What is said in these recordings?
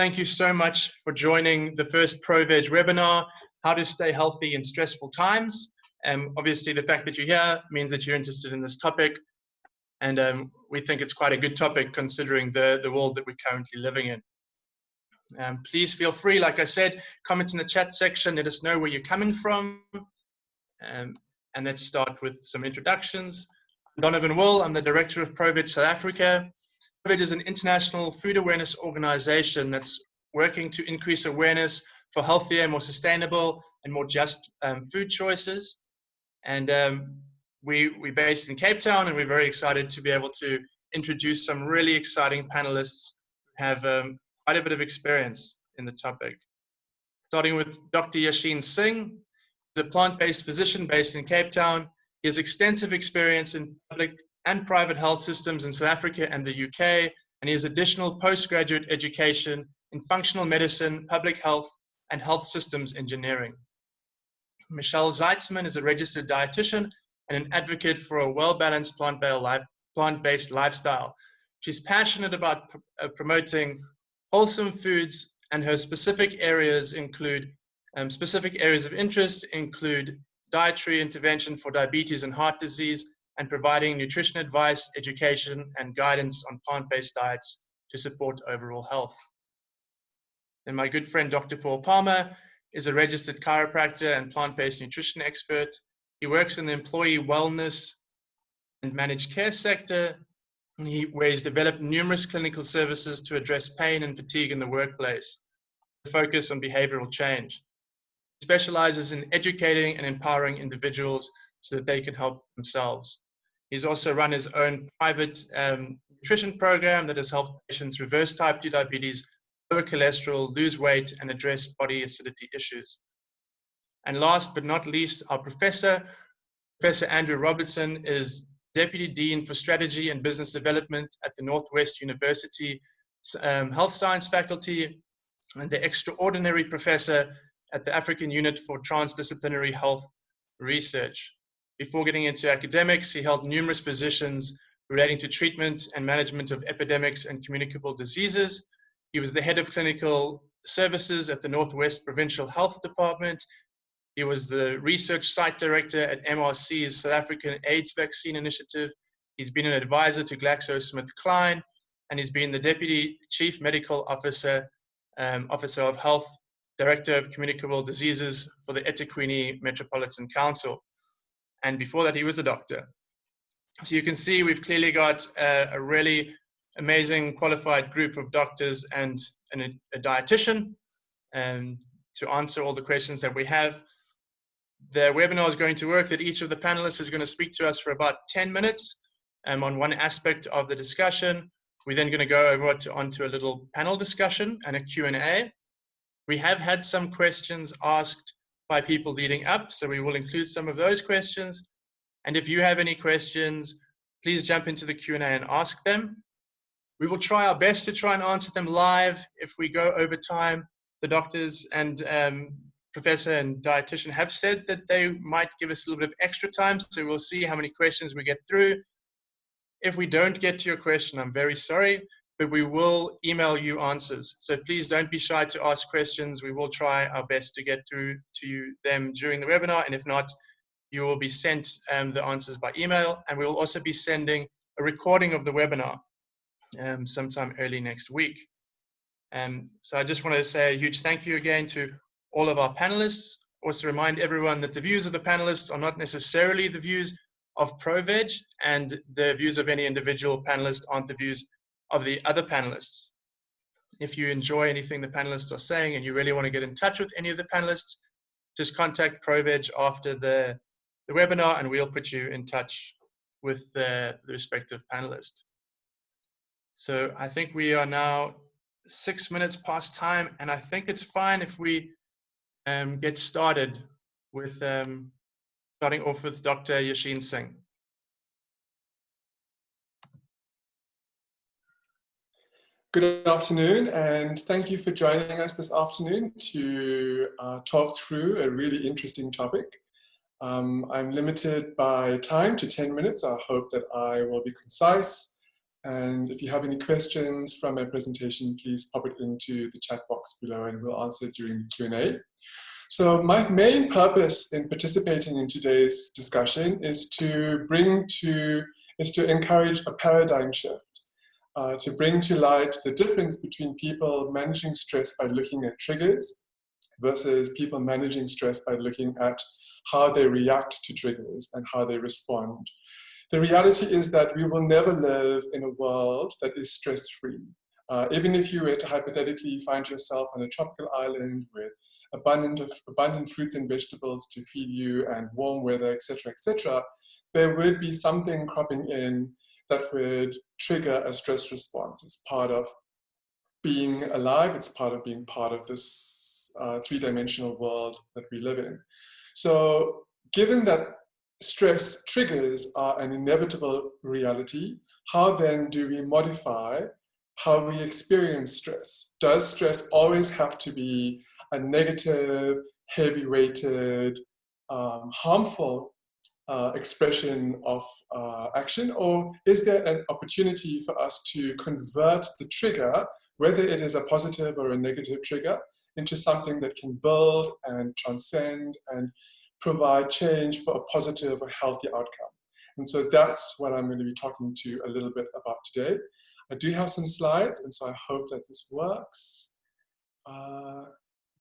Thank you so much for joining the first ProVeg webinar, How to Stay Healthy in Stressful Times. Obviously, the fact that you're here means that you're interested in this topic, and we think it's quite a good topic considering the world that we're currently living in. Please feel free, like I said, comment in the chat section, let us know where you're coming from, and let's start with some introductions. I'm Donovan Will, I'm the Director of ProVeg South Africa. ProVeg is an international food awareness organization that's working to increase awareness for healthier, more sustainable, and more just food choices. And we're based in Cape Town, and we're very excited to be able to introduce some really exciting panelists who have quite a bit of experience in the topic. Starting with Dr. Yachine Singh. He's a plant-based physician based in Cape Town. He has extensive experience in public and private health systems in South Africa and the UK, and he has additional postgraduate education in functional medicine, public health, and health systems engineering. Michelle Zeitzman is a registered dietitian and an advocate for a well-balanced plant-based lifestyle. She's passionate about promoting wholesome foods, and her specific areas of interest include dietary intervention for diabetes and heart disease, and providing nutrition advice, education, and guidance on plant-based diets to support overall health. And my good friend, Dr. Paul Palmer, is a registered chiropractor and plant-based nutrition expert. He works in the employee wellness and managed care sector, where he's developed numerous clinical services to address pain and fatigue in the workplace, with a focus on behavioral change. He specializes in educating and empowering individuals so that they can help themselves. He's also run his own private nutrition program that has helped patients reverse type 2 diabetes, lower cholesterol, lose weight, and address body acidity issues. And last but not least, our Professor Andrew Robertson, is Deputy Dean for Strategy and Business Development at the Northwest University Health Science Faculty, and the Extraordinary Professor at the African Unit for Transdisciplinary Health Research. Before getting into academics, he held numerous positions relating to treatment and management of epidemics and communicable diseases. He was the head of clinical services at the Northwest Provincial Health Department. He was the research site director at MRC's South African AIDS Vaccine Initiative. He's been an advisor to GlaxoSmithKline, and he's been the Deputy Chief Medical Officer, Officer of Health, Director of Communicable Diseases for the eThekwini Metropolitan Council. And before that, he was a doctor. So you can see we've clearly got a really amazing qualified group of doctors and a dietitian to answer all the questions that we have. The webinar is going to work that each of the panelists is going to speak to us for about 10 minutes on one aspect of the discussion. We're then going to go over onto a little panel discussion and a Q&A. We have had some questions asked by people leading up, so we will include some of those questions. And if you have any questions, please jump into the Q&A and ask them. We will try our best to try and answer them live. If we go over time, the doctors and professor and dietitian have said that they might give us a little bit of extra time, so we'll see how many questions we get through. If we don't get to your question, I'm very sorry, but we will email you answers. So please don't be shy to ask questions. We will try our best to get through to them during the webinar, and if not, you will be sent the answers by email, and we will also be sending a recording of the webinar sometime early next week. So I just want to say a huge thank you again to all of our panelists. Also remind everyone that the views of the panelists are not necessarily the views of ProVeg, and the views of any individual panelist aren't the views of the other panelists. If you enjoy anything the panelists are saying and you really want to get in touch with any of the panelists, just contact ProVeg after the webinar and we'll put you in touch with the respective panelist. So I think we are now 6 minutes past time, and I think it's fine if we get started with starting off with Dr. Yachine Singh. Good afternoon, and thank you for joining us this afternoon to talk through a really interesting topic. I'm limited by time to 10 minutes. I hope that I will be concise And if you have any questions from my presentation, please pop it into the chat box below and we'll answer it during the Q&A. So my main purpose in participating in today's discussion is to encourage a paradigm shift, to bring to light the difference between people managing stress by looking at triggers versus people managing stress by looking at how they react to triggers and how they respond. The reality is that we will never live in a world that is stress-free. Even if you were to hypothetically find yourself on a tropical island with abundant fruits and vegetables to feed you and warm weather, etc., there would be something cropping in that would trigger a stress response. It's part of being alive. It's part of being part of this three-dimensional world that we live in. So given that stress triggers are an inevitable reality, how then do we modify how we experience stress? Does stress always have to be a negative, heavy-weighted, harmful expression of action, or is there an opportunity for us to convert the trigger, whether it is a positive or a negative trigger, into something that can build and transcend and provide change for a positive or healthy outcome? And so that's what I'm going to be talking to you a little bit about today. I do have some slides, and so I hope that this works.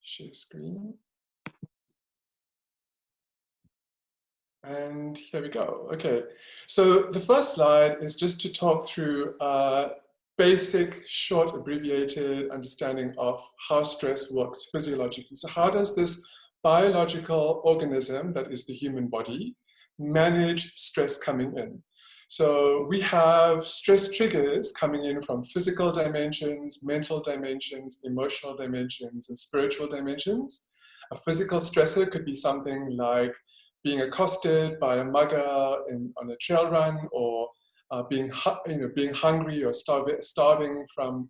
Share screen. And here we go. Okay, so the first slide is just to talk through a basic, short, abbreviated understanding of how stress works physiologically. So how does this biological organism, that is the human body, manage stress coming in? So we have stress triggers coming in from physical dimensions, mental dimensions, emotional dimensions, and spiritual dimensions. A physical stressor could be something like being accosted by a mugger on a trail run, or being hungry or starving from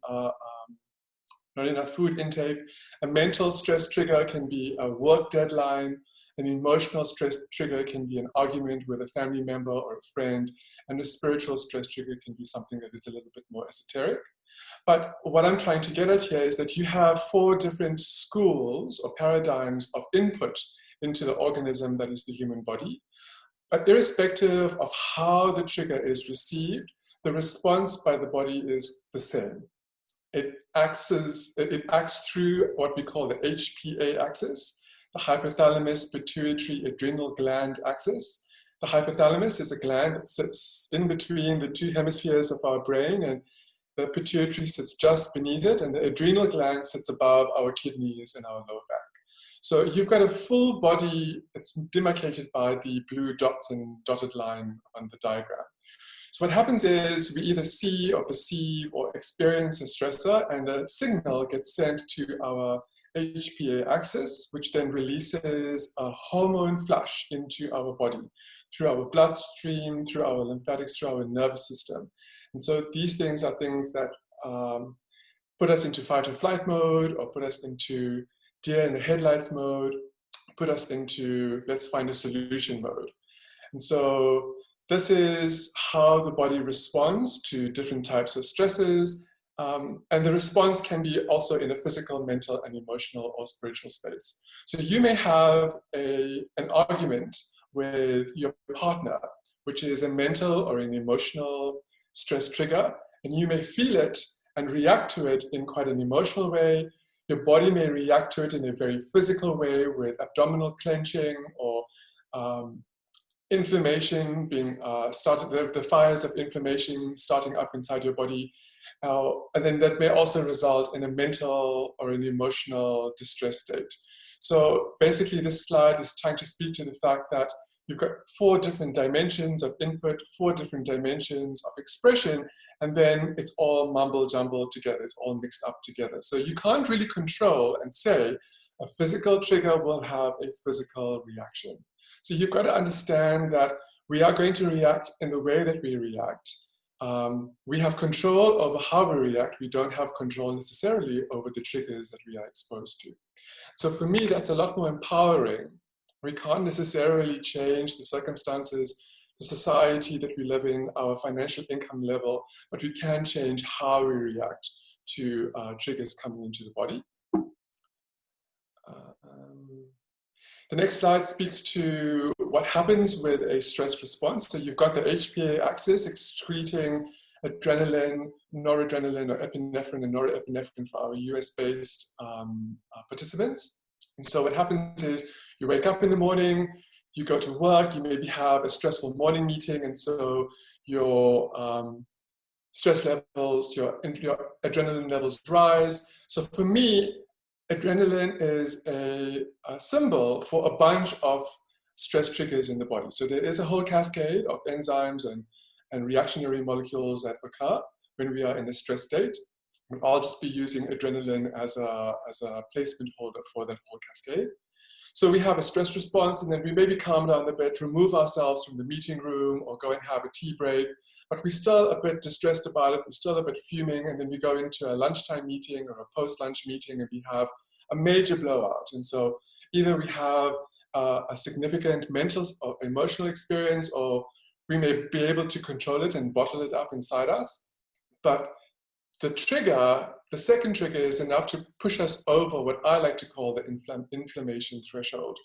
not enough food intake. A mental stress trigger can be a work deadline. An emotional stress trigger can be an argument with a family member or a friend. And a spiritual stress trigger can be something that is a little bit more esoteric. But what I'm trying to get at here is that you have 4 different schools or paradigms of input into the organism that is the human body. But irrespective of how the trigger is received, the response by the body is the same. It acts through what we call the HPA axis, the hypothalamus pituitary adrenal gland axis. The hypothalamus is a gland that sits in between the 2 hemispheres of our brain, and the pituitary sits just beneath it, and the adrenal gland sits above our kidneys and our lower back. So you've got a full body that's demarcated by the blue dots and dotted line on the diagram. So what happens is we either see or perceive or experience a stressor, and a signal gets sent to our HPA axis, which then releases a hormone flush into our body through our bloodstream, through our lymphatics, through our nervous system. And so these things are things that put us into fight or flight mode, or put us into deer in the headlights mode, put us into let's find a solution mode. And so this is how the body responds to different types of stresses. And the response can be also in a physical, mental, and emotional or spiritual space. So you may have an argument with your partner, which is a mental or an emotional stress trigger, and you may feel it and react to it in quite an emotional way. Your body may react to it in a very physical way with abdominal clenching or inflammation being started, the fires of inflammation starting up inside your body. And then that may also result in a mental or an emotional distress state. So basically this slide is trying to speak to the fact that you've got 4 different dimensions of input, 4 different dimensions of expression, and then it's all mumble jumbled together, it's all mixed up together. So you can't really control and say a physical trigger will have a physical reaction. So you've got to understand that we are going to react in the way that we react. We have control over how we react. We don't have control necessarily over the triggers that we are exposed to. So for me, that's a lot more empowering. We can't necessarily change the circumstances, the society that we live in, our financial income level, but we can change how we react to triggers coming into the body. The next slide speaks to what happens with a stress response. So you've got the HPA axis excreting adrenaline, noradrenaline, or epinephrine and norepinephrine for our US-based participants. And so what happens is you wake up in the morning, you go to work, you maybe have a stressful morning meeting, and so your stress levels, your adrenaline levels rise. So for me, adrenaline is a symbol for a bunch of stress triggers in the body. So there is a whole cascade of enzymes and reactionary molecules that occur when we are in a stress state. And I'll just be using adrenaline as a placement holder for that whole cascade. So we have a stress response, and then we maybe calm down a bit, remove ourselves from the meeting room, or go and have a tea break. But we're still a bit distressed about it, we're still a bit fuming, and then we go into a lunchtime meeting or a post-lunch meeting, and we have a major blowout. And so either we have a significant mental or emotional experience, or we may be able to control it and bottle it up inside us. But the trigger, the second trigger, is enough to push us over what I like to call the inflammation threshold.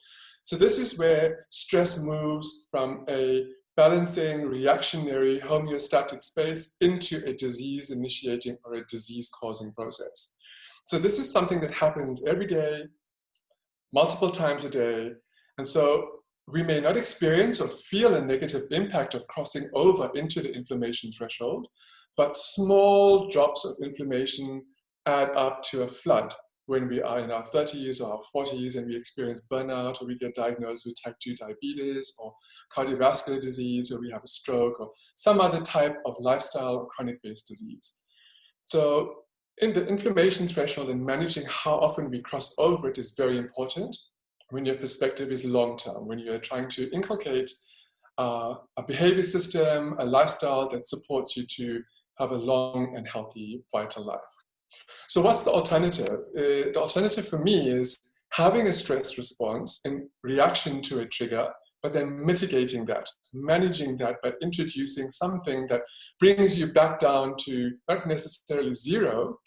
So this is where stress moves from a balancing, reactionary, homeostatic space into a disease-initiating or a disease-causing process. So this is something that happens every day, multiple times a day. And so we may not experience or feel a negative impact of crossing over into the inflammation threshold, but small drops of inflammation add up to a flood when we are in our 30s or our 40s and we experience burnout, or we get diagnosed with type 2 diabetes or cardiovascular disease, or we have a stroke or some other type of lifestyle or chronic-based disease. So in the inflammation threshold and managing how often we cross over it is very important when your perspective is long-term, when you're trying to inculcate a behavior system, a lifestyle that supports you to have a long and healthy, vital life. So what's the alternative? The alternative for me is having a stress response in reaction to a trigger, but then mitigating that, managing that by introducing something that brings you back down to not necessarily zero,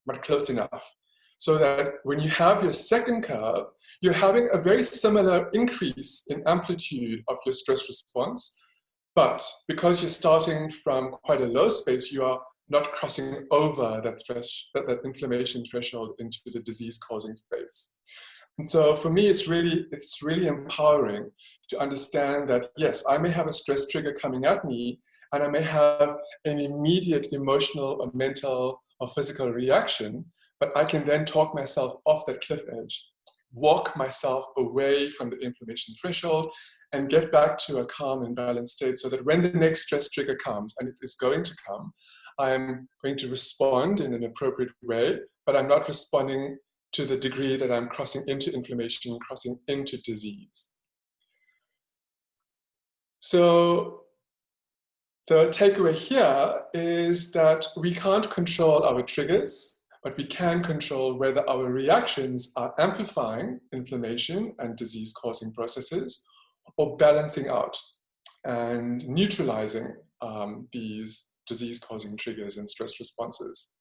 but close enough. So that when you have your second curve, you're having a very similar increase in amplitude of your stress response, but because you're starting from quite a low space, you are not crossing over that inflammation threshold into the disease-causing space. And so for me, it's really empowering to understand that, yes, I may have a stress trigger coming at me, and I may have an immediate emotional or mental or physical reaction, but I can then talk myself off that cliff edge, walk myself away from the inflammation threshold, and get back to a calm and balanced state so that when the next stress trigger comes, and it is going to come, I'm going to respond in an appropriate way, but I'm not responding to the degree that I'm crossing into inflammation, crossing into disease. So the takeaway here is that we can't control our triggers, but we can control whether our reactions are amplifying inflammation and disease-causing processes or balancing out and neutralizing these disease-causing triggers and stress responses.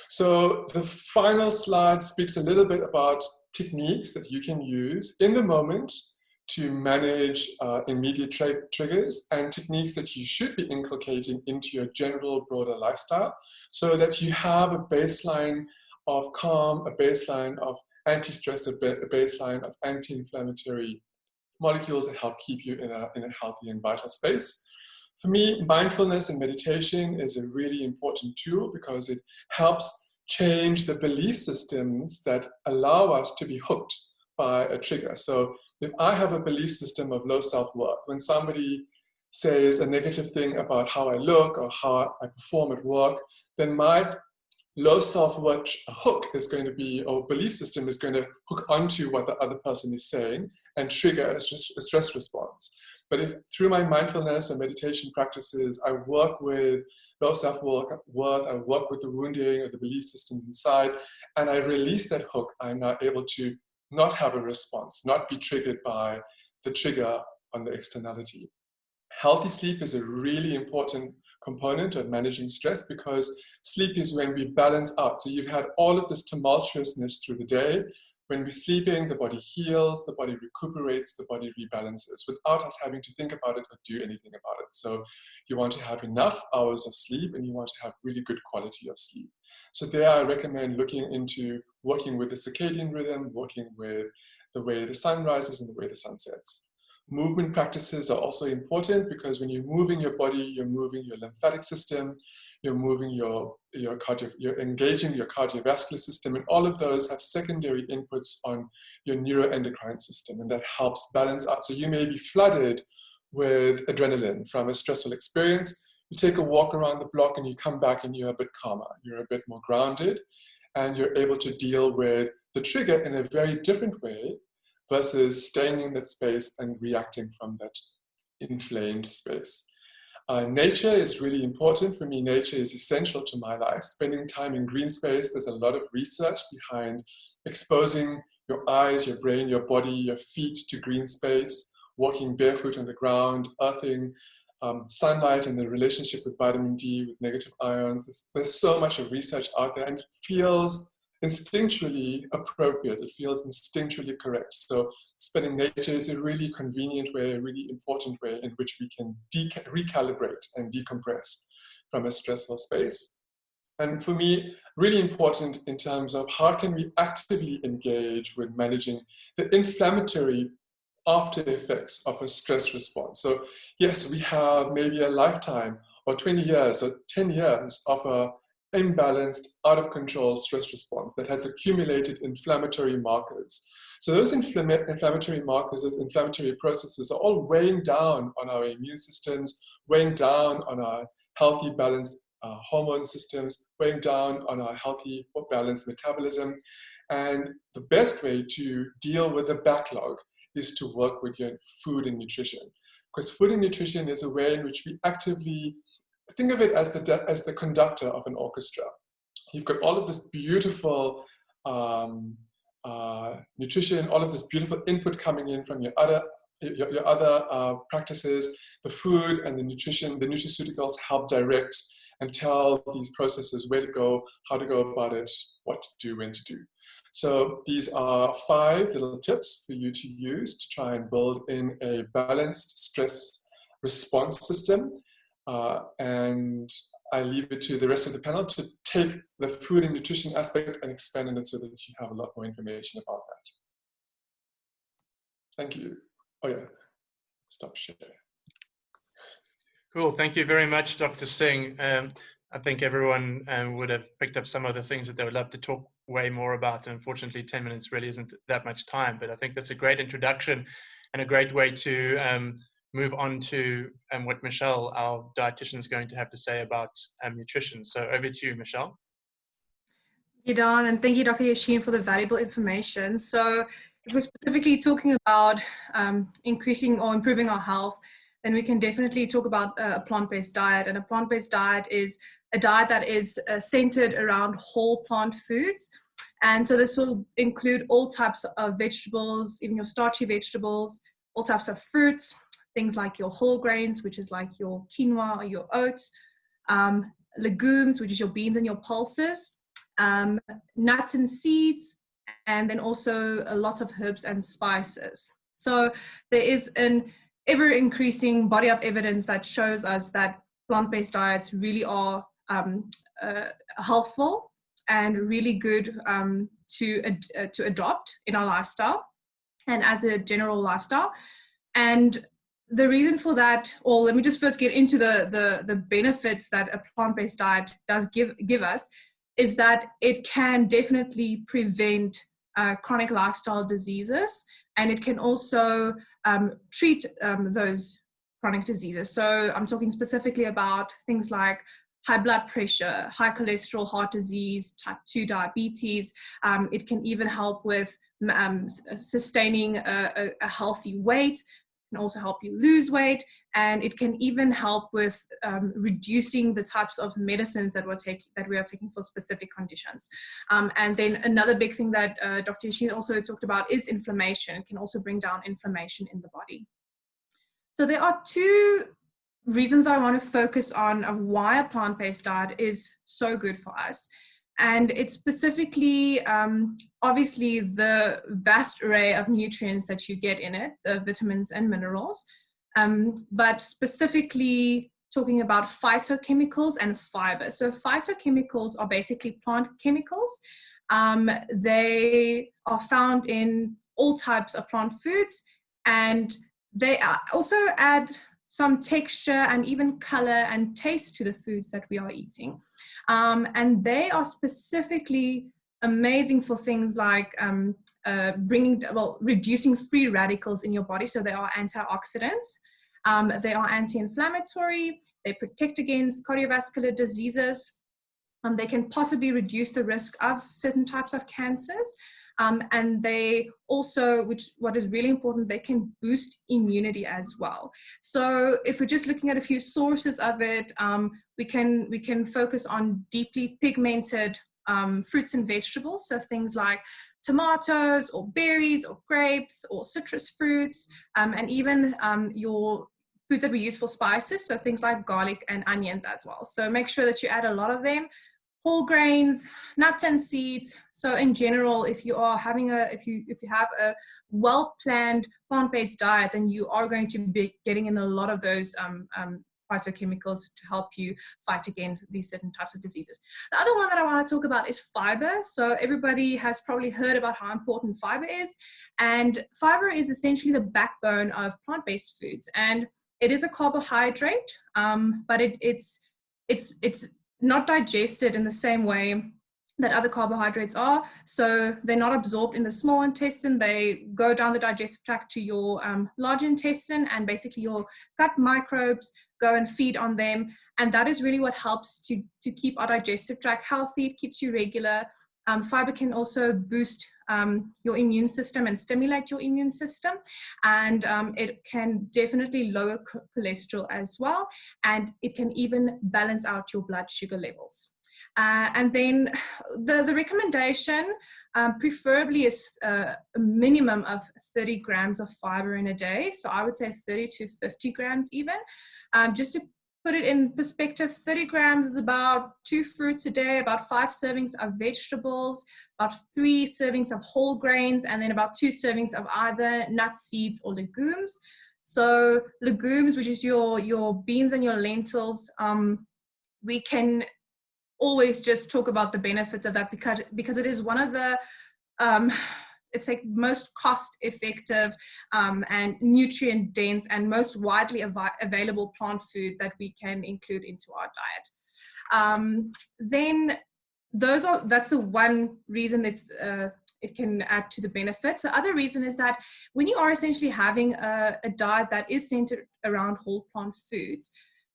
So the final slide speaks a little bit about techniques that you can use in the moment to manage immediate triggers, and techniques that you should be inculcating into your general broader lifestyle so that you have a baseline of calm, a baseline of anti-stress, a baseline of anti-inflammatory molecules that help keep you in a healthy and vital space. For me, mindfulness and meditation is a really important tool because it helps change the belief systems that allow us to be hooked by a trigger. So if I have a belief system of low self-worth, when somebody says a negative thing about how I look or how I perform at work, then my low self-worth hook is going to be, or belief system is going to hook onto what the other person is saying and trigger a stress response. But if through my mindfulness and meditation practices, I work with low self-worth, I work with the wounding or the belief systems inside, and I release that hook, I'm now able to not have a response, not be triggered by the trigger on the externality. Healthy sleep is a really important component of managing stress, because sleep is when we balance out. So you've had all of this tumultuousness through the day. When we're sleeping, the body heals, the body recuperates, the body rebalances without us having to think about it or do anything about it. So you want to have enough hours of sleep, and you want to have really good quality of sleep. So there I recommend looking into working with the circadian rhythm, working with the way the sun rises and the way the sun sets. Movement practices are also important, because when you're moving your body, you're moving your lymphatic system, you're moving you're engaging your cardiovascular system, and all of those have secondary inputs on your neuroendocrine system, and that helps balance out. So you may be flooded with adrenaline from a stressful experience. You take a walk around the block and you come back and you're a bit calmer, you're a bit more grounded, and you're able to deal with the trigger in a very different way versus staying in that space and reacting from that inflamed space. Nature is really important. For me, nature is essential to my life. Spending time in green space, there's a lot of research behind exposing your eyes, your brain, your body, your feet to green space, walking barefoot on the ground, earthing, sunlight and the relationship with vitamin D, with negative ions. There's so much of research out there, and it feels instinctually appropriate. It feels instinctually correct. So spending nature is a really convenient way, a really important way in which we can recalibrate and decompress from a stressful space. And for me, really important in terms of how can we actively engage with managing the inflammatory after effects of a stress response. So yes, we have maybe a lifetime or 20 years or 10 years of a imbalanced, out of control stress response that has accumulated inflammatory markers. So those inflammatory markers, those inflammatory processes are all weighing down on our immune systems, weighing down on our healthy, balanced hormone systems, weighing down on our healthy, balanced metabolism. And the best way to deal with the backlog is to work with your food and nutrition. Because food and nutrition is a way in which we actively think of it as the conductor of an orchestra. You've got all of this beautiful nutrition, all of this beautiful input coming in from your other practices. The food and the nutrition, the nutraceuticals help direct and tell these processes where to go, how to go about it, what to do, when to do. So these are 5 little tips for you to use to try and build in a balanced stress response system. And I leave it to the rest of the panel to take the food and nutrition aspect and expand on it so that you have a lot more information about that. Thank you. Oh yeah, stop share. Cool, thank you very much, Dr. Singh. I think everyone would have picked up some of the things that they would love to talk way more about. Unfortunately, 10 minutes really isn't that much time, but I think that's a great introduction and a great way to move on to what Michelle, our dietitian, is going to have to say about nutrition. So over to you, Michelle. Thank you, Don, and thank you, Dr. Yachine, for the valuable information. So if we're specifically talking about increasing or improving our health, then we can definitely talk about a plant-based diet. And a plant-based diet is a diet that is centered around whole plant foods. And so this will include all types of vegetables, even your starchy vegetables, all types of fruits, things like your whole grains, which is like your quinoa or your oats, legumes, which is your beans and your pulses, nuts and seeds, and then also a lot of herbs and spices. So there is an ever-increasing body of evidence that shows us that plant-based diets really are helpful and really good to adopt in our lifestyle and as a general lifestyle. And the reason for that, or let me just first get into the benefits that a plant-based diet does give us, is that it can definitely prevent chronic lifestyle diseases, and it can also treat those chronic diseases. So I'm talking specifically about things like high blood pressure, high cholesterol, heart disease, type 2 diabetes. It can even help with sustaining a healthy weight. It can also help you lose weight, and it can even help with reducing the types of medicines that we are taking for specific conditions. And then another big thing that Dr. Yachine also talked about is inflammation. It can also bring down inflammation in the body. So there are 2 reasons that I want to focus on of why a plant-based diet is so good for us. And it's specifically, obviously, the vast array of nutrients that you get in it, the vitamins and minerals, but specifically talking about phytochemicals and fiber. So phytochemicals are basically plant chemicals. They are found in all types of plant foods, and they also add some texture and even color and taste to the foods that we are eating. And they are specifically amazing for things like reducing free radicals in your body. So they are antioxidants. They are anti-inflammatory. They protect against cardiovascular diseases. They can possibly reduce the risk of certain types of cancers. And they also, what is really important, they can boost immunity as well. So if we're just looking at a few sources of it, we can focus on deeply pigmented fruits and vegetables. So things like tomatoes or berries or grapes or citrus fruits, and even your foods that we use for spices. So things like garlic and onions as well. So make sure that you add a lot of them. Whole grains, nuts and seeds. So in general, if you are having if you have a well-planned plant-based diet, then you are going to be getting in a lot of those phytochemicals to help you fight against these certain types of diseases. The other one that I want to talk about is fiber. So everybody has probably heard about how important fiber is, and fiber is essentially the backbone of plant-based foods, and it is a carbohydrate, but it's not digested in the same way that other carbohydrates are. So they're not absorbed in the small intestine. They go down the digestive tract to your large intestine, and basically your gut microbes go and feed on them. And that is really what helps to keep our digestive tract healthy. It keeps you regular. Fiber can also boost your immune system and stimulate your immune system. And it can definitely lower cholesterol as well. And it can even balance out your blood sugar levels. And then the recommendation preferably is a minimum of 30 grams of fiber in a day. So I would say 30 to 50 grams even. Just to put it in perspective, 30 grams is about 2 fruits a day, about 5 servings of vegetables, about 3 servings of whole grains, and then about 2 servings of either nuts, seeds, or legumes. So legumes, which is your beans and your lentils, we can always just talk about the benefits of that because it is one of the it's like most cost-effective and nutrient-dense and most widely available plant food that we can include into our diet. Then that's the one reason it can add to the benefits. The other reason is that when you are essentially having a diet that is centered around whole plant foods,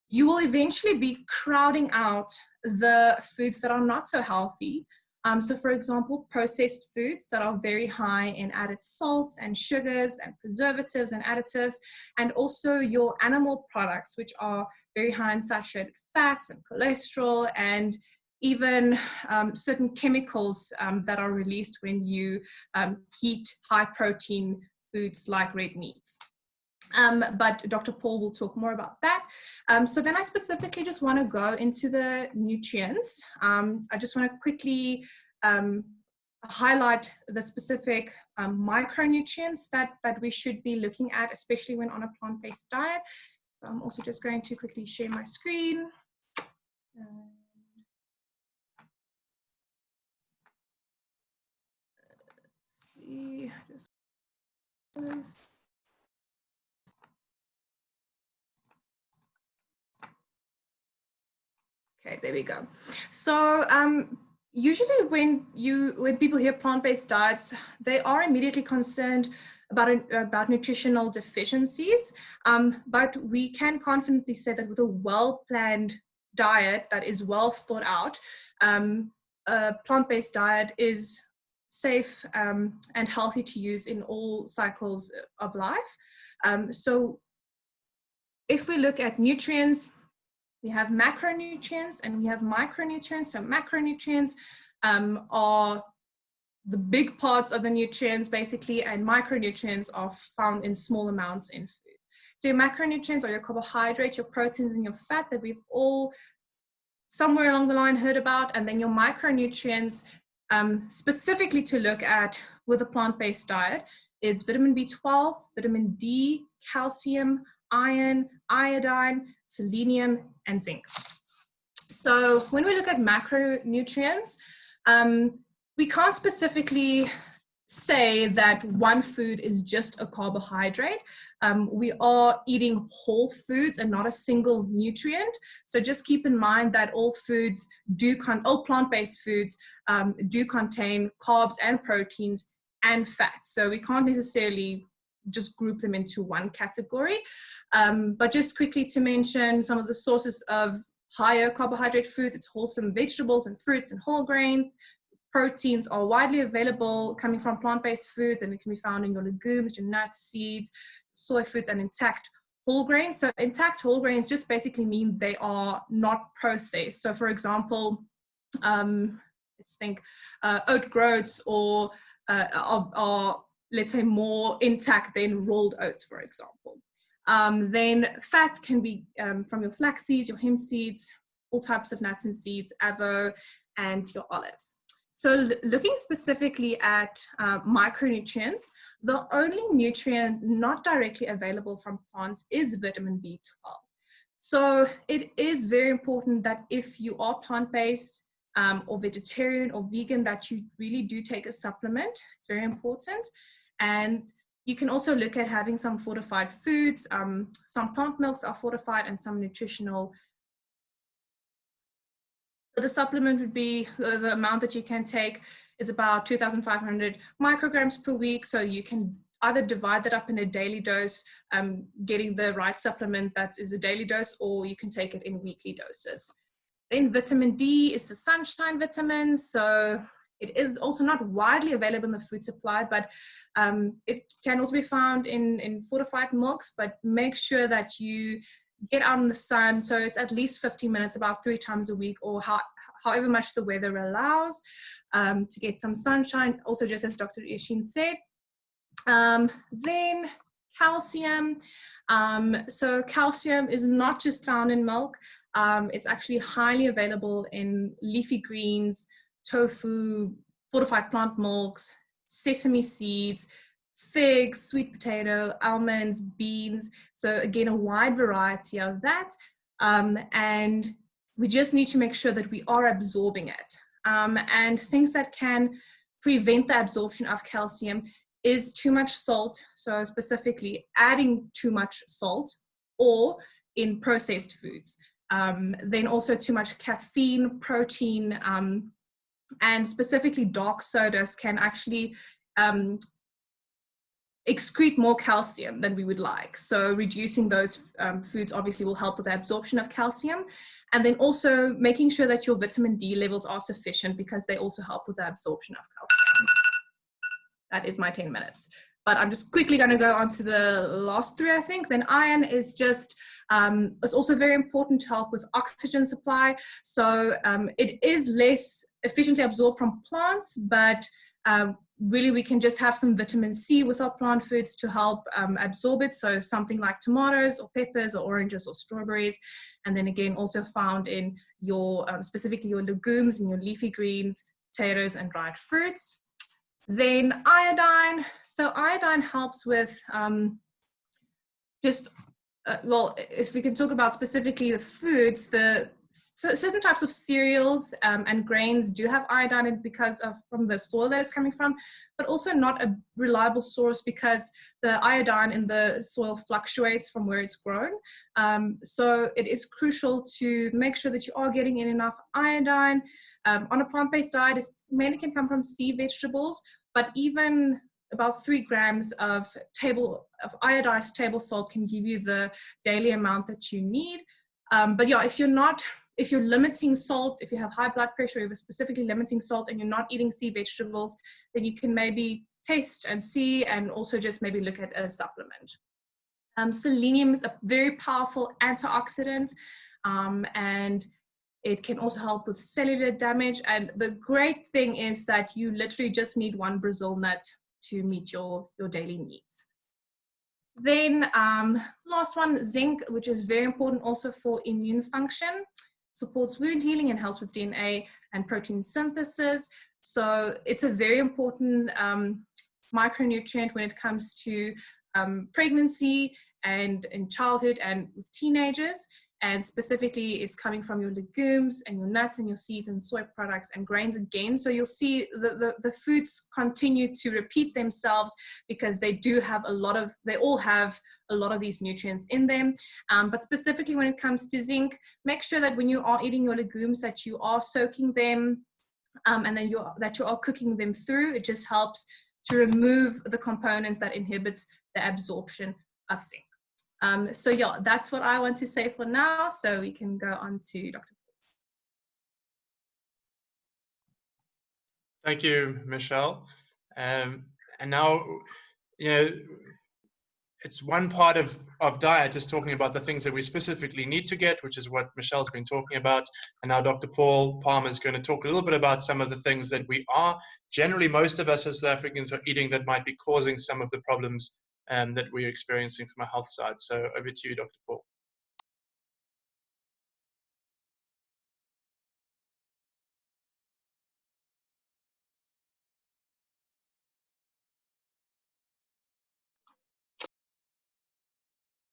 you will eventually be crowding out the foods that are not so healthy. So for example, processed foods that are very high in added salts and sugars and preservatives and additives, and also your animal products, which are very high in saturated fats and cholesterol, and even certain chemicals that are released when you heat high protein foods like red meats. But Dr. Paul will talk more about that. So then I specifically just want to go into the nutrients. I just want to quickly highlight the specific micronutrients that we should be looking at, especially when on a plant-based diet. So I'm also just going to quickly share my screen. Let's see, just okay, there we go. So usually when people hear plant-based diets, they are immediately concerned about nutritional deficiencies, but we can confidently say that with a well-planned diet that is well thought out, a plant-based diet is safe and healthy to use in all cycles of life. So if we look at nutrients, we have macronutrients and we have micronutrients. So macronutrients are the big parts of the nutrients basically, and micronutrients are found in small amounts in food. So your macronutrients are your carbohydrates, your proteins, and your fat that we've all somewhere along the line heard about. And then your micronutrients, specifically to look at with a plant-based diet, is vitamin B12, vitamin D, calcium, iron, iodine, selenium, and zinc. So when we look at macronutrients, we can't specifically say that one food is just a carbohydrate. We are eating whole foods and not a single nutrient. So just keep in mind that all foods all plant-based foods do contain carbs and proteins and fats. So we can't necessarily just group them into one category. But just quickly to mention some of the sources of higher carbohydrate foods, it's wholesome vegetables and fruits and whole grains. Proteins are widely available coming from plant-based foods, and it can be found in your legumes, your nuts, seeds, soy foods, and intact whole grains. So intact whole grains just basically mean they are not processed. So for example, let's think oat groats or are, let's say, more intact than rolled oats, for example. Then fat can be from your flax seeds, your hemp seeds, all types of nuts and seeds, avo, and your olives. So looking specifically at micronutrients, the only nutrient not directly available from plants is vitamin B12. So it is very important that if you are plant-based or vegetarian or vegan, that you really do take a supplement. It's very important. And you can also look at having some fortified foods. Some plant milks are fortified and some nutritional. The supplement would be, the amount that you can take is about 2,500 micrograms per week. So you can either divide that up in a daily dose, getting the right supplement that is a daily dose, or you can take it in weekly doses. Then vitamin D is the sunshine vitamin. So it is also not widely available in the food supply, but it can also be found in fortified milks, but make sure that you get out in the sun. So it's at least 15 minutes, about 3 times a week, or however much the weather allows, to get some sunshine. Also, just as Dr. Yachine said. Then calcium. So calcium is not just found in milk. It's actually highly available in leafy greens, tofu, fortified plant milks, sesame seeds, figs, sweet potato, almonds, beans. So again, a wide variety of that. And we just need to make sure that we are absorbing it. And things that can prevent the absorption of calcium is too much salt. So specifically adding too much salt, or in processed foods. Then also too much caffeine, protein, and specifically dark sodas can actually excrete more calcium than we would like. So reducing those foods obviously will help with the absorption of calcium. And then also making sure that your vitamin D levels are sufficient, because they also help with the absorption of calcium. That is my 10 minutes. But I'm just quickly going to go on to the last 3, I think. Then iron is just, it's also very important to help with oxygen supply. So it is less efficiently absorbed from plants, but really we can just have some vitamin C with our plant foods to help absorb it. So something like tomatoes or peppers or oranges or strawberries. And then again, also found in your, specifically your legumes and your leafy greens, potatoes and dried fruits. Then iodine. So iodine helps with well, if we can talk about specifically the foods, certain types of cereals and grains do have iodine in because of from the soil that it's coming from, but also not a reliable source because the iodine in the soil fluctuates from where it's grown. So it is crucial to make sure that you are getting in enough iodine. On a plant-based diet, it mainly can come from sea vegetables, but even about 3 grams of iodized table salt can give you the daily amount that you need. But yeah, if you're limiting salt, if you have high blood pressure, if you're specifically limiting salt and you're not eating sea vegetables, then you can maybe taste and see, and also just maybe look at a supplement. Selenium is a very powerful antioxidant, and it can also help with cellular damage. And the great thing is that you literally just need 1 Brazil nut to meet your daily needs. Then last one, zinc, which is very important also for immune function, supports wound healing and helps with DNA and protein synthesis. So it's a very important micronutrient when it comes to pregnancy and in childhood and with teenagers. And specifically, it's coming from your legumes and your nuts and your seeds and soy products and grains again. So you'll see the foods continue to repeat themselves because they all have a lot of these nutrients in them. But specifically when it comes to zinc, make sure that when you are eating your legumes that you are soaking them and then that you are cooking them through. It just helps to remove the components that inhibits the absorption of zinc. So yeah, that's what I want to say for now. So we can go on to Dr. Thank you, Michelle. And now, it's one part of diet, just talking about the things that we specifically need to get, which is what Michelle's been talking about. And now Dr. Paul Palmer is going to talk a little bit about some of the things that generally most of us as South Africans are eating that might be causing some of the problems that we're experiencing from a health side. So over to you, Dr. Paul.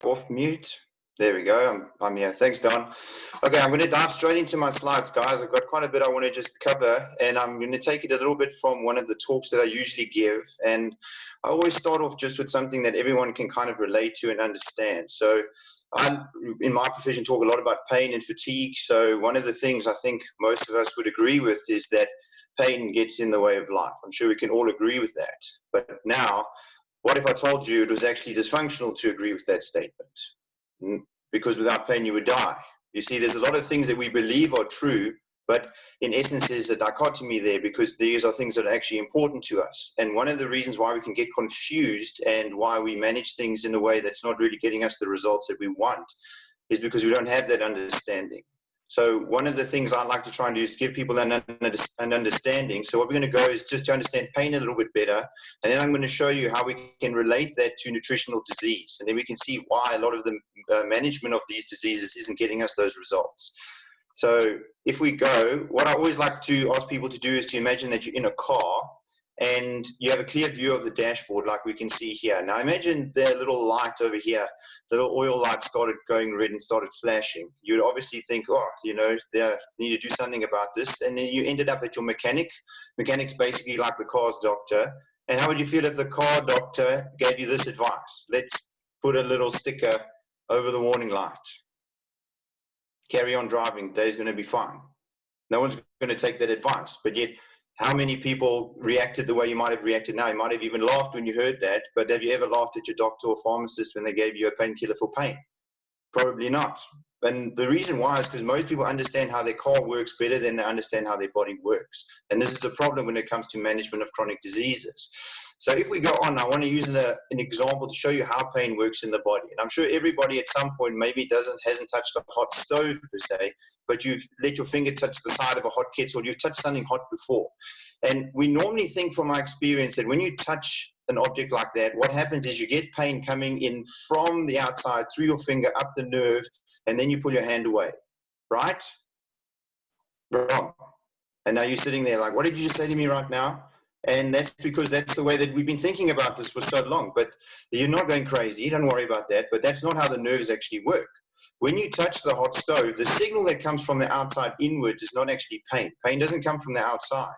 Off mute. There we go. I'm here. Thanks, Don. Okay, I'm going to dive straight into my slides, guys. I've got quite a bit I want to just cover, and I'm going to take it a little bit from one of the talks that I usually give. And I always start off just with something that everyone can kind of relate to and understand. So I, in my profession, talk a lot about pain and fatigue. So one of the things I think most of us would agree with is that pain gets in the way of life. I'm sure we can all agree with that. But now, what if I told you it was actually dysfunctional to agree with that statement? Because without pain, you would die. You see, there's a lot of things that we believe are true, but in essence, there's a dichotomy there because these are things that are actually important to us. And one of the reasons why we can get confused and why we manage things in a way that's not really getting us the results that we want is because we don't have that understanding. So one of the things I like to try and do is give people an understanding. So what we're going to go is just to understand pain a little bit better. And then I'm going to show you how we can relate that to nutritional disease. And then we can see why a lot of the management of these diseases isn't getting us those results. So if we go, what I always like to ask people to do is to imagine that you're in a car and you have a clear view of the dashboard like we can see here. Now imagine the little light over here, the little oil light started going red and started flashing. You'd obviously think, oh, they need to do something about this. And then you ended up at your mechanic. Mechanic's basically like the car's doctor. And how would you feel if the car doctor gave you this advice? Let's put a little sticker over the warning light. Carry on driving, the day's going to be fine. No one's going to take that advice, but yet how many people reacted the way you might have reacted now? You might have even laughed when you heard that, but have you ever laughed at your doctor or pharmacist when they gave you a painkiller for pain? Probably not. And the reason why is because most people understand how their car works better than they understand how their body works. And this is a problem when it comes to management of chronic diseases. So if we go on, I want to use an example to show you how pain works in the body. And I'm sure everybody at some point maybe hasn't touched a hot stove per se, but you've let your finger touch the side of a hot kettle, you've touched something hot before. And we normally think from my experience that when you touch an object like that, what happens is you get pain coming in from the outside through your finger up the nerve, and then you pull your hand away, right? Wrong. And now you're sitting there like, what did you just say to me right now? And that's because that's the way that we've been thinking about this for so long. But you're not going crazy, don't worry about that. But that's not how the nerves actually work. When you touch the hot stove, the signal that comes from the outside inwards is not actually pain. Pain doesn't come from the outside.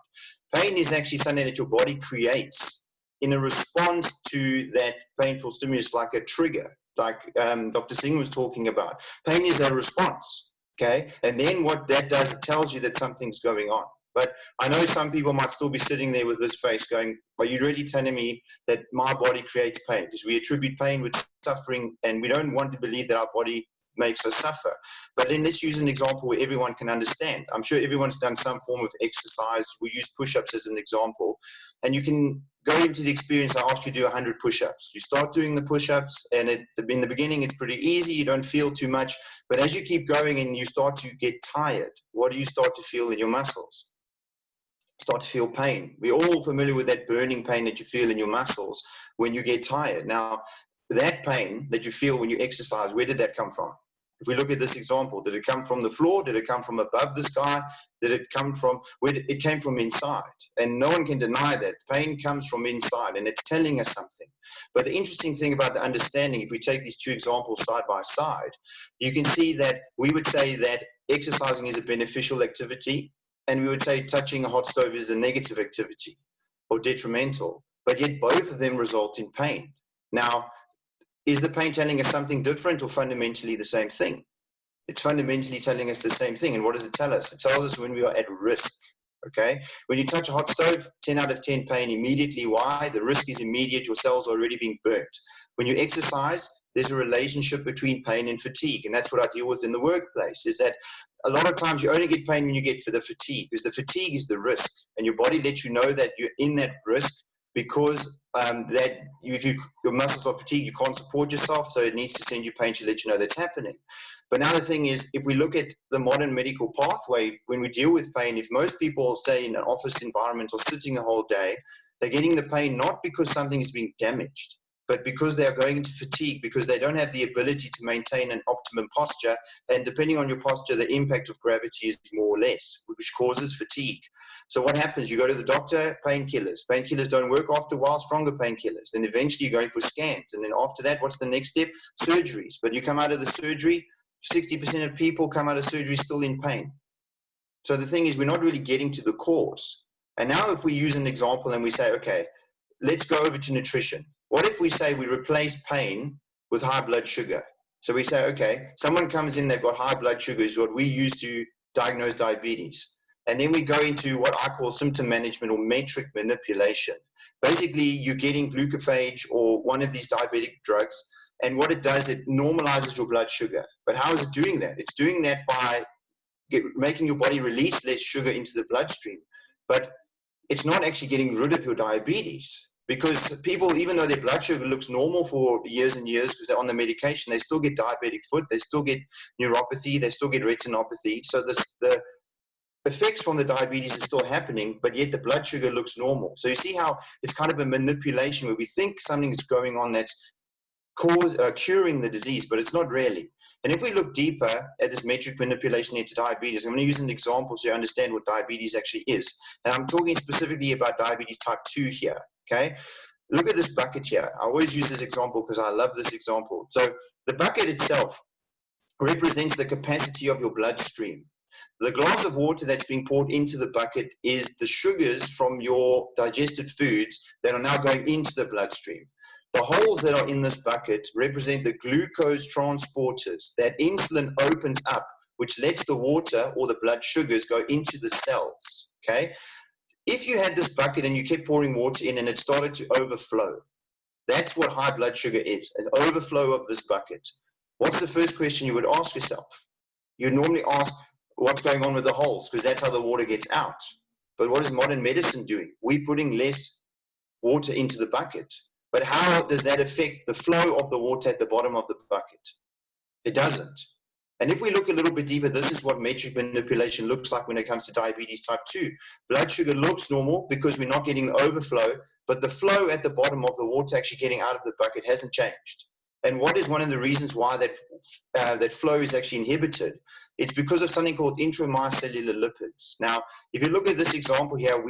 Pain is actually something that your body creates in a response to that painful stimulus, like a trigger, like Dr. Singh was talking about. Pain is a response, okay? And then what that does, it tells you that something's going on. But I know some people might still be sitting there with this face going, are you really telling me that my body creates pain? Because we attribute pain with suffering, and we don't want to believe that our body makes us suffer. But then let's use an example where everyone can understand. I'm sure everyone's done some form of exercise. We use push-ups as an example. And you can go into the experience. I asked you to do 100 push-ups. You start doing the push-ups, and in the beginning, it's pretty easy. You don't feel too much. But as you keep going and you start to get tired, what do you start to feel in your muscles? Start to feel pain. We're all familiar with that burning pain that you feel in your muscles when you get tired. Now, that pain that you feel when you exercise, where did that come from? If we look at this example, did it come from the floor? Did it come from above the sky? Did it come from, it came from inside? And no one can deny that. Pain comes from inside, and it's telling us something. But the interesting thing about the understanding, if we take these two examples side by side, you can see that we would say that exercising is a beneficial activity, and we would say touching a hot stove is a negative activity or detrimental, but yet both of them result in pain. Now, is the pain telling us something different or fundamentally the same thing? It's fundamentally telling us the same thing. And what does it tell us? It tells us when we are at risk, okay? When you touch a hot stove, 10 out of 10 pain immediately. Why? The risk is immediate. Your cells are already being burnt. When you exercise, there's a relationship between pain and fatigue. And that's what I deal with in the workplace, is that a lot of times you only get pain when you get for the fatigue, because the fatigue is the risk. And your body lets you know that you're in that risk, because that if your muscles are fatigued, you can't support yourself, so it needs to send you pain to let you know that's happening. But now the thing is, if we look at the modern medical pathway, when we deal with pain, if most people, say in an office environment, are sitting the whole day, they're getting the pain not because something is being damaged, but because they are going into fatigue, because they don't have the ability to maintain an optimum posture. And depending on your posture, the impact of gravity is more or less, which causes fatigue. So what happens? You go to the doctor, painkillers. Painkillers don't work after a while, stronger painkillers. Then eventually you're going for scans. And then after that, what's the next step? Surgeries. But you come out of the surgery, 60% of people come out of surgery still in pain. So the thing is, we're not really getting to the cause. And now if we use an example and we say, okay, let's go over to nutrition. What if we say we replace pain with high blood sugar? So we say, okay, someone comes in, they've got high blood sugar, is what we use to diagnose diabetes. And then we go into what I call symptom management or metric manipulation. Basically, you're getting glucophage or one of these diabetic drugs, and what it does, it normalizes your blood sugar. But how is it doing that? It's doing that by making your body release less sugar into the bloodstream. But it's not actually getting rid of your diabetes, because people, even though their blood sugar looks normal for years and years because they're on the medication, they still get diabetic foot, they still get neuropathy, they still get retinopathy. So the effects from the diabetes is still happening, but yet the blood sugar looks normal. So you see how it's kind of a manipulation where we think something's going on that's curing the disease, but it's not really. And if we look deeper at this metric manipulation into diabetes, I'm going to use an example so you understand what diabetes actually is. And I'm talking specifically about diabetes type 2 here, okay? Look at this bucket here. I always use this example because I love this example. So the bucket itself represents the capacity of your bloodstream. The glass of water that's being poured into the bucket is the sugars from your digested foods that are now going into the bloodstream. The holes that are in this bucket represent the glucose transporters that insulin opens up, which lets the water or the blood sugars go into the cells, okay? If you had this bucket and you kept pouring water in and it started to overflow, that's what high blood sugar is, an overflow of this bucket. What's the first question you would ask yourself? You normally ask, what's going on with the holes? Because that's how the water gets out. But what is modern medicine doing? We're putting less water into the bucket. But how does that affect the flow of the water at the bottom of the bucket? It doesn't. And if we look a little bit deeper, this is what metric manipulation looks like when it comes to diabetes type 2. Blood sugar looks normal because we're not getting the overflow, but the flow at the bottom of the water actually getting out of the bucket hasn't changed. And what is one of the reasons why that flow is actually inhibited? It's because of something called intracellular lipids. Now, if you look at this example here,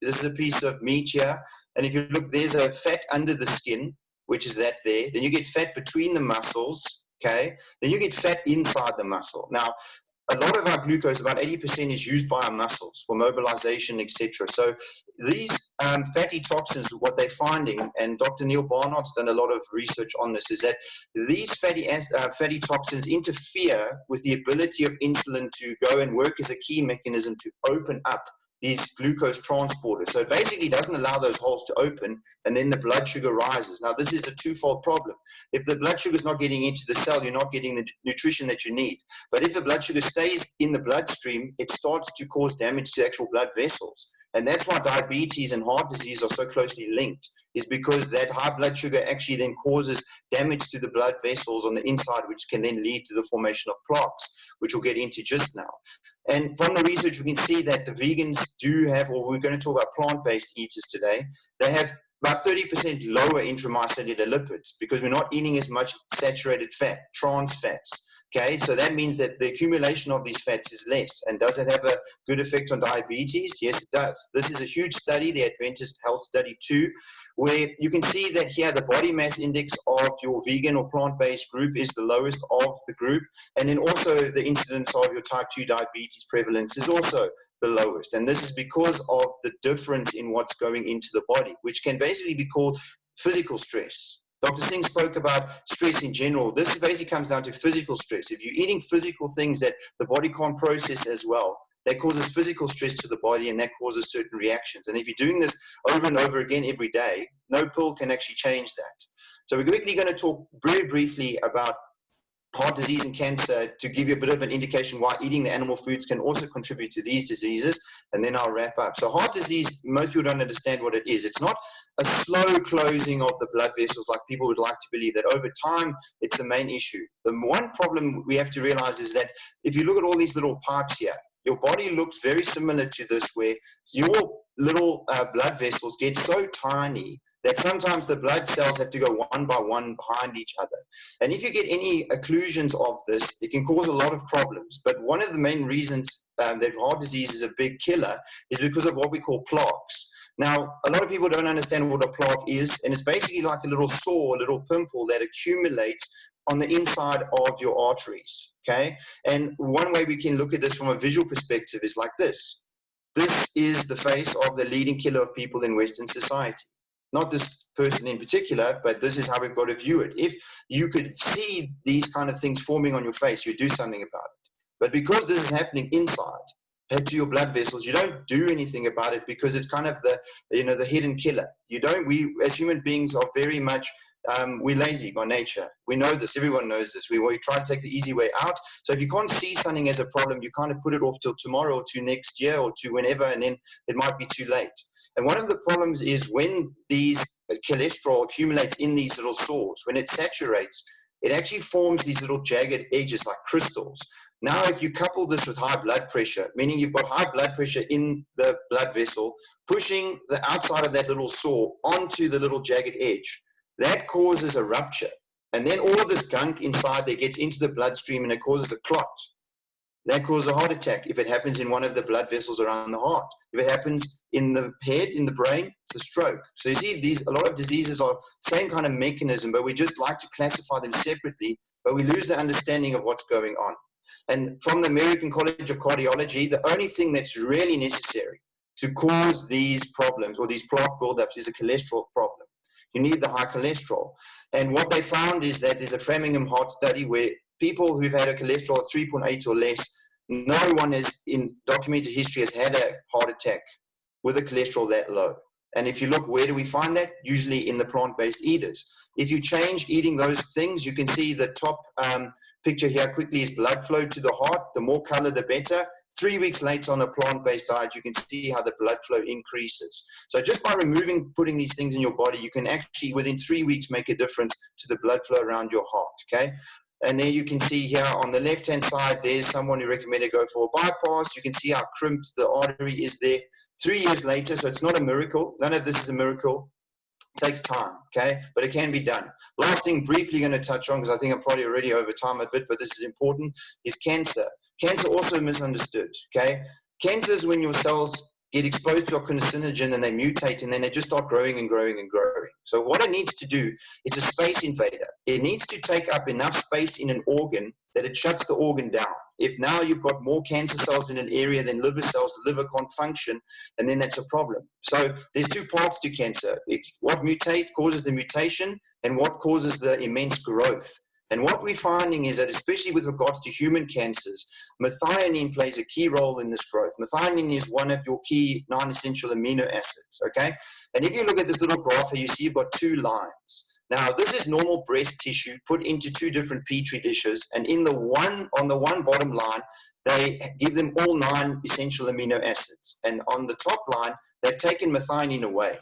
this is a piece of meat here. And if you look, there's a fat under the skin, which is that there. Then you get fat between the muscles, okay? Then you get fat inside the muscle. Now, a lot of our glucose, about 80%, is used by our muscles for mobilization, etc. So these fatty toxins, what they're finding, and Dr. Neil Barnard's done a lot of research on this, is that these fatty toxins interfere with the ability of insulin to go and work as a key mechanism to open up these glucose transporters. So it basically doesn't allow those holes to open, and then the blood sugar rises. Now, this is a twofold problem. If the blood sugar is not getting into the cell, you're not getting the nutrition that you need. But if the blood sugar stays in the bloodstream, it starts to cause damage to actual blood vessels. And that's why diabetes and heart disease are so closely linked, is because that high blood sugar actually then causes damage to the blood vessels on the inside, which can then lead to the formation of plaques, which we'll get into just now. And from the research, we can see that the vegans do have, or we're going to talk about plant-based eaters today, they have about 30% lower intracellular lipids because we're not eating as much saturated fat, trans fats. Okay, so that means that the accumulation of these fats is less. And does it have a good effect on diabetes? Yes, it does. This is a huge study, the Adventist Health Study 2, where you can see that here the body mass index of your vegan or plant-based group is the lowest of the group. And then also the incidence of your type 2 diabetes prevalence is also the lowest. And this is because of the difference in what's going into the body, which can basically be called physical stress. Dr. Singh spoke about stress in general. This basically comes down to physical stress. If you're eating physical things that the body can't process as well, that causes physical stress to the body, and that causes certain reactions. And if you're doing this over and over again every day, no pill can actually change that. So we're quickly going to talk very briefly about heart disease and cancer to give you a bit of an indication why eating the animal foods can also contribute to these diseases, and then I'll wrap up. So heart disease, most people don't understand what it is. It's not a slow closing of the blood vessels like people would like to believe, that over time it's the main issue. The one problem we have to realize is that if you look at all these little pipes here, your body looks very similar to this, where your little blood vessels get so tiny that sometimes the blood cells have to go one by one behind each other. And if you get any occlusions of this, it can cause a lot of problems. But one of the main reasons that heart disease is a big killer is because of what we call plaques. Now, a lot of people don't understand what a plaque is, and it's basically like a little sore, a little pimple that accumulates on the inside of your arteries, okay? And one way we can look at this from a visual perspective is like this. This is the face of the leading killer of people in Western society. Not this person in particular, but this is how we've got to view it. If you could see these kind of things forming on your face, you'd do something about it. But because this is happening inside, head to your blood vessels, you don't do anything about it because it's kind of the, the hidden killer. We as human beings are very much, we're lazy by nature. We know this, everyone knows this. We try to take the easy way out. So if you can't see something as a problem, you kind of put it off till tomorrow or to next year or to whenever, and then it might be too late. And one of the problems is when these cholesterol accumulates in these little sores, when it saturates, it actually forms these little jagged edges like crystals. Now, if you couple this with high blood pressure, meaning you've got high blood pressure in the blood vessel, pushing the outside of that little sore onto the little jagged edge, that causes a rupture. And then all of this gunk inside there gets into the bloodstream and it causes a clot. That causes a heart attack if it happens in one of the blood vessels around the heart. If it happens in the head, in the brain, it's a stroke. So you see, a lot of diseases are same kind of mechanism, but we just like to classify them separately, but we lose the understanding of what's going on. And from the American College of Cardiology, the only thing that's really necessary to cause these problems or these plaque buildups is a cholesterol problem. You need the high cholesterol. And what they found is that there's a Framingham heart study where people who've had a cholesterol of 3.8 or less, no one has in documented history has had a heart attack with a cholesterol that low. And if you look, where do we find that? Usually in the plant-based eaters. If you change eating those things, you can see the top picture here quickly is blood flow to the heart. The more color, the better. 3 weeks later on a plant-based diet, you can see how the blood flow increases. So just by putting these things in your body, you can actually, within 3 weeks, make a difference to the blood flow around your heart, okay? And then you can see here on the left-hand side, there's someone who recommended go for a bypass. You can see how crimped the artery is there. 3 years later, so it's not a miracle. None of this is a miracle. It takes time, okay? But it can be done. Last thing briefly going to touch on, because I think I'm probably already over time a bit, but this is important, is cancer. Cancer also misunderstood, okay? Cancer is when your cells get exposed to a carcinogen and they mutate and then they just start growing and growing and growing. So what it needs to do, it's a space invader. It needs to take up enough space in an organ that it shuts the organ down. If now you've got more cancer cells in an area than liver cells, the liver can't function, and then that's a problem. So there's two parts to cancer. What causes the mutation and what causes the immense growth. And what we're finding is that, especially with regards to human cancers, methionine plays a key role in this growth. Methionine is one of your key non-essential amino acids, okay? And if you look at this little graph here, you see you've got two lines. Now, this is normal breast tissue put into two different petri dishes, and on the one bottom line, they give them all 9 essential amino acids. And on the top line, they've taken methionine away,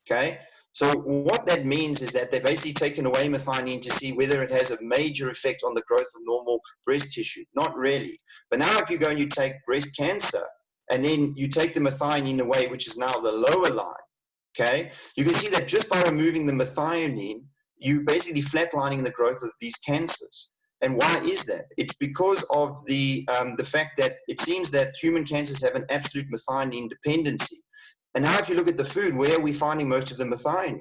okay? So what that means is that they've basically taken away methionine to see whether it has a major effect on the growth of normal breast tissue. Not really. But now if you go and you take breast cancer, and then you take the methionine away, which is now the lower line, okay, you can see that just by removing the methionine, you basically flatlining the growth of these cancers. And why is that? It's because of the fact that it seems that human cancers have an absolute methionine dependency. And now if you look at the food, where are we finding most of the methionine?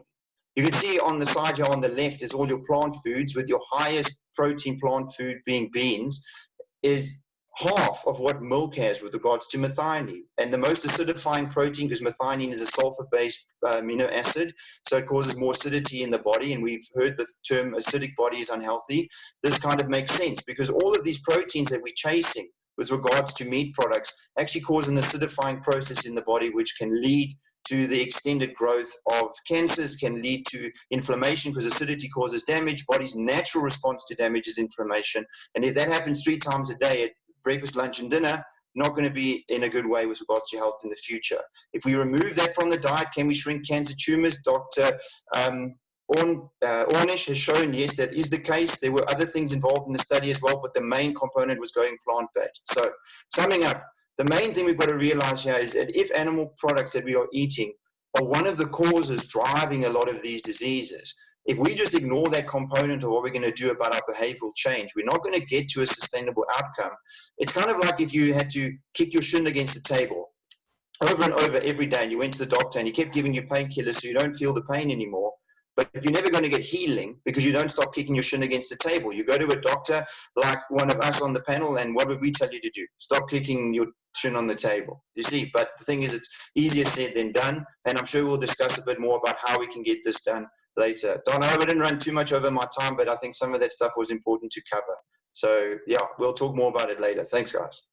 You can see on the side here on the left is all your plant foods, with your highest protein plant food being beans, is half of what milk has with regards to methionine. And the most acidifying protein, because methionine is a sulfur-based amino acid, so it causes more acidity in the body, and we've heard the term acidic body is unhealthy. This kind of makes sense, because all of these proteins that we're chasing with regards to meat products actually cause an acidifying process in the body, which can lead to the extended growth of cancers, can lead to inflammation, because acidity causes damage. Body's natural response to damage is inflammation. And if that happens 3 times a day at breakfast, lunch, and dinner, not going to be in a good way with regards to health in the future. If we remove that from the diet, can we shrink cancer tumors? Dr. Ornish has shown, yes, that is the case. There were other things involved in the study as well, but the main component was going plant-based. So summing up, the main thing we've got to realize here is that if animal products that we are eating are one of the causes driving a lot of these diseases, if we just ignore that component of what we're going to do about our behavioral change, we're not going to get to a sustainable outcome. It's kind of like if you had to kick your shin against the table over and over every day, and you went to the doctor and he kept giving you painkillers so you don't feel the pain anymore. But you're never going to get healing because you don't stop kicking your shin against the table. You go to a doctor like one of us on the panel, and what would we tell you to do? Stop kicking your shin on the table. You see, but the thing is, it's easier said than done, and I'm sure we'll discuss a bit more about how we can get this done later. Don, I hope I didn't run too much over my time, but I think some of that stuff was important to cover. So yeah, we'll talk more about it later. Thanks, guys.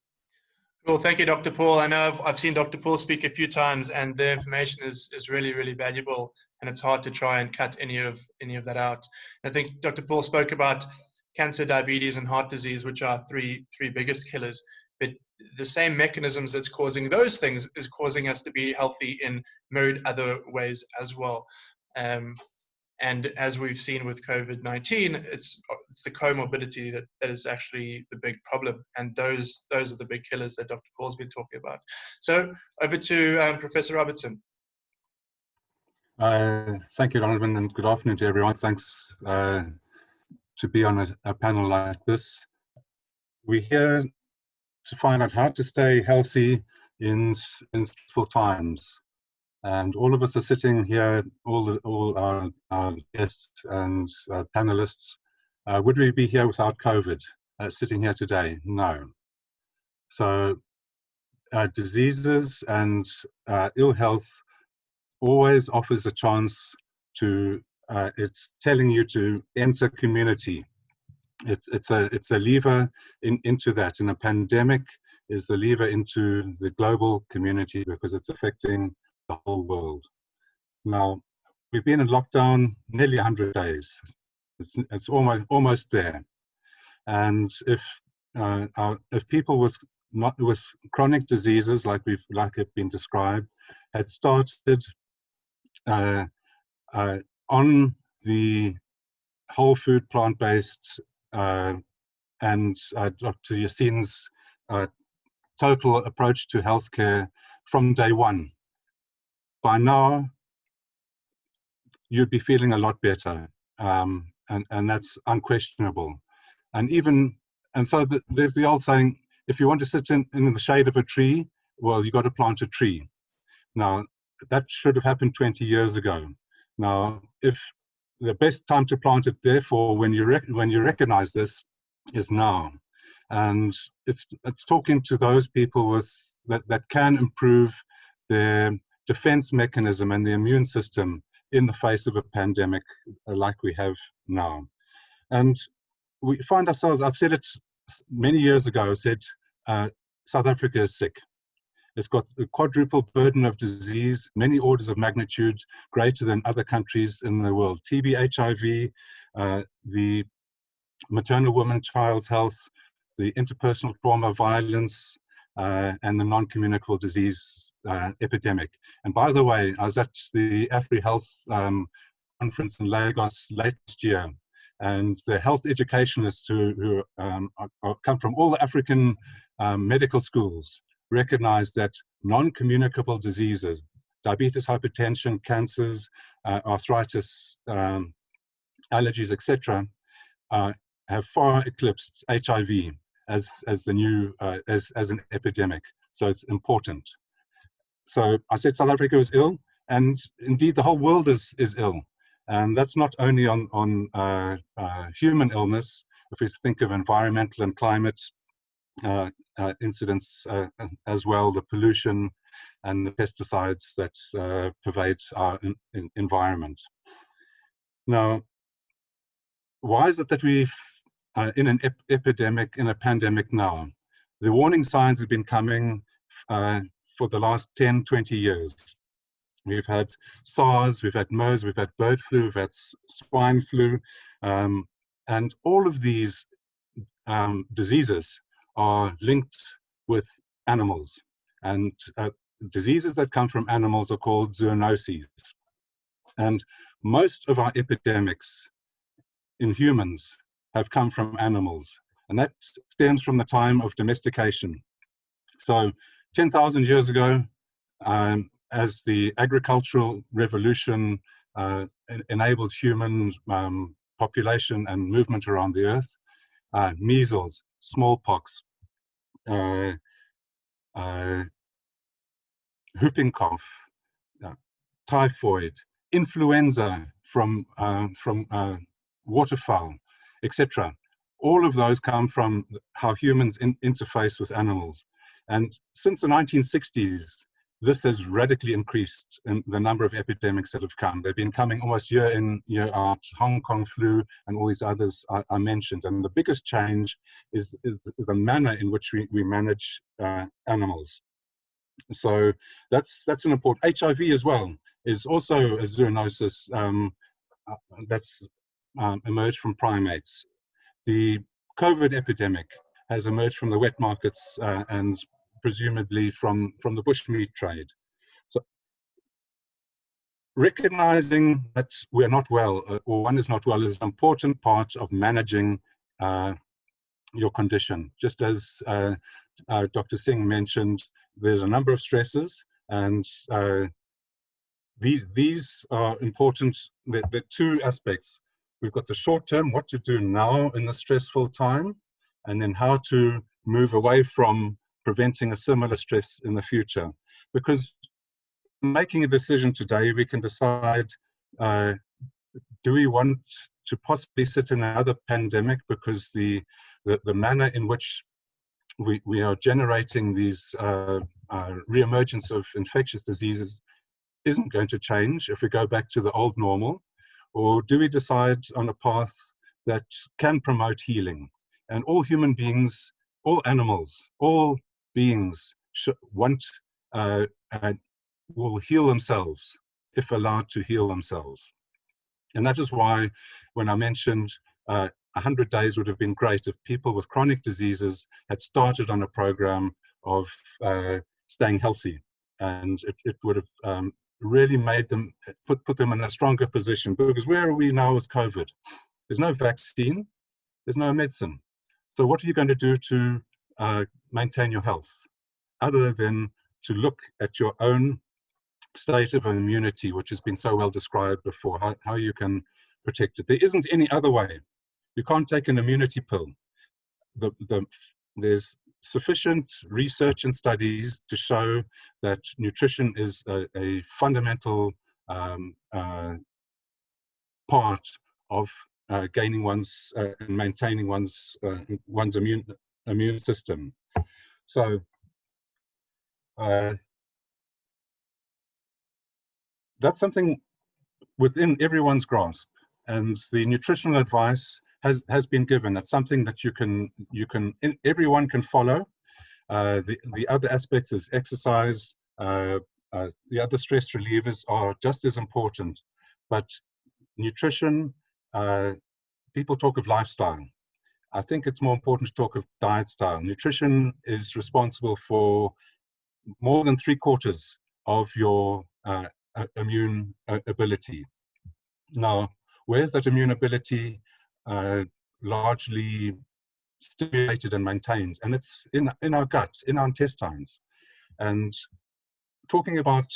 Well, thank you, Dr. Paul. I know I've seen Dr. Paul speak a few times, and the information is really, really valuable, and it's hard to try and cut any of that out. I think Dr. Paul spoke about cancer, diabetes, and heart disease, which are three biggest killers. But the same mechanisms that's causing those things is causing us to be healthy in myriad other ways as well. And as we've seen with COVID-19, it's the comorbidity that is actually the big problem. And those are the big killers that Dr. Paul's been talking about. So over to Professor Robertson. Thank you, Donovan, and good afternoon to everyone. Thanks to be on a panel like this. We're here to find out how to stay healthy in stressful times. And all of us are sitting here, all our guests and panelists. Would we be here without COVID, sitting here today? No. So diseases and ill health always offers a chance to, it's telling you to enter community. It's a lever into that. In a pandemic is the lever into the global community because it's affecting the whole world. Now, we've been in lockdown nearly 100 days. It's almost there. And if people with chronic diseases like have been described had started on the whole food plant-based and Dr. Yachine's total approach to healthcare from day one, by now you'd be feeling a lot better, and that's unquestionable. And so there's the old saying, if you want to sit in the shade of a tree, well, you got to plant a tree. Now, that should have happened 20 years ago. Now, if the best time to plant it, therefore, when you recognize this, is now. And it's talking to those people that can improve their defense mechanism and the immune system in the face of a pandemic like we have now. And we find ourselves, I've said it many years ago, I said South Africa is sick. It's got a quadruple burden of disease, many orders of magnitude greater than other countries in the world. TB, HIV, the maternal woman, child's health, the interpersonal trauma, violence, and the non-communicable disease epidemic. And by the way, I was at the AfriHealth conference in Lagos last year, and the health educationists who come from all the African medical schools recognize that non-communicable diseases, diabetes, hypertension, cancers, arthritis, allergies, etc., have far eclipsed HIV as the new as an epidemic. So it's important. So I said South Africa is ill, and indeed the whole world is ill, and that's not only on human illness. If we think of environmental and climate incidents as well, the pollution and the pesticides that pervade our environment. Now, why is it that we've in an epidemic, in a pandemic now? The warning signs have been coming for the last 10, 20 years. We've had SARS, we've had MERS, we've had bird flu, we've had swine flu, and all of these diseases are linked with animals. And diseases that come from animals are called zoonoses. And most of our epidemics in humans have come from animals. And that stems from the time of domestication. So 10,000 years ago, as the agricultural revolution enabled human population and movement around the earth, measles, smallpox, whooping cough, typhoid, influenza from waterfowl, etc. All of those come from how humans interface with animals. And since the 1960s, this has radically increased in the number of epidemics that have come. They've been coming almost year in, year out. Hong Kong flu and all these others I mentioned. And the biggest change is the manner in which we manage animals. So that's an important. HIV as well is also a zoonosis that's emerged from primates. The COVID epidemic has emerged from the wet markets and presumably from the bushmeat trade. So recognizing that we're not well, or one is not well, is an important part of managing your condition. Just as Dr. Singh mentioned, there's a number of stresses, and these are important. There are two aspects. We've got the short term, what to do now in the stressful time, and then how to move away from preventing a similar stress in the future. Because making a decision today, we can decide, do we want to possibly sit in another pandemic because the manner in which we are generating these reemergence of infectious diseases isn't going to change if we go back to the old normal? Or do we decide on a path that can promote healing? And all human beings, all animals, all beings will heal themselves if allowed to heal themselves. And that is why when I mentioned 100 days would have been great if people with chronic diseases had started on a program of staying healthy, and it would have really made them, put them in a stronger position. Because where are we now with COVID? There's no vaccine, there's no medicine. So what are you going to do to maintain your health, other than to look at your own state of immunity, which has been so well described before, how you can protect it. There isn't any other way. You can't take an immunity pill. There's sufficient research and studies to show that nutrition is a fundamental part of gaining one's and maintaining one's immune system. So that's something within everyone's grasp, and the nutritional advice has been given. It's something that everyone can follow. The other aspects is exercise. The other stress relievers are just as important, but nutrition, people talk of lifestyle, I think it's more important to talk of diet style. Nutrition is responsible for more than 3/4 of your immune ability. Now, where's that immune ability largely stimulated and maintained? And it's in our gut, in our intestines. And talking about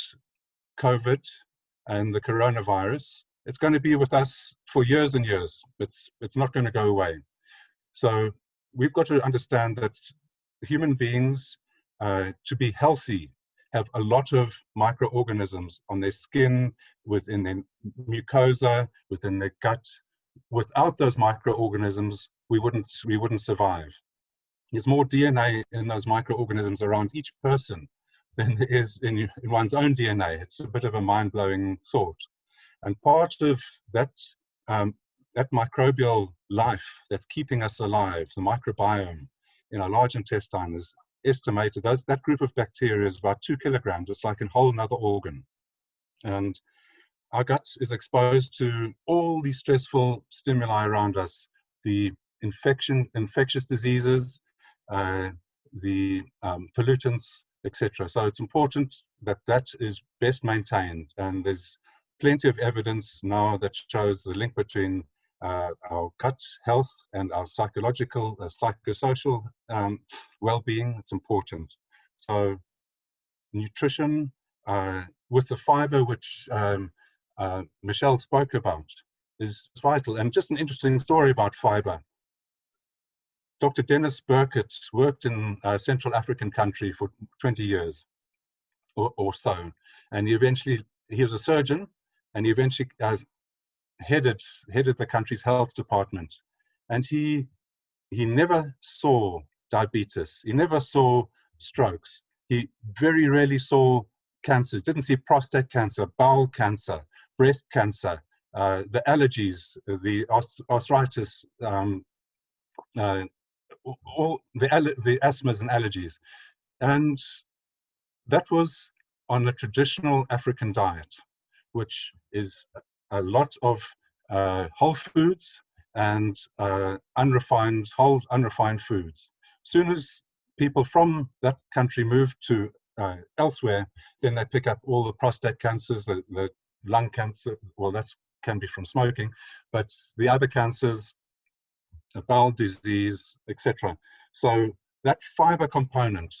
COVID and the coronavirus, it's going to be with us for years and years. It's not going to go away. So we've got to understand that human beings, to be healthy, have a lot of microorganisms on their skin, within their mucosa, within their gut. Without those microorganisms, we wouldn't survive. There's more DNA in those microorganisms around each person than there is in one's own DNA. It's a bit of a mind-blowing thought. And part of that, that microbial life that's keeping us alive, the microbiome in our large intestine, is estimated, that group of bacteria is about 2 kilograms. It's like a whole another organ. And our gut is exposed to all these stressful stimuli around us, the infectious diseases, the pollutants, etc. So it's important that that is best maintained. And there's plenty of evidence now that shows the link between our gut health and our psychological, psychosocial well-being. It's important. So nutrition with the fiber, which Michelle spoke about, is vital. And just an interesting story about fiber. Dr. Dennis Burkett worked in a Central African country for 20 years or so. And he was a surgeon, and he eventually headed the country's health department. And he never saw diabetes. He never saw strokes. He very rarely saw cancer. Didn't see prostate cancer, bowel cancer, breast cancer, the allergies, the arthritis, all the asthmas and allergies. And that was on a traditional African diet, which is a lot of whole foods and unrefined foods. Soon as people from that country move to elsewhere, then they pick up all the prostate cancers, the lung cancer. Well, that can be from smoking, but the other cancers, bowel disease, etc. So that fiber component,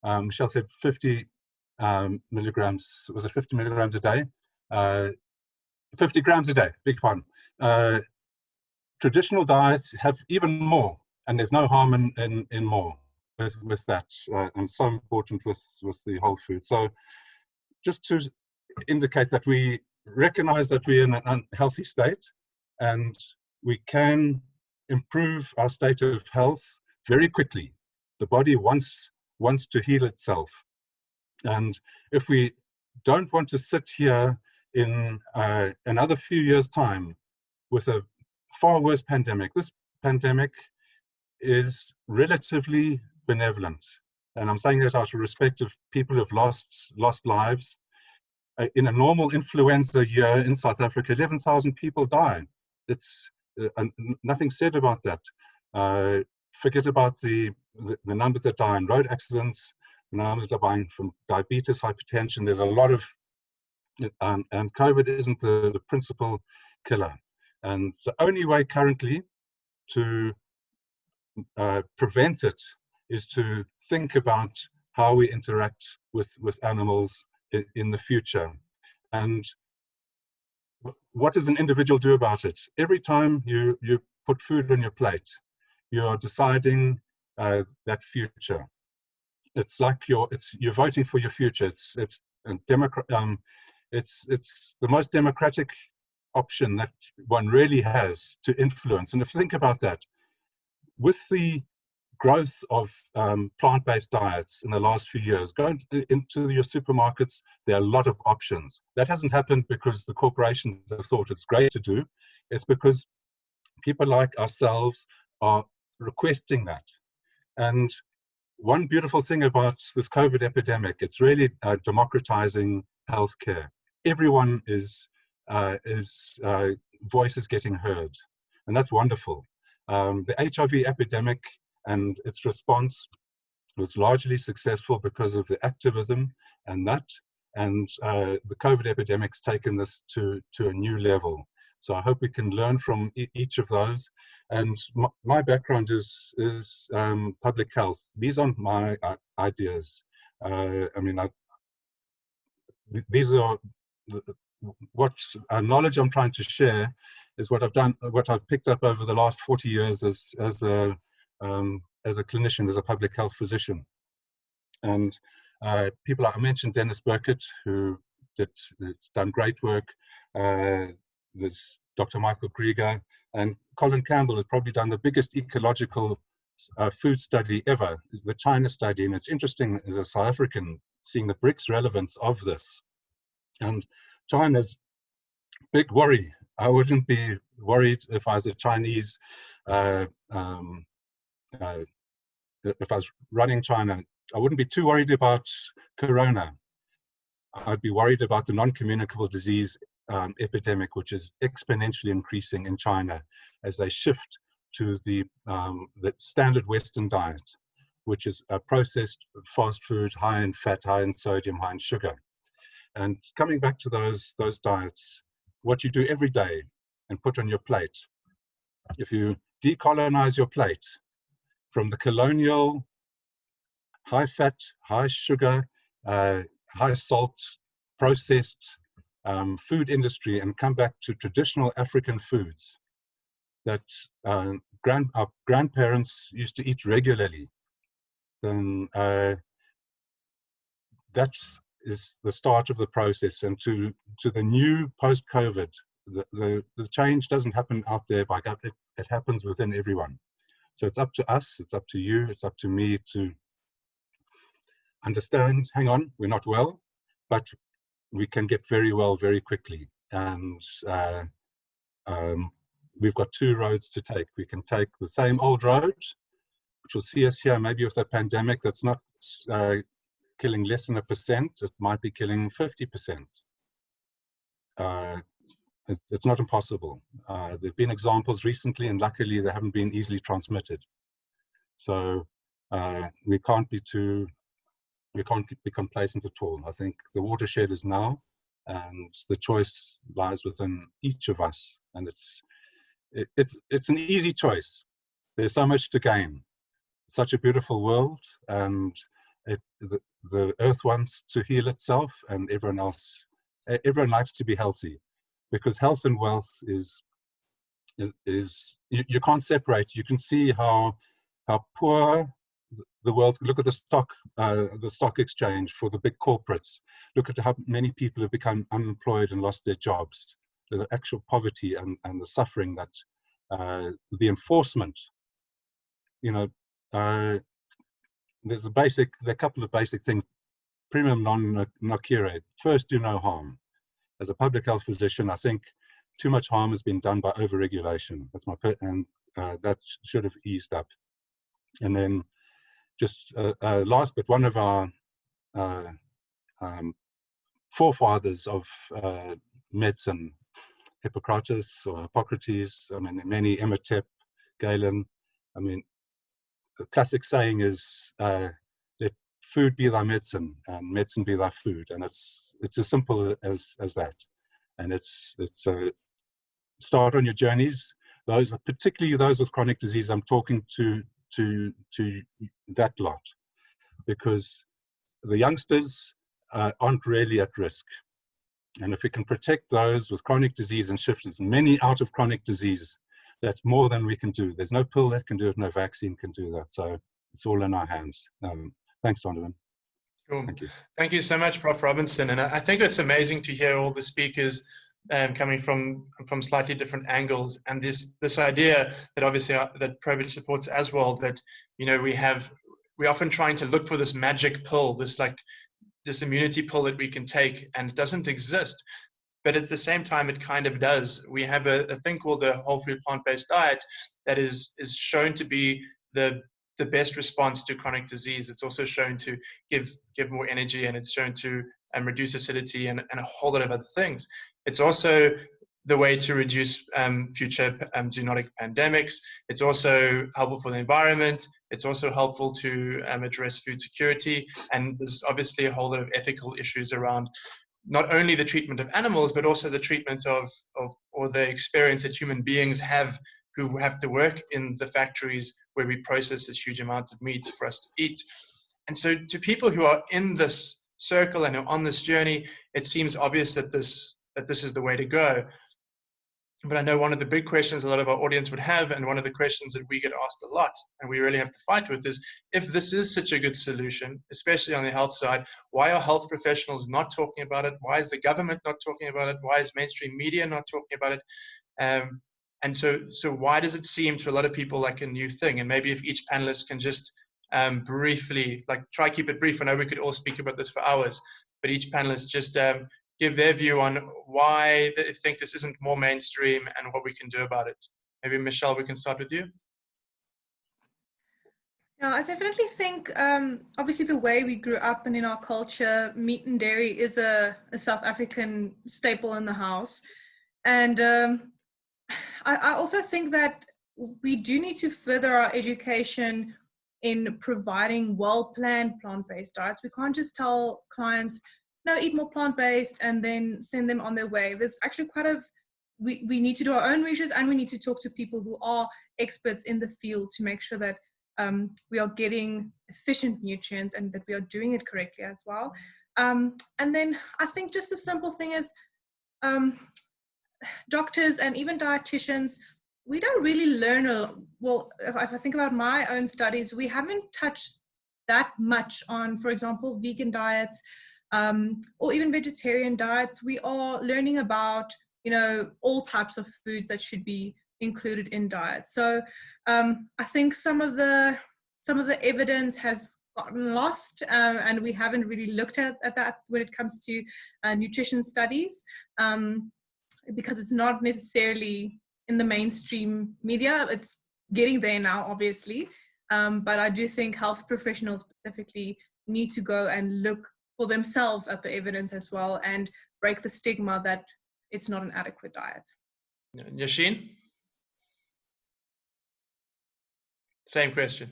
Michelle said 50 milligrams, was it 50 milligrams a day? 50 grams a day, big pardon. Traditional diets have even more, and there's no harm in more with that, and so important with the whole food. So just to indicate that we recognize that we're in an unhealthy state, and we can improve our state of health very quickly. The body wants to heal itself. And if we don't want to sit here in another few years' time with a far worse pandemic, this pandemic is relatively benevolent. And I'm saying that out of respect of people who've lost lives. In a normal influenza year in South Africa, 11,000 people die. It's nothing said about that. Forget about the numbers that die in road accidents, the numbers that are dying from diabetes, hypertension. There's a lot of, and COVID isn't the principal killer. And the only way currently to prevent it is to think about how we interact with animals in the future. And what does an individual do about it? Every time you put food on your plate, you are deciding that future. It's like you're voting for your future. It's the most democratic option that one really has to influence. And if you think about that, with the growth of plant-based diets in the last few years, going into your supermarkets, there are a lot of options. That hasn't happened because the corporations have thought it's great to do. It's because people like ourselves are requesting that. And one beautiful thing about this COVID epidemic, it's really democratizing healthcare. Everyone is voice is getting heard, and that's wonderful. The HIV epidemic and its response was largely successful because of the activism and that, and the COVID epidemic's taken this to a new level. So I hope we can learn from each of those. And my background is public health. These aren't my ideas. These are what knowledge I'm trying to share is what I've done, what I've picked up over the last 40 years as a clinician, as a public health physician. And people like, I mentioned Dennis Burkett, who has done great work. There's Dr. Michael Krieger, and Colin Campbell has probably done the biggest ecological food study ever, the China study. And it's interesting as a South African seeing the BRICS relevance of this. And China's big worry. I wouldn't be worried if I was a Chinese, if I was running China. I wouldn't be too worried about corona. I'd be worried about the non-communicable disease epidemic, which is exponentially increasing in China as they shift to the standard Western diet, which is processed fast food, high in fat, high in sodium, high in sugar. And coming back to those diets, what you do every day and put on your plate, if you decolonize your plate from the colonial high fat, high sugar, high salt, processed food industry and come back to traditional African foods that our grandparents used to eat regularly, then that is the start of the process. And to the new post-COVID, the change doesn't happen out there by gut, it happens within everyone. So it's up to us, it's up to you, it's up to me to understand, hang on, we're not well, but we can get very well very quickly. And we've got two roads to take. We can take the same old road, which will see us here maybe with a pandemic that's not killing less than 1%, it might be killing 50%. It's not impossible. There have been examples recently, and luckily they haven't been easily transmitted. So we can't be complacent at all. I think the watershed is now, and the choice lies within each of us. And it's an easy choice. There's so much to gain. It's such a beautiful world, and the earth wants to heal itself, and everyone likes to be healthy, because health and wealth is you can't separate. You can see how poor the world. Look at the stock exchange for the big corporates. Look at how many people have become unemployed and lost their jobs. The actual poverty and the suffering that the enforcement. There are a couple of basic things. Primum non nocere. First, do no harm. As a public health physician, I think too much harm has been done by overregulation. That's that should have eased up. And then, just last, but one of our forefathers of medicine, Hippocrates or Hippocrates, many, Emetep, Galen. The classic saying is, let food be thy medicine and medicine be thy food. And it's as simple as that. And it's start on your journeys. Those are particularly those with chronic disease. I'm talking to that lot, because the youngsters aren't really at risk. And if we can protect those with chronic disease and shift as many out of chronic disease, that's more than we can do. There's no pill that can do it, no vaccine can do that. So it's all in our hands. Thanks, Donovan. Cool. Thank you. Thank you so much, Prof. Robertson. And I think it's amazing to hear all the speakers coming from slightly different angles, and this idea that obviously that ProVeg supports as well, that we're often trying to look for this magic pill, this immunity pill that we can take, and it doesn't exist. But at the same time, it kind of does. We have a thing called the whole food plant-based diet that is shown to be the best response to chronic disease. It's also shown to give more energy, and it's shown to reduce acidity and a whole lot of other things. It's also the way to reduce future zoonotic pandemics. It's also helpful for the environment. It's also helpful to address food security. And there's obviously a whole lot of ethical issues around not only the treatment of animals, but also the treatment of or the experience that human beings have who have to work in the factories where we process this huge amount of meat for us to eat. And so to people who are in this circle and are on this journey, it seems obvious that this is the way to go. But I know one of the big questions a lot of our audience would have, and one of the questions that we get asked a lot, and we really have to fight with, is if this is such a good solution, especially on the health side, why are health professionals not talking about it? Why is the government not talking about it? Why is mainstream media not talking about it? And so why does it seem to a lot of people like a new thing? And maybe if each panelist can just briefly, like try keep it brief. I know we could all speak about this for hours, but each panelist just give their view on why they think this isn't more mainstream and what we can do about it. Maybe Michelle, we can start with you. Yeah, I definitely think, obviously the way we grew up and in our culture, meat and dairy is a South African staple in the house. And I also think that we do need to further our education in providing well-planned plant-based diets. We can't just tell clients, no, eat more plant-based and then send them on their way. There's actually we need to do our own research, and we need to talk to people who are experts in the field to make sure that we are getting efficient nutrients and that we are doing it correctly as well. And then I think just a simple thing is doctors and even dietitians, we don't really learn well, if I think about my own studies, we haven't touched that much on, for example, vegan diets, or even vegetarian diets. We are learning about, all types of foods that should be included in diets. So I think some of the evidence has gotten lost, and we haven't really looked at that when it comes to nutrition studies, because it's not necessarily in the mainstream media. It's getting there now, obviously, but I do think health professionals specifically need to go and look for themselves at the evidence as well and break the stigma that it's not an adequate diet. Yachine? Same question.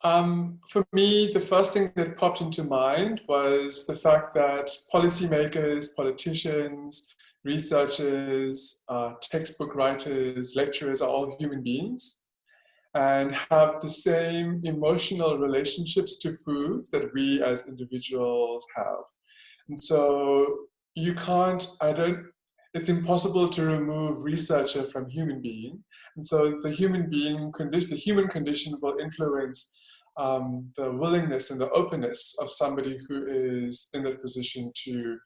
For me, the first thing that popped into mind was the fact that policymakers, politicians, researchers, textbook writers, lecturers are all human beings and have the same emotional relationships to foods that we as individuals have. And so you can't, it's impossible to remove researcher from human being. And so the human condition will influence the willingness and the openness of somebody who is in that position to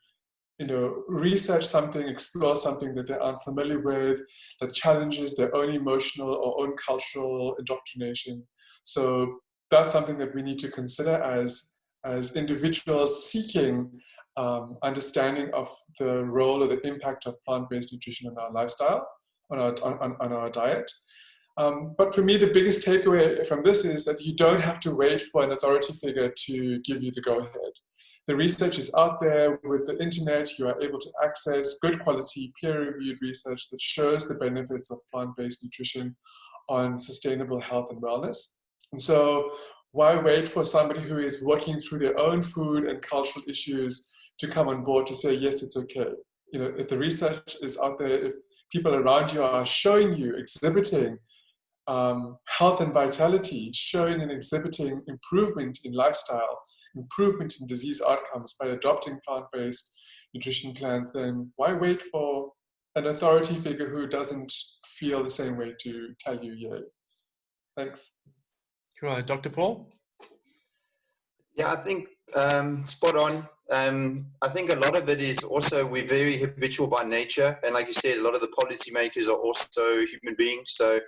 research something, explore something that they aren't familiar with, that challenges their own emotional or own cultural indoctrination. So that's something that we need to consider as individuals seeking understanding of the role or the impact of plant-based nutrition on our lifestyle, on our diet. But for me, the biggest takeaway from this is that you don't have to wait for an authority figure to give you the go-ahead. The research is out there. With the internet, you are able to access good quality, peer-reviewed research that shows the benefits of plant-based nutrition on sustainable health and wellness. And so why wait for somebody who is working through their own food and cultural issues to come on board to say, yes, it's okay? If the research is out there, if people around you are showing you, exhibiting health and vitality, showing and exhibiting improvement in lifestyle, improvement in disease outcomes by adopting plant-based nutrition plans, then why wait for an authority figure who doesn't feel the same way to tell you yay? Thanks. Cool. Dr. Paul? Yeah, I think spot on. I think a lot of it is also we're very habitual by nature, and like you said, a lot of the policymakers are also human beings, so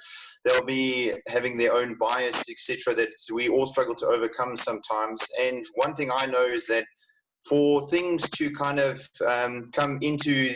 they'll be having their own bias, etc., that we all struggle to overcome sometimes. And one thing I know is that for things to kind of come into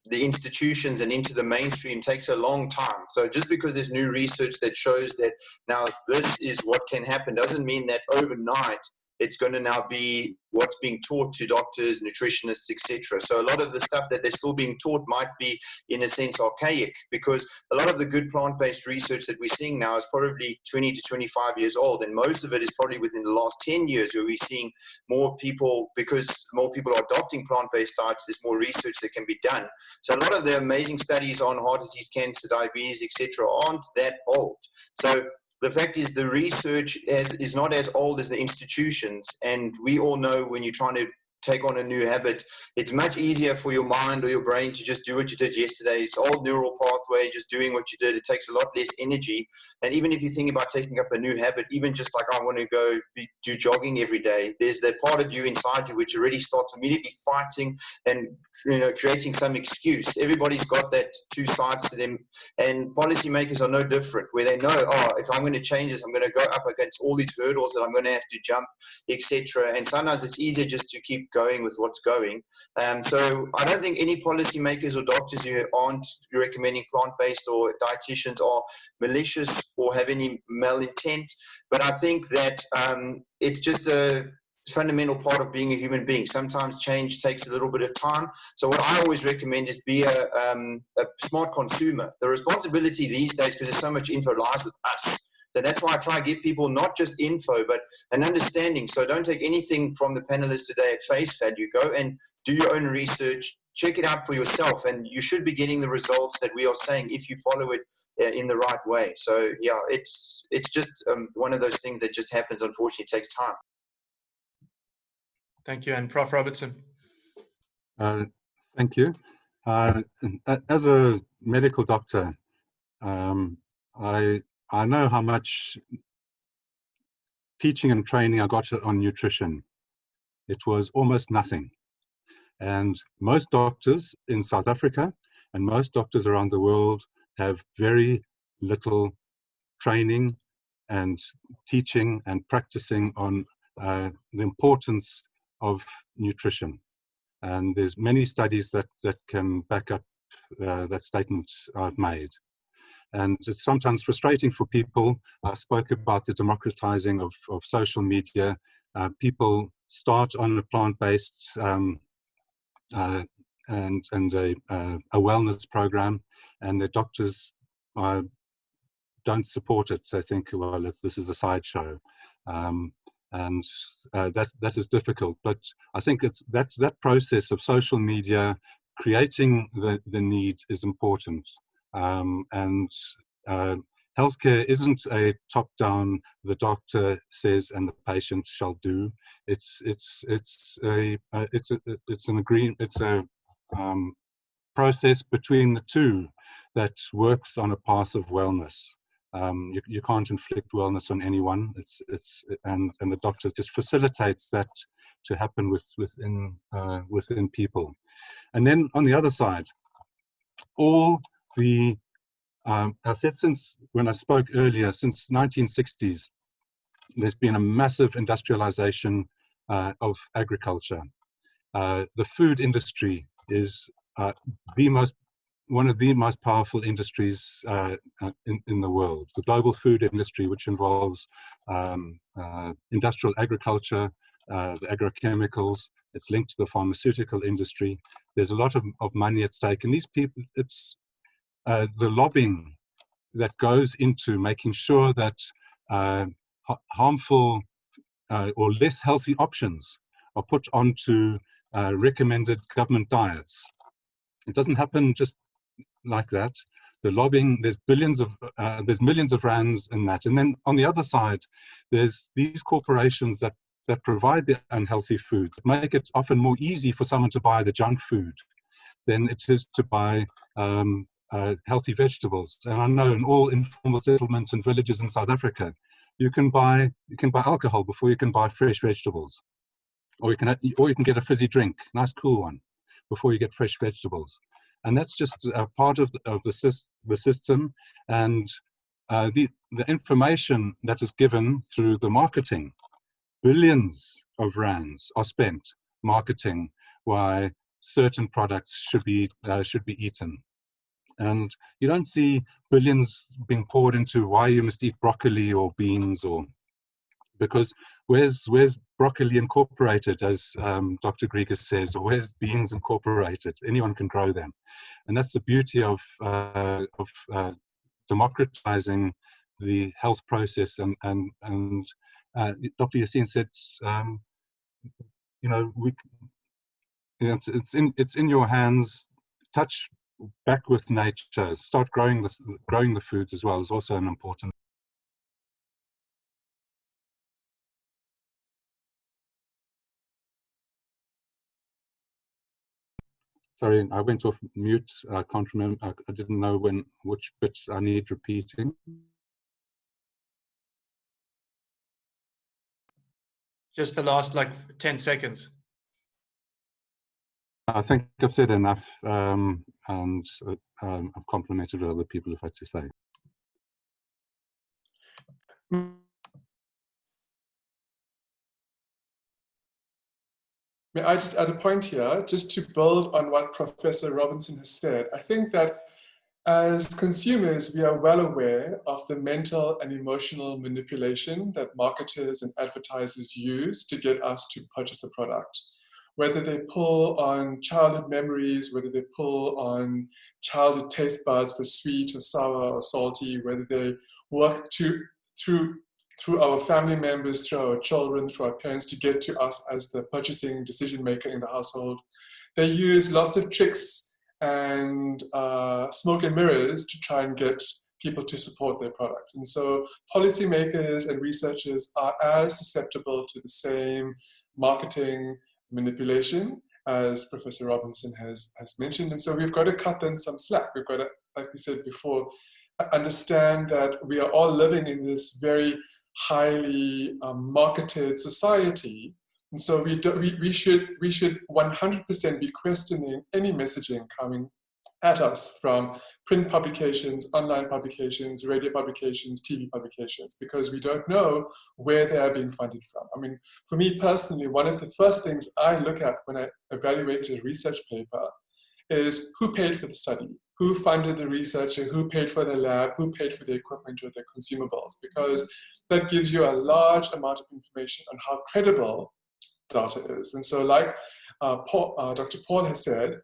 the institutions and into the mainstream takes a long time. So just because there's new research that shows that now this is what can happen doesn't mean that overnight it's going to now be what's being taught to doctors, nutritionists, etc. So a lot of the stuff that they're still being taught might be, in a sense, archaic, because a lot of the good plant-based research that we're seeing now is probably 20 to 25 years old, and most of it is probably within the last 10 years where we're seeing more people, because more people are adopting plant-based diets, there's more research that can be done. So a lot of the amazing studies on heart disease, cancer, diabetes, etc. aren't that old. So the fact is, the research is not as old as the institutions, and we all know when you're trying to take on a new habit, it's much easier for your mind or your brain to just do what you did yesterday. It's old neural pathway, just doing what you did. It takes a lot less energy. And even if you think about taking up a new habit, even just like, I want to go do jogging every day, there's that part of you inside you which already starts immediately fighting and, you know, creating some excuse. Everybody's got that two sides to them, and policymakers are no different, where they know, oh, if I'm going to change this, I'm going to go up against all these hurdles that I'm going to have to jump, etc. And sometimes it's easier just to keep going with what's going. So I don't think any policymakers or doctors who aren't recommending plant-based or dietitians are malicious or have any malintent, but I think that it's just a fundamental part of being a human being. Sometimes change takes a little bit of time. So what I always recommend is be a smart consumer. The responsibility these days, because there's so much info, lies with us. So that's why I try to give people not just info, but an understanding. So don't take anything from the panelists today at face value. Go and do your own research, check it out for yourself, and you should be getting the results that we are saying if you follow it in the right way. So yeah, it's just one of those things that just happens. Unfortunately, it takes time. Thank you. And Prof. Robertson. Thank you. As a medical doctor, I know how much teaching and training I got on nutrition. It was almost nothing. And most doctors in South Africa and most doctors around the world have very little training and teaching and practicing on the importance of nutrition. And there's many studies that can back up that statement I've made. And it's sometimes frustrating for people. I spoke about the democratizing of social media. People start on a plant-based and a wellness program, and the doctors don't support it. They think, well, this is a sideshow. And that is difficult. But I think it's that process of social media creating the need is important. Healthcare isn't a top-down, the doctor says and the patient shall do. It's an agreement. It's a process between the two that works on a path of wellness. You can't inflict wellness on anyone. And the doctor just facilitates that to happen within people. And then on the other side, all the I said since when I spoke earlier, since 1960s, there's been a massive industrialization of agriculture. The food industry is one of the most powerful industries in the world. The global food industry, which involves industrial agriculture, the agrochemicals, it's linked to the pharmaceutical industry. There's a lot of money at stake. And these people, it's the lobbying that goes into making sure that harmful or less healthy options are put onto recommended government diets. It doesn't happen just like that. The lobbying, there's millions of rands in that. And then on the other side, there's these corporations that provide the unhealthy foods, make it often more easy for someone to buy the junk food than it is to buy healthy vegetables. And I know in all informal settlements and villages in South Africa, you can buy alcohol before you can buy fresh vegetables, or you can get a fizzy drink, nice cool one, before you get fresh vegetables. And that's just a part of the system, and the information that is given through the marketing. Billions of rands are spent marketing why certain products should be eaten. And you don't see billions being poured into why you must eat broccoli or beans, or because where's broccoli incorporated, as Dr. Grieger says, or where's beans incorporated? Anyone can grow them. And that's the beauty of democratizing the health process. And Dr. Yachine said, it's in your hands. Touch back with nature. Start growing the foods as well is also an important. Sorry, I went off mute. I can't remember. I didn't know which bits I need repeating. Just the last 10 seconds. I think I've said enough, and I've complimented other people, if I just say. May I just add a point here, just to build on what Professor Robertson has said? I think that as consumers, we are well aware of the mental and emotional manipulation that marketers and advertisers use to get us to purchase a product. Whether they pull on childhood memories, whether they pull on childhood taste buds for sweet or sour or salty, whether they work through our family members, through our children, through our parents to get to us as the purchasing decision maker in the household. They use lots of tricks and smoke and mirrors to try and get people to support their products. And so policymakers and researchers are as susceptible to the same marketing manipulation as Professor Robertson has mentioned. And so we've got to cut them some slack. We've got to, like we said before, understand that we are all living in this very highly marketed society, and so we should 100% be questioning any messaging coming at us from print publications, online publications, radio publications, TV publications, because we don't know where they are being funded from. I mean, for me personally, one of the first things I look at when I evaluate a research paper is who paid for the study, who funded the researcher, who paid for the lab, who paid for the equipment or the consumables, because that gives you a large amount of information on how credible data is. And so like Dr. Paul has said,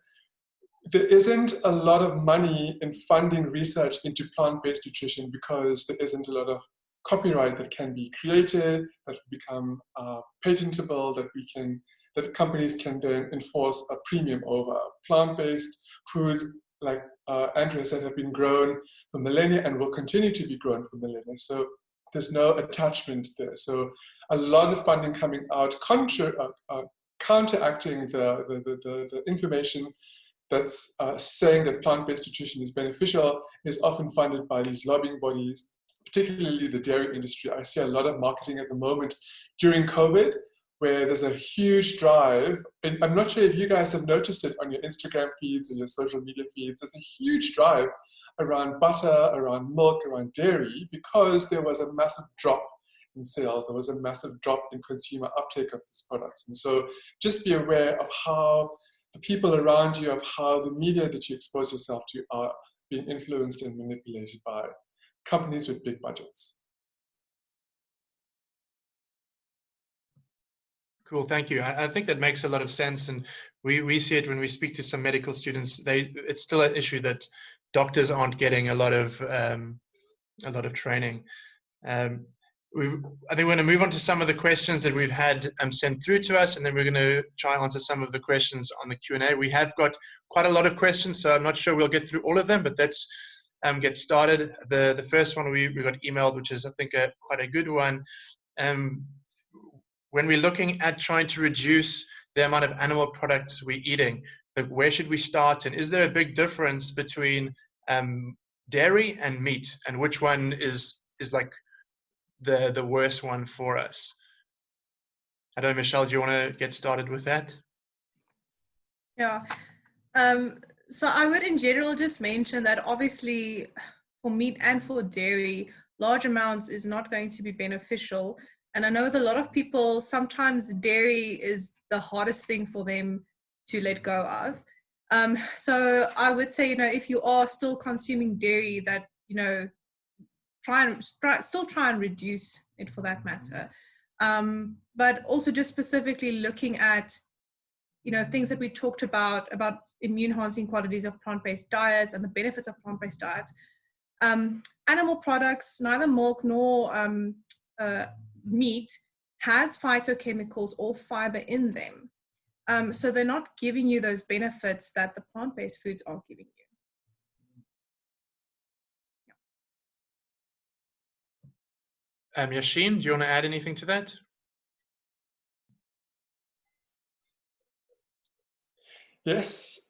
there isn't a lot of money in funding research into plant-based nutrition because there isn't a lot of copyright that can be created, that become patentable, that companies can then enforce a premium over. Plant-based foods, like Andrea said, have been grown for millennia and will continue to be grown for millennia. So there's no attachment there. So a lot of funding coming out, counteracting the information that's saying that plant-based nutrition is beneficial, is often funded by these lobbying bodies, particularly the dairy industry. I see a lot of marketing at the moment during COVID, where there's a huge drive, and I'm not sure if you guys have noticed it on your Instagram feeds or your social media feeds, there's a huge drive around butter, around milk, around dairy, because there was a massive drop in sales, there was a massive drop in consumer uptake of these products. And so just be aware of how the people around you, of how the media that you expose yourself to are being influenced and manipulated by companies with big budgets. Cool, thank you. I think that makes a lot of sense, and we see it when we speak to some medical students. It's still an issue that doctors aren't getting a lot of training. I think we're going to move on to some of the questions that we've had sent through to us, and then we're going to try and answer some of the questions on the Q&A. We have got quite a lot of questions, so I'm not sure we'll get through all of them, but let's get started. The first one we got emailed, which is I think quite a good one. When we're looking at trying to reduce the amount of animal products we're eating, like where should we start? And is there a big difference between dairy and meat, and which one is like the worst one for us? I don't know, Michelle, do you want to get started with that? Yeah. So I would in general just mention that obviously for meat and for dairy, large amounts is not going to be beneficial. And I know with a lot of people, sometimes dairy is the hardest thing for them to let go of. So I would say, if you are still consuming dairy, that, try and reduce it for that matter. But also just specifically looking at, things that we talked about immune-enhancing qualities of plant-based diets and the benefits of plant-based diets. Animal products, neither milk nor meat, has phytochemicals or fiber in them. So they're not giving you those benefits that the plant-based foods are giving you. Yachine, do you want to add anything to that? Yes,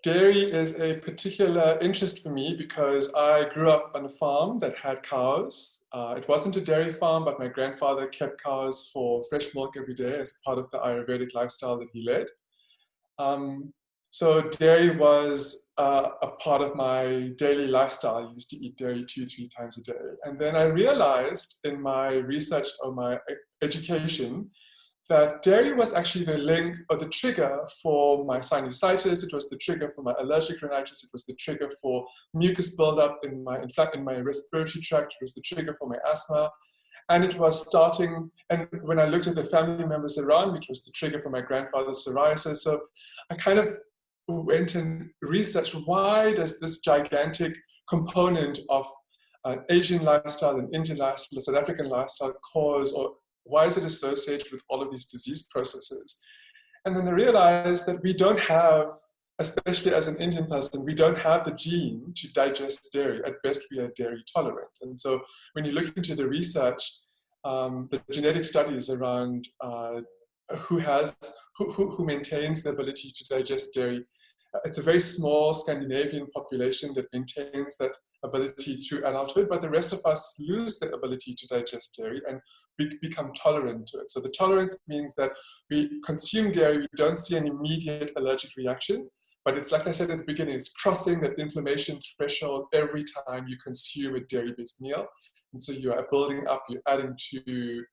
dairy is a particular interest for me because I grew up on a farm that had cows. It wasn't a dairy farm, but my grandfather kept cows for fresh milk every day as part of the Ayurvedic lifestyle that he led. So dairy was a part of my daily lifestyle. I used to eat dairy 2-3 times a day. And then I realized in my research or my education that dairy was actually the link or the trigger for my sinusitis. It was the trigger for my allergic rhinitis. It was the trigger for mucus buildup in my respiratory tract. It was the trigger for my asthma. And it was starting, and when I looked at the family members around me, it was the trigger for my grandfather's psoriasis. So I kind of went and researched, why does this gigantic component of an Asian lifestyle, an Indian lifestyle, a South African lifestyle cause, or why is it associated with all of these disease processes? And then I realized that we don't have, especially as an Indian person, we don't have the gene to digest dairy. At best, we are dairy tolerant. And so when you look into the research, the genetic studies around who maintains the ability to digest dairy, it's a very small Scandinavian population that maintains that ability through adulthood, but the rest of us lose the ability to digest dairy and become tolerant to it. So the tolerance means that we consume dairy, we don't see an immediate allergic reaction, but it's like I said at the beginning, it's crossing that inflammation threshold every time you consume a dairy-based meal. And so you are building up, you're adding to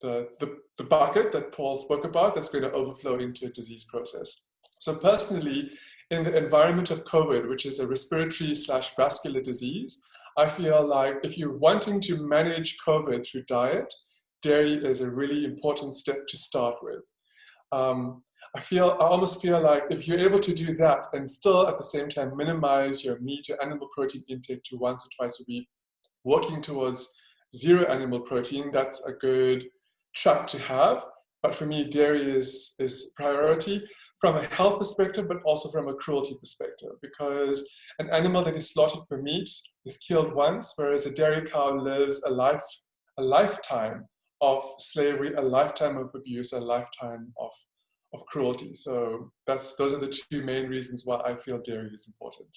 the bucket that Paul spoke about that's going to overflow into a disease process. So personally, in the environment of COVID, which is a respiratory/vascular disease, I feel like if you're wanting to manage COVID through diet, dairy is a really important step to start with. I almost feel like if you're able to do that and still at the same time minimize your meat or animal protein intake to once or twice a week, working towards zero animal protein, that's a good track to have. But for me, dairy is priority from a health perspective, but also from a cruelty perspective, because an animal that is slaughtered for meat is killed once, whereas a dairy cow lives a lifetime of slavery, a lifetime of abuse, a lifetime of cruelty. So those are the two main reasons why I feel dairy is important.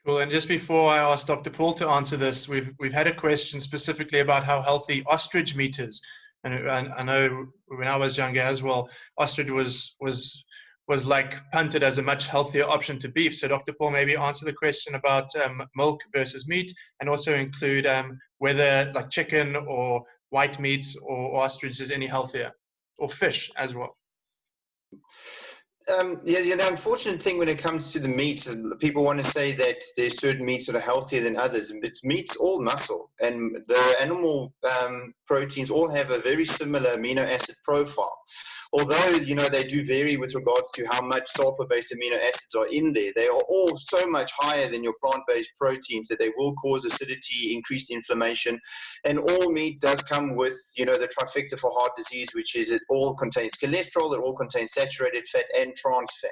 Cool. And just before I ask Dr. Paul to answer this, we've had a question specifically about how healthy ostrich meat is. And I know when I was younger as well, ostrich was like punted as a much healthier option to beef. So Dr. Paul, maybe answer the question about milk versus meat, and also include whether like chicken or white meats or ostrich is any healthier, or fish as well. The unfortunate thing when it comes to the meats, people want to say that there's certain meats that are healthier than others. It's meat's all muscle, and the animal proteins all have a very similar amino acid profile. Although, they do vary with regards to how much sulfur-based amino acids are in there, they are all so much higher than your plant-based proteins that they will cause acidity, increased inflammation. And all meat does come with, the trifecta for heart disease, which is it all contains cholesterol, it all contains saturated fat and trans fat.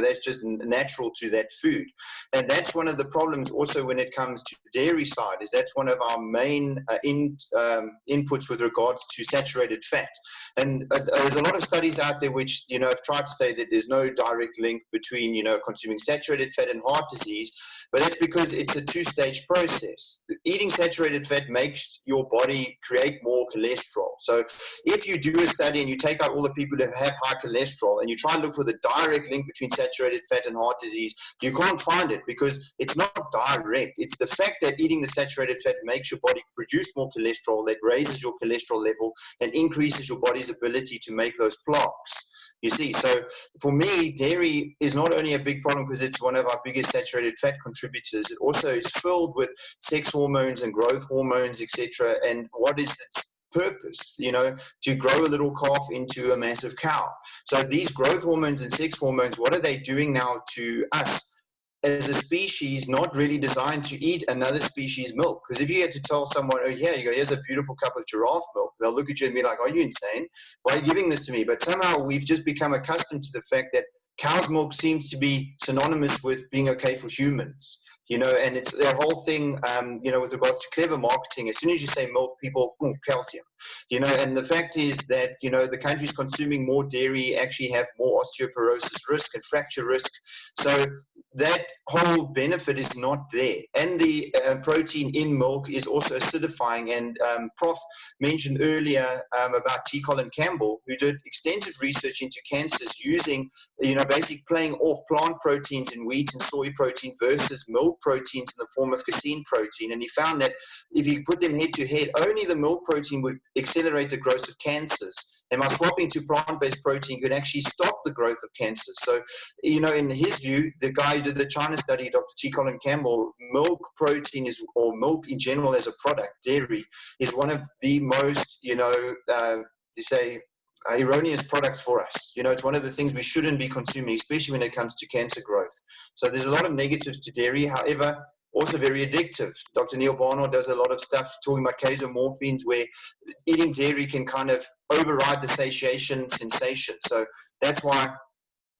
That's just natural to that food. And that's one of the problems also when it comes to the dairy side, is that's one of our main inputs with regards to saturated fat. And there's a lot of studies out there which, have tried to say that there's no direct link between, consuming saturated fat and heart disease, but that's because it's a two-stage process. Eating saturated fat makes your body create more cholesterol. So if you do a study and you take out all the people that have high cholesterol and you try and look for the direct link between saturated fat and heart disease, you can't find it because it's not direct. It's the fact that eating the saturated fat makes your body produce more cholesterol, that raises your cholesterol level and increases your body's ability to make those plaques. You see, so for me, dairy is not only a big problem because it's one of our biggest saturated fat contributors, it also is filled with sex hormones and growth hormones, etc. And what is its purpose? You know, to grow a little calf into a massive cow. So these growth hormones and sex hormones, what are they doing now to us as a species, not really designed to eat another species' milk? Because if you had to tell someone, oh yeah, you go, here's a beautiful cup of giraffe milk, they'll look at you and be like, are you insane? Why are you giving this to me? But somehow we've just become accustomed to the fact that cow's milk seems to be synonymous with being okay for humans, you know, and it's that whole thing, you know, with regards to clever marketing. As soon as you say milk, people, calcium, you know, and the fact is that, you know, the countries consuming more dairy actually have more osteoporosis risk and fracture risk. So that whole benefit is not there. And the protein in milk is also acidifying. And Prof mentioned earlier about T. Colin Campbell, who did extensive research into cancers using, you know, basically playing off plant proteins in wheat and soy protein versus milk proteins in the form of casein protein. And he found that if you put them head to head, only the milk protein would accelerate the growth of cancers. And by swapping to plant-based protein could actually stop the growth of cancer. So, you know, in his view, the guy who did the China study, Dr. T. Colin Campbell, milk protein is, or milk in general as a product, dairy, is one of the most, you know, erroneous products for us. You know, it's one of the things we shouldn't be consuming, especially when it comes to cancer growth. So there's a lot of negatives to dairy. However, also very addictive. Dr. Neil Barnard does a lot of stuff talking about casomorphines, where eating dairy can kind of override the satiation sensation. So that's why,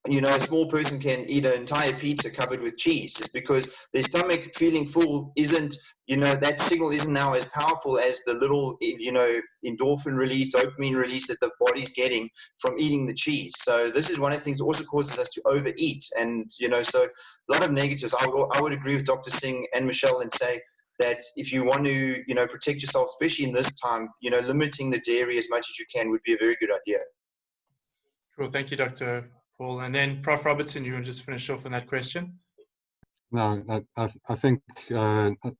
you know, a small person can eat an entire pizza covered with cheese, is because their stomach feeling full isn't, you know, that signal isn't now as powerful as the little, you know, endorphin release, dopamine release that the body's getting from eating the cheese. So this is one of the things that also causes us to overeat. And, you know, so a lot of negatives. I would agree with Dr. Singh and Michelle and say that if you want to, you know, protect yourself, especially in this time, you know, limiting the dairy as much as you can would be a very good idea. Cool. Thank you, Dr. Paul. And then Prof. Robertson, you want to just finish off on that question? No, I think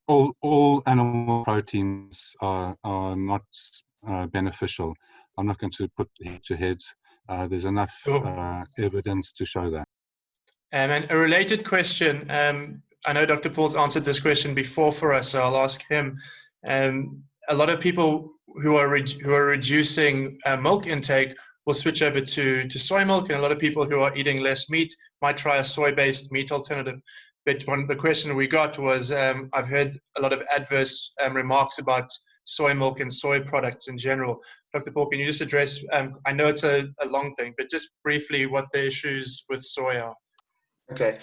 all animal proteins are not beneficial. I'm not going to put head to head. There's enough evidence to show that. And a related question, I know Dr. Paul's answered this question before for us, so I'll ask him. A lot of people who are reducing milk intake will switch over to soy milk, and a lot of people who are eating less meat might try a soy-based meat alternative. But one of the question we got was, I've heard a lot of adverse remarks about soy milk and soy products in general. Dr. Paul, can you just address, I know it's a long thing, but just briefly what the issues with soy are? Okay.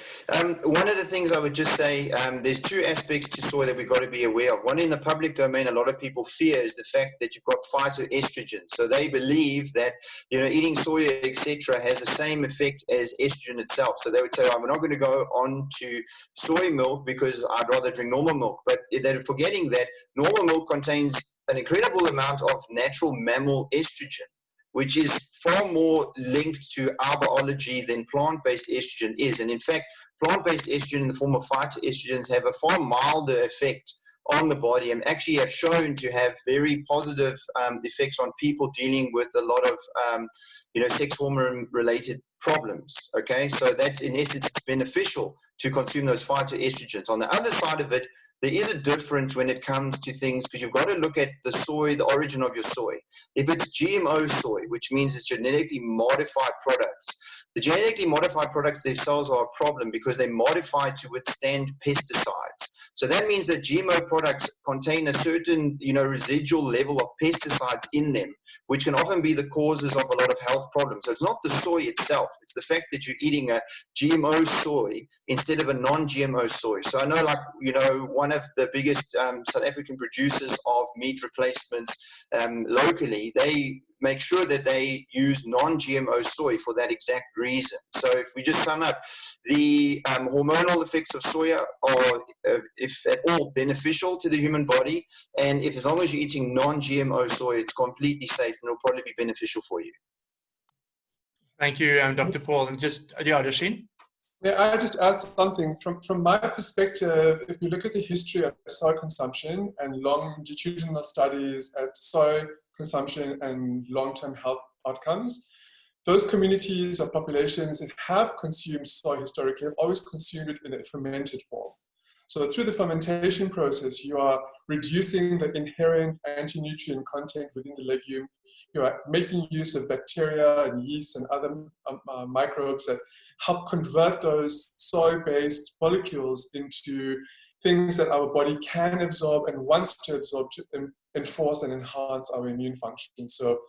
One of the things I would just say, there's two aspects to soy that we've got to be aware of. One, in the public domain, a lot of people fear is the fact that you've got phytoestrogen. So they believe that, you know, eating soy, etc., has the same effect as estrogen itself. So they would say, oh, we're not going to go on to soy milk because I'd rather drink normal milk. But they're forgetting that normal milk contains an incredible amount of natural mammal estrogen, which is far more linked to our biology than plant-based estrogen is. And in fact, plant-based estrogen in the form of phytoestrogens have a far milder effect on the body and actually have shown to have very positive effects on people dealing with a lot of, you know, sex hormone-related problems, okay? So that's, in essence, it's beneficial to consume those phytoestrogens. On the other side of it, there is a difference when it comes to things, because you've got to look at the soy, the origin of your soy. If it's GMO soy, which means it's genetically modified products, the genetically modified products themselves are a problem because they're modified to withstand pesticides. So that means that GMO products contain a certain, you know, residual level of pesticides in them, which can often be the causes of a lot of health problems. So it's not the soy itself, it's the fact that you're eating a GMO soy instead of a non-GMO soy. So I know, like, you know, one of the biggest South African producers of meat replacements locally, they make sure that they use non-GMO soy for that exact reason. So if we just sum up, the hormonal effects of soya are, if at all, beneficial to the human body. And if, as long as you're eating non-GMO soy, it's completely safe and it'll probably be beneficial for you. Thank you, Dr. Paul. And just, yeah, Yachine? Yeah, I just add something. From my perspective, if you look at the history of soy consumption and longitudinal studies at soy consumption and long-term health outcomes, those communities or populations that have consumed soy historically have always consumed it in a fermented form. So through the fermentation process, you are reducing the inherent anti-nutrient content within the legume. You are making use of bacteria and yeast and other microbes that help convert those soy-based molecules into things that our body can absorb and wants to absorb to enforce and enhance our immune function. So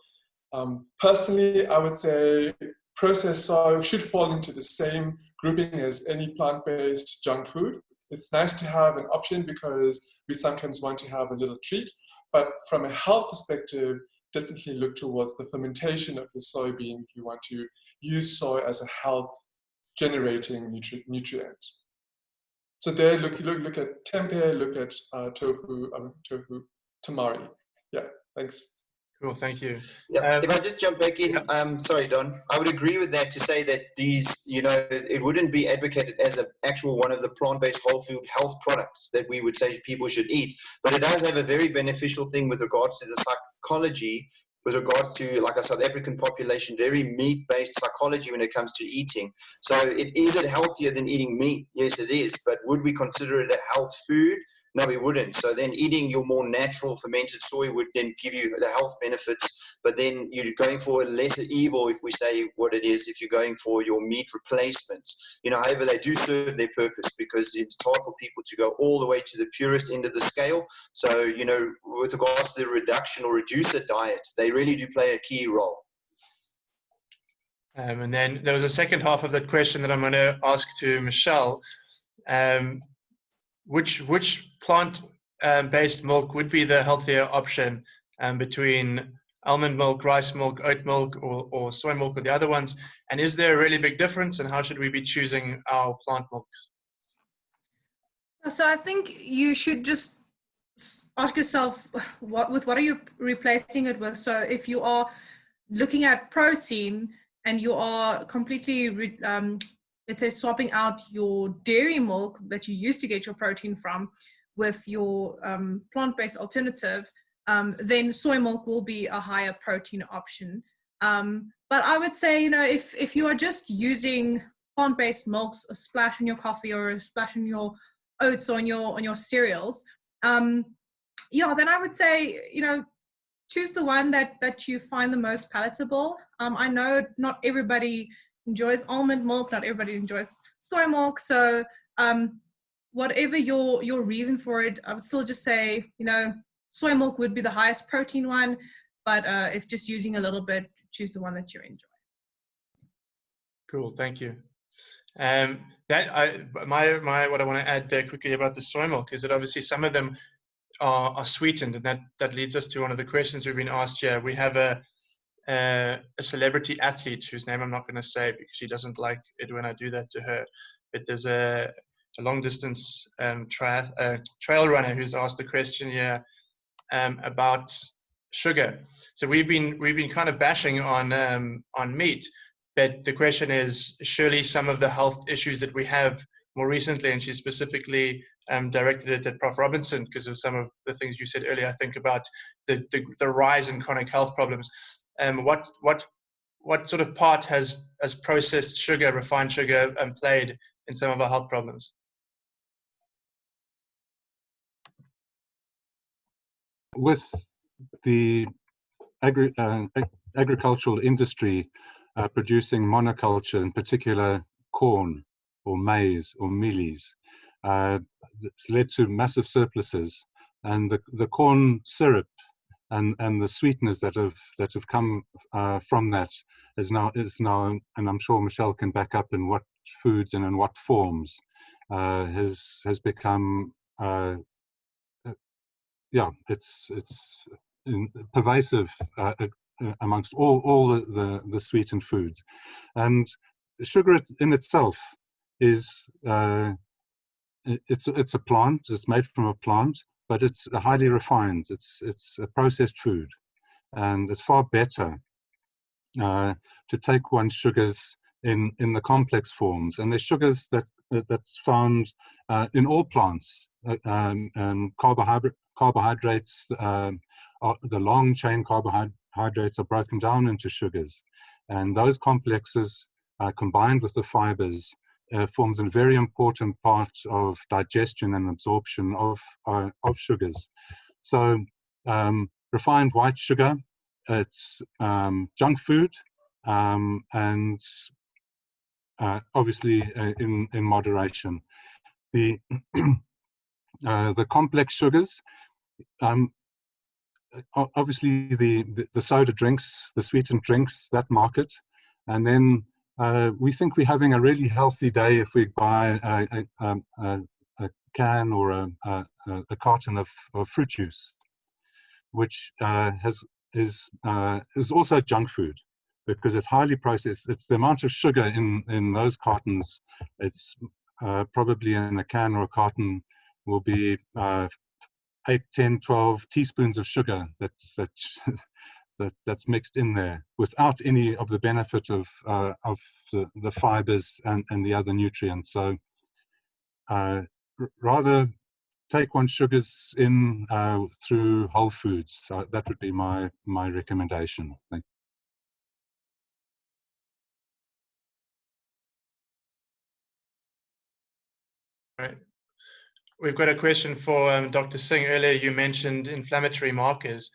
personally, I would say processed soy should fall into the same grouping as any plant-based junk food. It's nice to have an option because we sometimes want to have a little treat, but from a health perspective, definitely look towards the fermentation of the soybean if you want to use soy as a health-generating nutrient. So there, look at tempeh, look at tofu, tamari. Yeah, thanks. Cool, thank you. Yeah, if I just jump back in, sorry, Don, I would agree with that to say that these, it wouldn't be advocated as an actual one of the plant-based whole food health products that we would say people should eat, but it does have a very beneficial thing with regards to the psychology, with regards to, like a South African population, very meat-based psychology when it comes to eating. So is it healthier than eating meat? Yes, it is, but would we consider it a health food? No, we wouldn't. So then eating your more natural fermented soy would then give you the health benefits, but then you're going for a lesser evil, if we say what it is, if you're going for your meat replacements. However, they do serve their purpose because it's hard for people to go all the way to the purest end of the scale. So, with regards to the reduction or reducer diet, they really do play a key role. And then there was a second half of that question that I'm going to ask to Michelle. Which plant-based milk would be the healthier option between almond milk, rice milk, oat milk, or soy milk, or the other ones? And is there a really big difference, and how should we be choosing our plant milks? So I think you should just ask yourself, what are you replacing it with? So if you are looking at protein and you are completely let's say swapping out your dairy milk that you used to get your protein from with your plant-based alternative, then soy milk will be a higher protein option. But I would say, if you are just using plant-based milks, a splash in your coffee or a splash in your oats or on your cereals, then I would say, choose the one that you find the most palatable. I know not everybody enjoys almond milk, not everybody enjoys soy milk, so whatever your reason for it, I would still just say, soy milk would be the highest protein one, but if just using a little bit, choose the one that you enjoy. Cool, thank you. What I want to add there quickly about the soy milk is that obviously some of them are sweetened, and that leads us to one of the questions we've been asked here. We have a celebrity athlete whose name I'm not going to say because she doesn't like it when I do that to her. But there's a long distance trail runner who's asked a question here about sugar. So we've been kind of bashing on meat, but the question is, surely some of the health issues that we have more recently, and she specifically directed it at Prof. Robertson because of some of the things you said earlier, I think about the rise in chronic health problems. What sort of part has processed sugar, refined sugar, played in some of our health problems? With the agricultural industry producing monoculture, in particular corn or maize or mealies, it's led to massive surpluses, and the corn syrup and the sweeteners that have come from that is now, and I'm sure Michelle can back up in what foods and in what forms, has become it's pervasive amongst all the sweetened foods. And sugar in itself is it's a plant. It's made from a plant, but it's highly refined. It's a processed food, and it's far better to take one's sugars in the complex forms. And there's sugars that's found in all plants. Carbohydrates, the long chain carbohydrates are broken down into sugars, And those complexes, combined with the fibers, forms a very important part of digestion and absorption of sugars. So refined white sugar, it's junk food, and obviously in moderation. The the complex sugars, obviously the soda drinks, the sweetened drinks, that market, and then we think we're having a really healthy day if we buy a can or a carton of fruit juice, which is also junk food because it's highly processed. It's the amount of sugar in those cartons. It's probably in a can or a carton will be 8, 10, 12 teaspoons of sugar that's mixed in there without any of the benefit of the fibers and the other nutrients. So rather take one's sugars in through whole foods. That would be my recommendation. Thank you. Right. We've got a question for Dr. Singh. Earlier you mentioned inflammatory markers.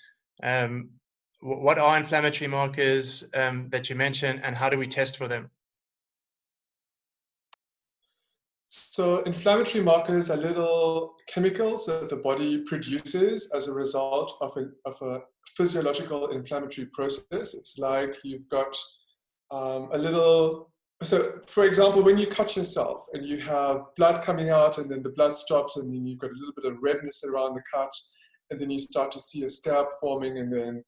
What are inflammatory markers that you mentioned, and how do we test for them? So inflammatory markers are little chemicals that the body produces as a result of a physiological inflammatory process. It's like you've got a little. So, for example, when you cut yourself and you have blood coming out and then the blood stops and then you've got a little bit of redness around the cut and then you start to see a scab forming and then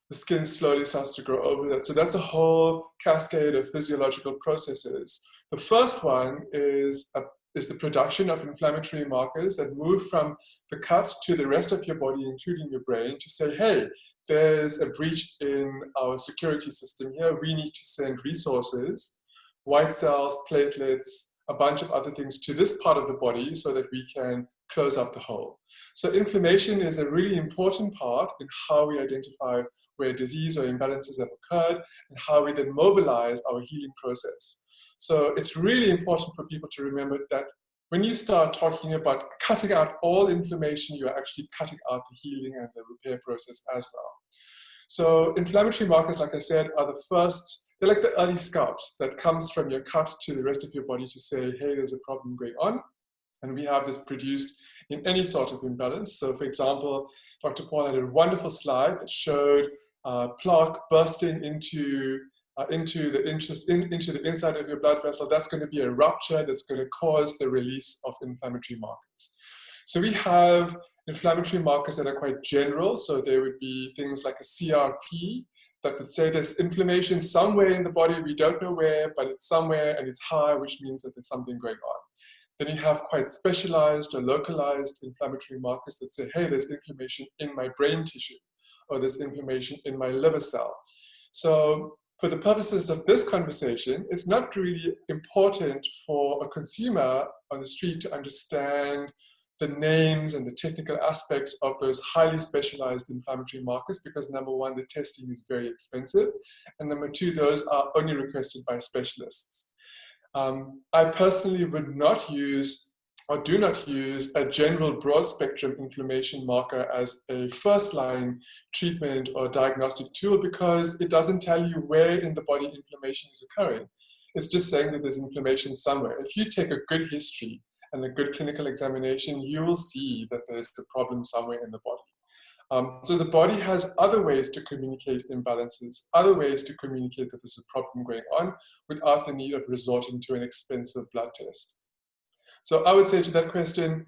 the skin slowly starts to grow over that. So that's a whole cascade of physiological processes. The first one is the production of inflammatory markers that move from the cut to the rest of your body, including your brain, to say, hey, there's a breach in our security system here. We need to send resources, white cells, platelets, a bunch of other things to this part of the body so that we can close up the hole. So inflammation is a really important part in how we identify where disease or imbalances have occurred and how we then mobilize our healing process. So it's really important for people to remember that when you start talking about cutting out all inflammation, you're actually cutting out the healing and the repair process as well. So inflammatory markers, like I said, are the first, they're like the early scout that comes from your cut to the rest of your body to say, hey, there's a problem going on. And we have this produced in any sort of imbalance. So for example, Dr. Paul had a wonderful slide that showed plaque bursting into the inside of your blood vessel. That's going to be a rupture that's going to cause the release of inflammatory markers. So we have inflammatory markers that are quite general. So there would be things like a CRP that would say there's inflammation somewhere in the body. We don't know where, but it's somewhere and it's high, which means that there's something going on. Then you have quite specialized or localized inflammatory markers that say, hey, there's inflammation in my brain tissue, or there's inflammation in my liver cell. So for the purposes of this conversation, it's not really important for a consumer on the street to understand the names and the technical aspects of those highly specialized inflammatory markers because number one, the testing is very expensive, and number two, those are only requested by specialists. I personally would not use or do not use a general broad spectrum inflammation marker as a first line treatment or diagnostic tool because it doesn't tell you where in the body inflammation is occurring. It's just saying that there's inflammation somewhere. If you take a good history and a good clinical examination, you will see that there's a problem somewhere in the body. So the body has other ways to communicate imbalances, other ways to communicate that there's a problem going on without the need of resorting to an expensive blood test. So I would say to that question,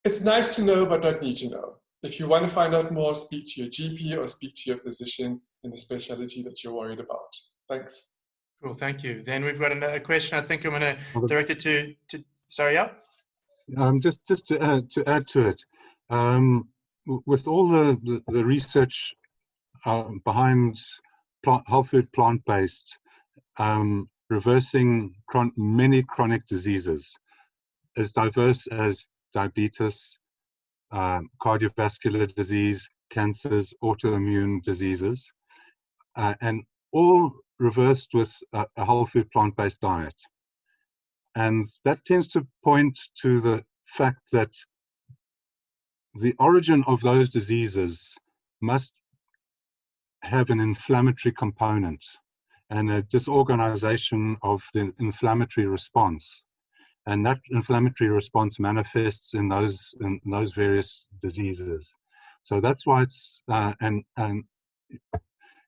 it's nice to know, but not need to know. If you want to find out more, speak to your GP or speak to your physician in the specialty that you're worried about. Thanks. Cool, thank you. Then we've got another question. I think I'm going to direct it to sorry, yeah? Just to add to it, with all the research behind whole food plant-based, reversing many chronic diseases, as diverse as diabetes, cardiovascular disease, cancers, autoimmune diseases, and all reversed with a whole food plant-based diet. And that tends to point to the fact that the origin of those diseases must have an inflammatory component and a disorganization of the inflammatory response. And that inflammatory response manifests in those various diseases. So that's why it's, and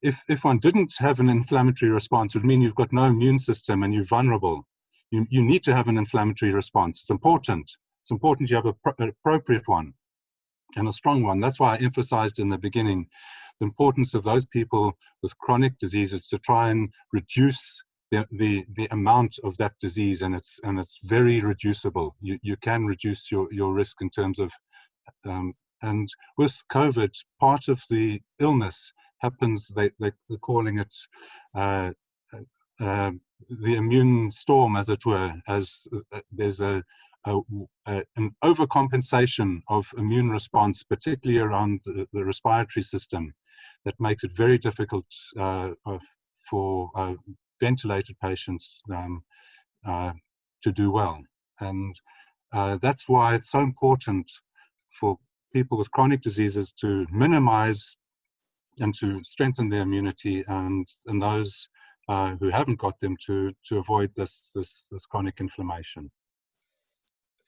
if one didn't have an inflammatory response, it would mean you've got no immune system and you're vulnerable. You need to have an inflammatory response. It's important. It's important you have an appropriate one and a strong one. That's why I emphasized in the beginning the importance of those people with chronic diseases to try and reduce the amount of that disease, and it's very reducible. You can reduce your risk in terms of, and with COVID, part of the illness happens, they're calling it the immune storm, as it were, as there's an overcompensation of immune response, particularly around the respiratory system, that makes it very difficult for ventilated patients to do well. And that's why it's so important for people with chronic diseases to minimize and to strengthen their immunity, and those who haven't got them to avoid this chronic inflammation.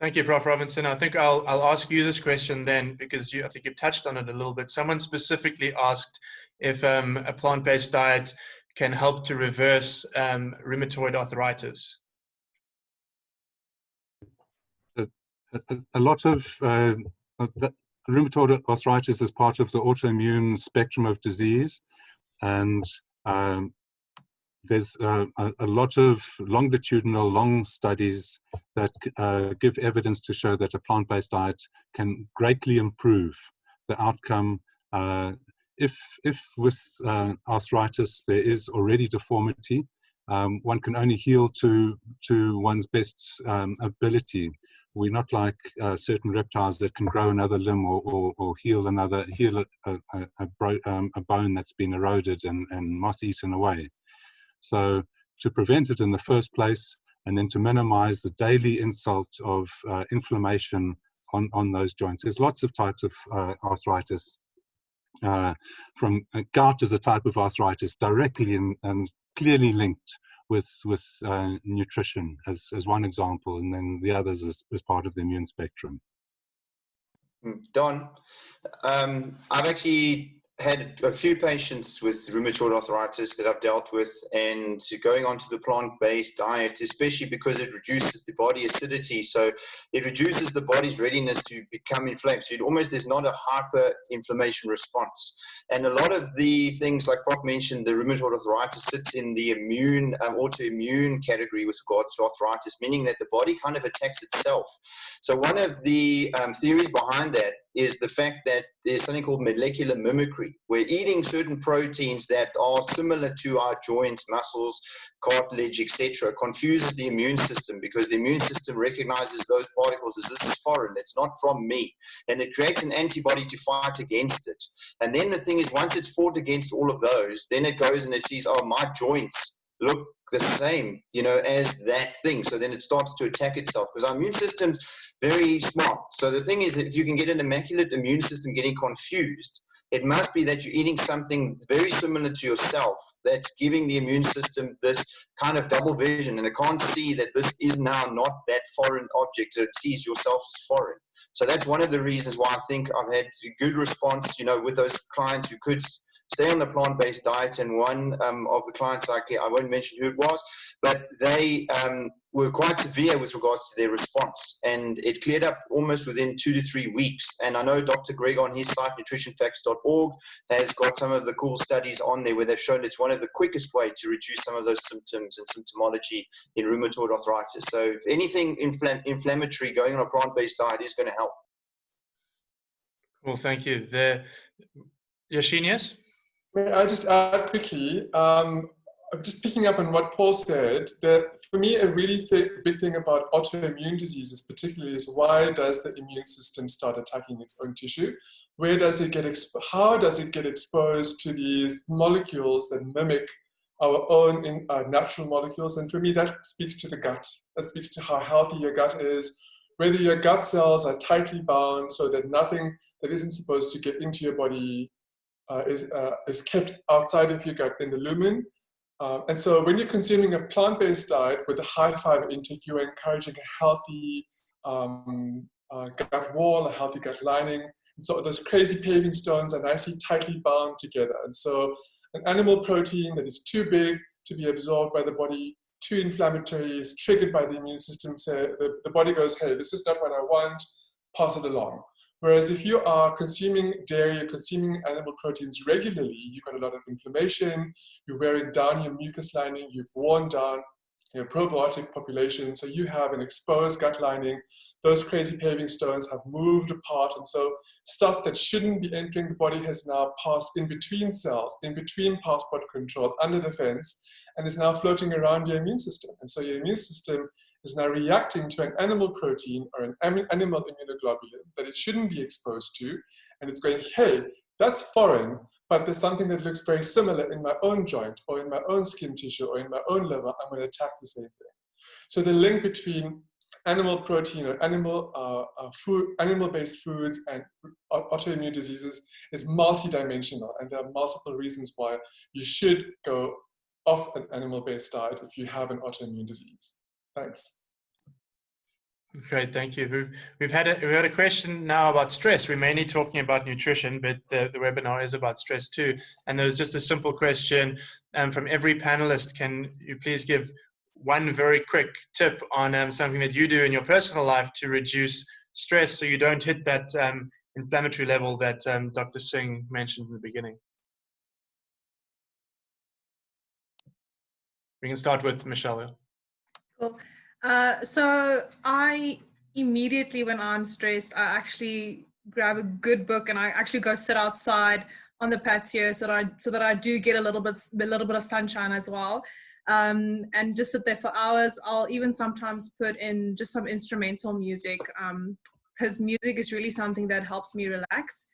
Thank you, Prof. Robertson. I think I'll ask you this question then, because I think you've touched on it a little bit. Someone specifically asked if a plant-based diet can help to reverse rheumatoid arthritis. A lot of rheumatoid arthritis is part of the autoimmune spectrum of disease, and there's a lot of longitudinal, long studies that give evidence to show that a plant-based diet can greatly improve the outcome. If with arthritis there is already deformity, one can only heal to one's best ability. We're not like certain reptiles that can grow another limb or heal a bone that's been eroded and moth-eaten away. So to prevent it in the first place, and then to minimize the daily insult of inflammation on those joints. There's lots of types of arthritis. From gout is a type of arthritis directly and clearly linked with nutrition as one example, and then the others as part of the immune spectrum. Don, I've actually had a few patients with rheumatoid arthritis that I've dealt with, and going on to the plant-based diet, especially because it reduces the body acidity, so it reduces the body's readiness to become inflamed. So there's not a hyper-inflammation response. And a lot of the things, like Prof mentioned, the rheumatoid arthritis sits in the immune, autoimmune category with regards to arthritis, meaning that the body kind of attacks itself. So one of the theories behind that is the fact that there's something called molecular mimicry. We're eating certain proteins that are similar to our joints, muscles, cartilage, etc. Confuses the immune system, because the immune system recognizes those particles as this is foreign, it's not from me, and it creates an antibody to fight against it. And then the thing is, once it's fought against all of those, then it goes and it sees, oh, my joints look the same, as that thing. So then it starts to attack itself, because our immune system's very smart. So the thing is that if you can get an immaculate immune system getting confused, it must be that you're eating something very similar to yourself that's giving the immune system this kind of double vision, and it can't see that this is now not that foreign object, it sees yourself as foreign. So that's one of the reasons why I think I've had good response, with those clients who could stay on the plant-based diet. And one of the clients, I won't mention who it was, but they were quite severe with regards to their response, and it cleared up almost within 2 to 3 weeks. And I know Dr. Greg on his site, nutritionfacts.org, has got some of the cool studies on there where they've shown it's one of the quickest way to reduce some of those symptoms and symptomology in rheumatoid arthritis. So if anything inflammatory, going on a plant-based diet is going to help. Well, thank you. Yachine, yes? May I just add quickly, just picking up on what Paul said, that for me a really big thing about autoimmune diseases particularly is, why does the immune system start attacking its own tissue? Where does it get how does it get exposed to these molecules that mimic our own natural molecules. And for me, that speaks to the gut. That speaks to how healthy your gut is, whether your gut cells are tightly bound so that nothing that isn't supposed to get into your body is kept outside of your gut in the lumen. And so when you're consuming a plant-based diet with a high fiber intake, you're encouraging a healthy gut wall, a healthy gut lining. And so those crazy paving stones are nicely tightly bound together. And so an animal protein that is too big to be absorbed by the body, too inflammatory, is triggered by the immune system. So the body goes, hey, this is not what I want, pass it along. Whereas if you are consuming dairy, you're consuming animal proteins regularly, you've got a lot of inflammation, you're wearing down your mucus lining, you've worn down your probiotic population, so you have an exposed gut lining, those crazy paving stones have moved apart, and so stuff that shouldn't be entering the body has now passed in between cells, in between passport control, under the fence, and is now floating around your immune system. And so your immune system is now reacting to an animal protein or an animal immunoglobulin that it shouldn't be exposed to, and it's going, hey, that's foreign, but there's something that looks very similar in my own joint or in my own skin tissue or in my own liver, I'm going to attack the same thing. So the link between animal protein or animal-based foods and autoimmune diseases is multidimensional, and there are multiple reasons why you should go off an animal-based diet if you have an autoimmune disease. Thanks. Great, thank you. We've had a question now about stress. We're mainly talking about nutrition, but the webinar is about stress too. And there's just a simple question from every panelist. Can you please give one very quick tip on something that you do in your personal life to reduce stress so you don't hit that inflammatory level that Dr. Singh mentioned in the beginning? We can start with Michelle. Cool. So I immediately, when I'm stressed, I actually grab a good book and I actually go sit outside on the patio so that I do get a little bit of sunshine as well, and just sit there for hours. I'll even sometimes put in just some instrumental music, because music is really something that helps me relax.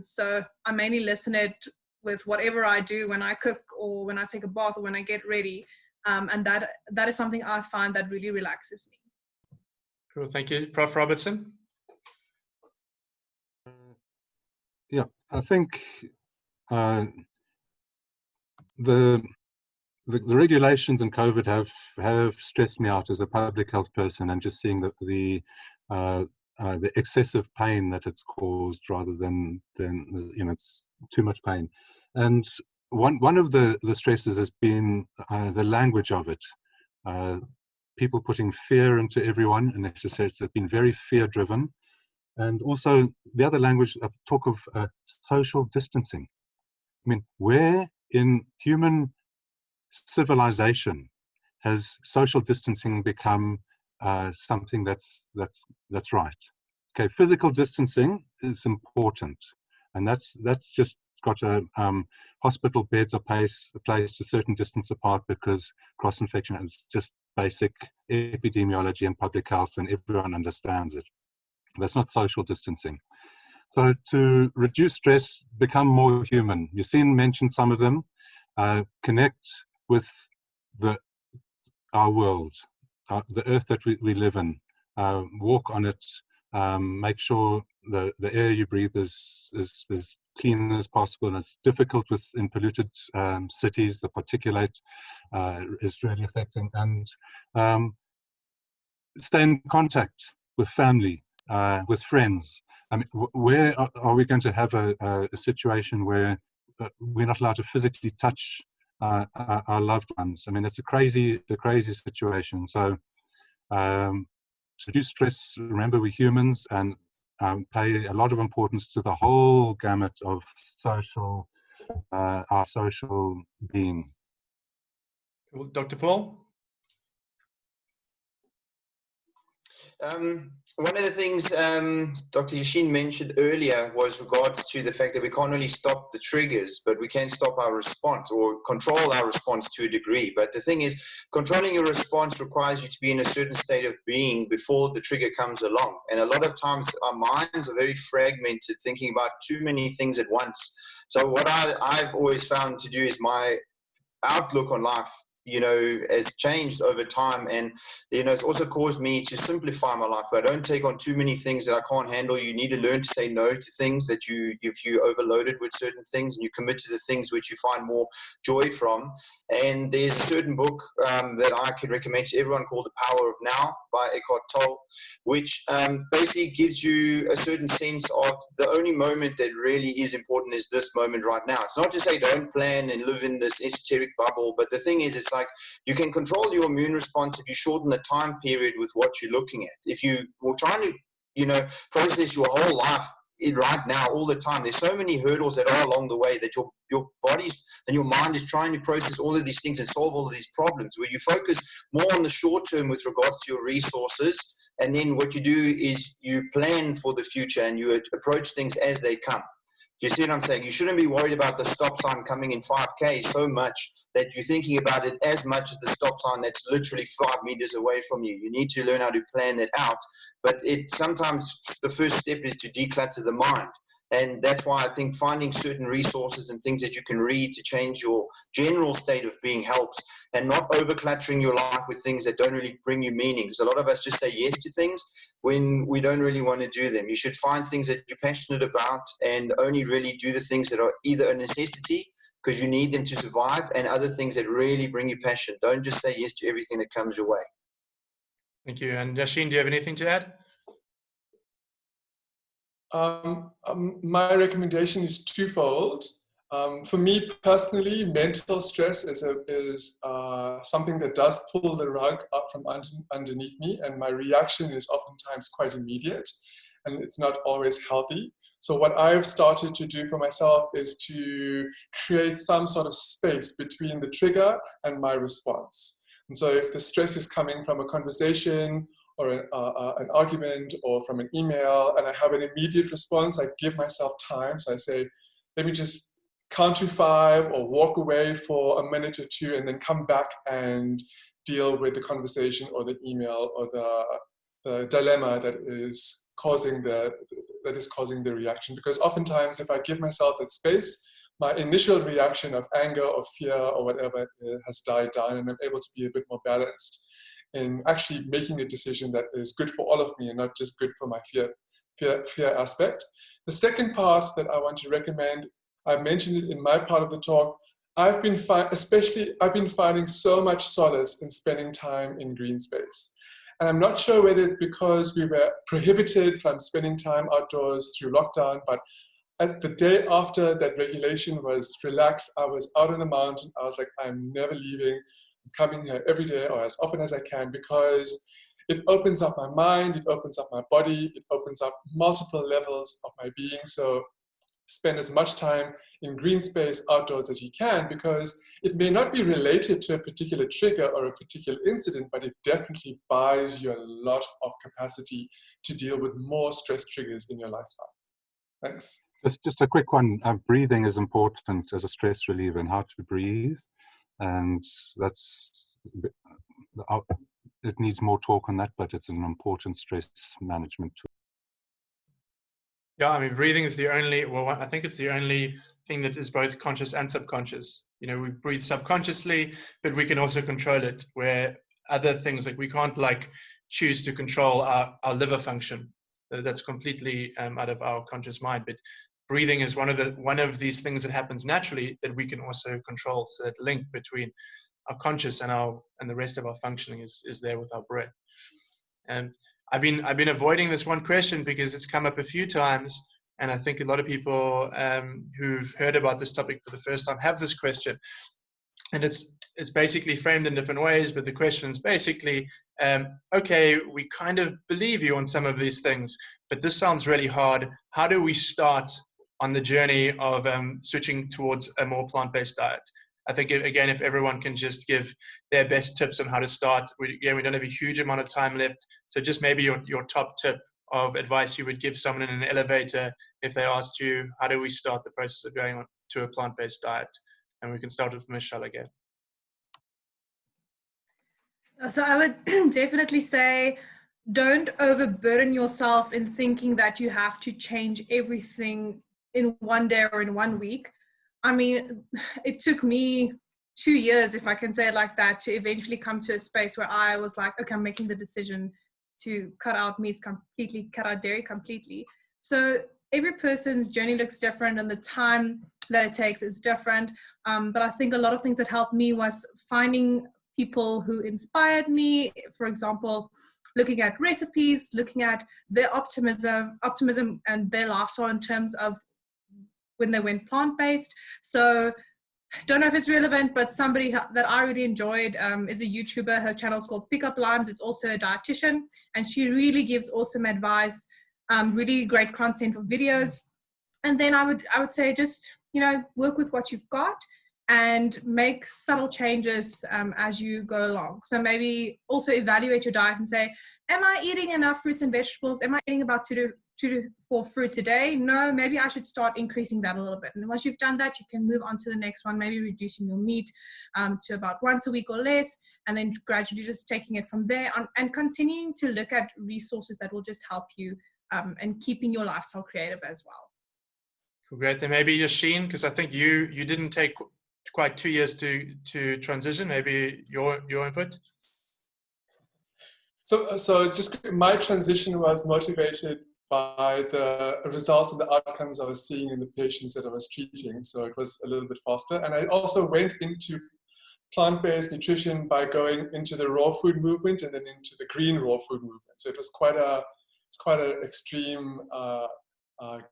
So I mainly listen it with whatever I do when I cook or when I take a bath or when I get ready. And that is something I find that really relaxes me. Cool, thank you. Prof. Robertson? Yeah, I think the regulations in COVID have stressed me out as a public health person, and just seeing the excessive pain that it's caused rather than it's too much pain. And one of the stresses has been the language of it. People putting fear into everyone, and it's been very fear-driven. And also the other language of talk of social distancing. I mean, where in human civilization has social distancing become something that's right? Okay, physical distancing is important, and that's just got a hospital beds are placed a certain distance apart because cross-infection is just basic epidemiology and public health, and everyone understands it. That's not social distancing. So to reduce stress, become more human. Yachine mentioned some of them. Connect with our world, the earth that we live in. Walk on it. Make sure the air you breathe is clean as possible. And it's difficult in polluted cities. The particulate is really affecting. And stay in contact with family, with friends. I mean, where are we going to have a situation where we're not allowed to physically touch our loved ones? I mean, it's a crazy situation. So to reduce stress, remember we're humans, and pay a lot of importance to the whole gamut of our social being. Dr. Paul? One of the things Dr. Yachine mentioned earlier was regards to the fact that we can't really stop the triggers, but we can stop our response or control our response to a degree. But the thing is, controlling your response requires you to be in a certain state of being before the trigger comes along. And a lot of times our minds are very fragmented, thinking about too many things at once. So what I've always found to do is outlook on life, you know, has changed over time. And, you know, it's also caused me to simplify my life. I don't take on too many things that I can't handle. You need to learn to say no to things that if you overloaded with certain things, and you commit to the things which you find more joy from. And there's a certain book that I could recommend to everyone called The Power of Now by Eckhart Tolle, which basically gives you a certain sense of the only moment that really is important is this moment right now. It's not to say don't plan and live in this esoteric bubble, but the thing is, it's like you can control your immune response if you shorten the time period with what you're looking at. If you were trying to, you know, process your whole life right now all the time, there's so many hurdles that are along the way that your body's and your mind is trying to process all of these things and solve all of these problems, where you focus more on the short term with regards to your resources, and then what you do is you plan for the future and you approach things as they come. Do you see what I'm saying? You shouldn't be worried about the stop sign coming in 5K so much that you're thinking about it as much as the stop sign that's literally 5 meters away from you. You need to learn how to plan that out. But sometimes the first step is to declutter the mind. And that's why I think finding certain resources and things that you can read to change your general state of being helps, and not overcluttering your life with things that don't really bring you meaning. Because a lot of us just say yes to things when we don't really want to do them. You should find things that you're passionate about and only really do the things that are either a necessity because you need them to survive, and other things that really bring you passion. Don't just say yes to everything that comes your way. Thank you. And Yachine, do you have anything to add? My recommendation is twofold. For me personally, mental stress is something that does pull the rug up from underneath me, and my reaction is oftentimes quite immediate, and it's not always healthy. So what I've started to do for myself is to create some sort of space between the trigger and my response. And so if the stress is coming from a conversation or an argument or from an email, and I have an immediate response, I give myself time. So I say, let me just count to 5 or walk away for a minute or 2 and then come back and deal with the conversation or the email or the dilemma that is causing the reaction. Because oftentimes if I give myself that space, my initial reaction of anger or fear or whatever has died down, and I'm able to be a bit more balanced in actually making a decision that is good for all of me and not just good for my fear aspect. The second part that I want to recommend, I mentioned it in my part of the talk, I've been finding so much solace in spending time in green space. And I'm not sure whether it's because we were prohibited from spending time outdoors through lockdown, but at the day after that regulation was relaxed, I was out on the mountain. I was like, I'm never leaving. I'm coming here every day or as often as I can, because it opens up my mind, it opens up my body, it opens up multiple levels of my being. So spend as much time in green space outdoors as you can, because it may not be related to a particular trigger or a particular incident, but it definitely buys you a lot of capacity to deal with more stress triggers in your lifestyle. Thanks. Just a quick one. Breathing is important as a stress reliever, and how to breathe. And that's, it needs more talk on that, but it's an important stress management tool. Yeah, I mean, breathing is the only, well, I think it's the only thing that is both conscious and subconscious. You know, we breathe subconsciously, but we can also control it, where other things, like we can't like choose to control our liver function. That's completely out of our conscious mind. But breathing is one of these things that happens naturally that we can also control. So that link between our conscious and the rest of our functioning is there with our breath. And I've been avoiding this one question because it's come up a few times, and I think a lot of people who've heard about this topic for the first time have this question, and it's basically framed in different ways. But the question is basically, okay, we kind of believe you on some of these things, but this sounds really hard. How do we start on the journey of switching towards a more plant-based diet? I think, again, if everyone can just give their best tips on how to start. We don't have a huge amount of time left. So just maybe your top tip of advice you would give someone in an elevator if they asked you, how do we start the process of going on to a plant-based diet? And we can start with Michelle again. So I would definitely say, don't overburden yourself in thinking that you have to change everything in one day or in 1 week. I mean, it took me 2 years, if I can say it like that, to eventually come to a space where I was like, okay, I'm making the decision to cut out meats completely, cut out dairy completely. So every person's journey looks different, and the time that it takes is different. But I think a lot of things that helped me was finding people who inspired me. For example, looking at recipes, looking at their optimism and their lifestyle in terms of when they went plant-based. So don't know if it's relevant, but somebody that I really enjoyed is a YouTuber. Her channel is called Pick Up Lines. It's also a dietitian, and she really gives awesome advice, really great content for videos. And then I would say just, work with what you've got and make subtle changes as you go along. So maybe also evaluate your diet and say, am I eating enough fruits and vegetables? Am I eating about 2 to 4 fruits a day? No, maybe I should start increasing that a little bit. And once you've done that, you can move on to the next one, maybe reducing your meat to about once a week or less, and then gradually just taking it from there on, and continuing to look at resources that will just help you and keeping your lifestyle creative as well. Great. Then maybe Yachine, because I think you didn't take quite 2 years to transition. Maybe your input. So just my transition was motivated by the results and the outcomes I was seeing in the patients that I was treating. So it was a little bit faster. And I also went into plant-based nutrition by going into the raw food movement and then into the green raw food movement. So it was quite an extreme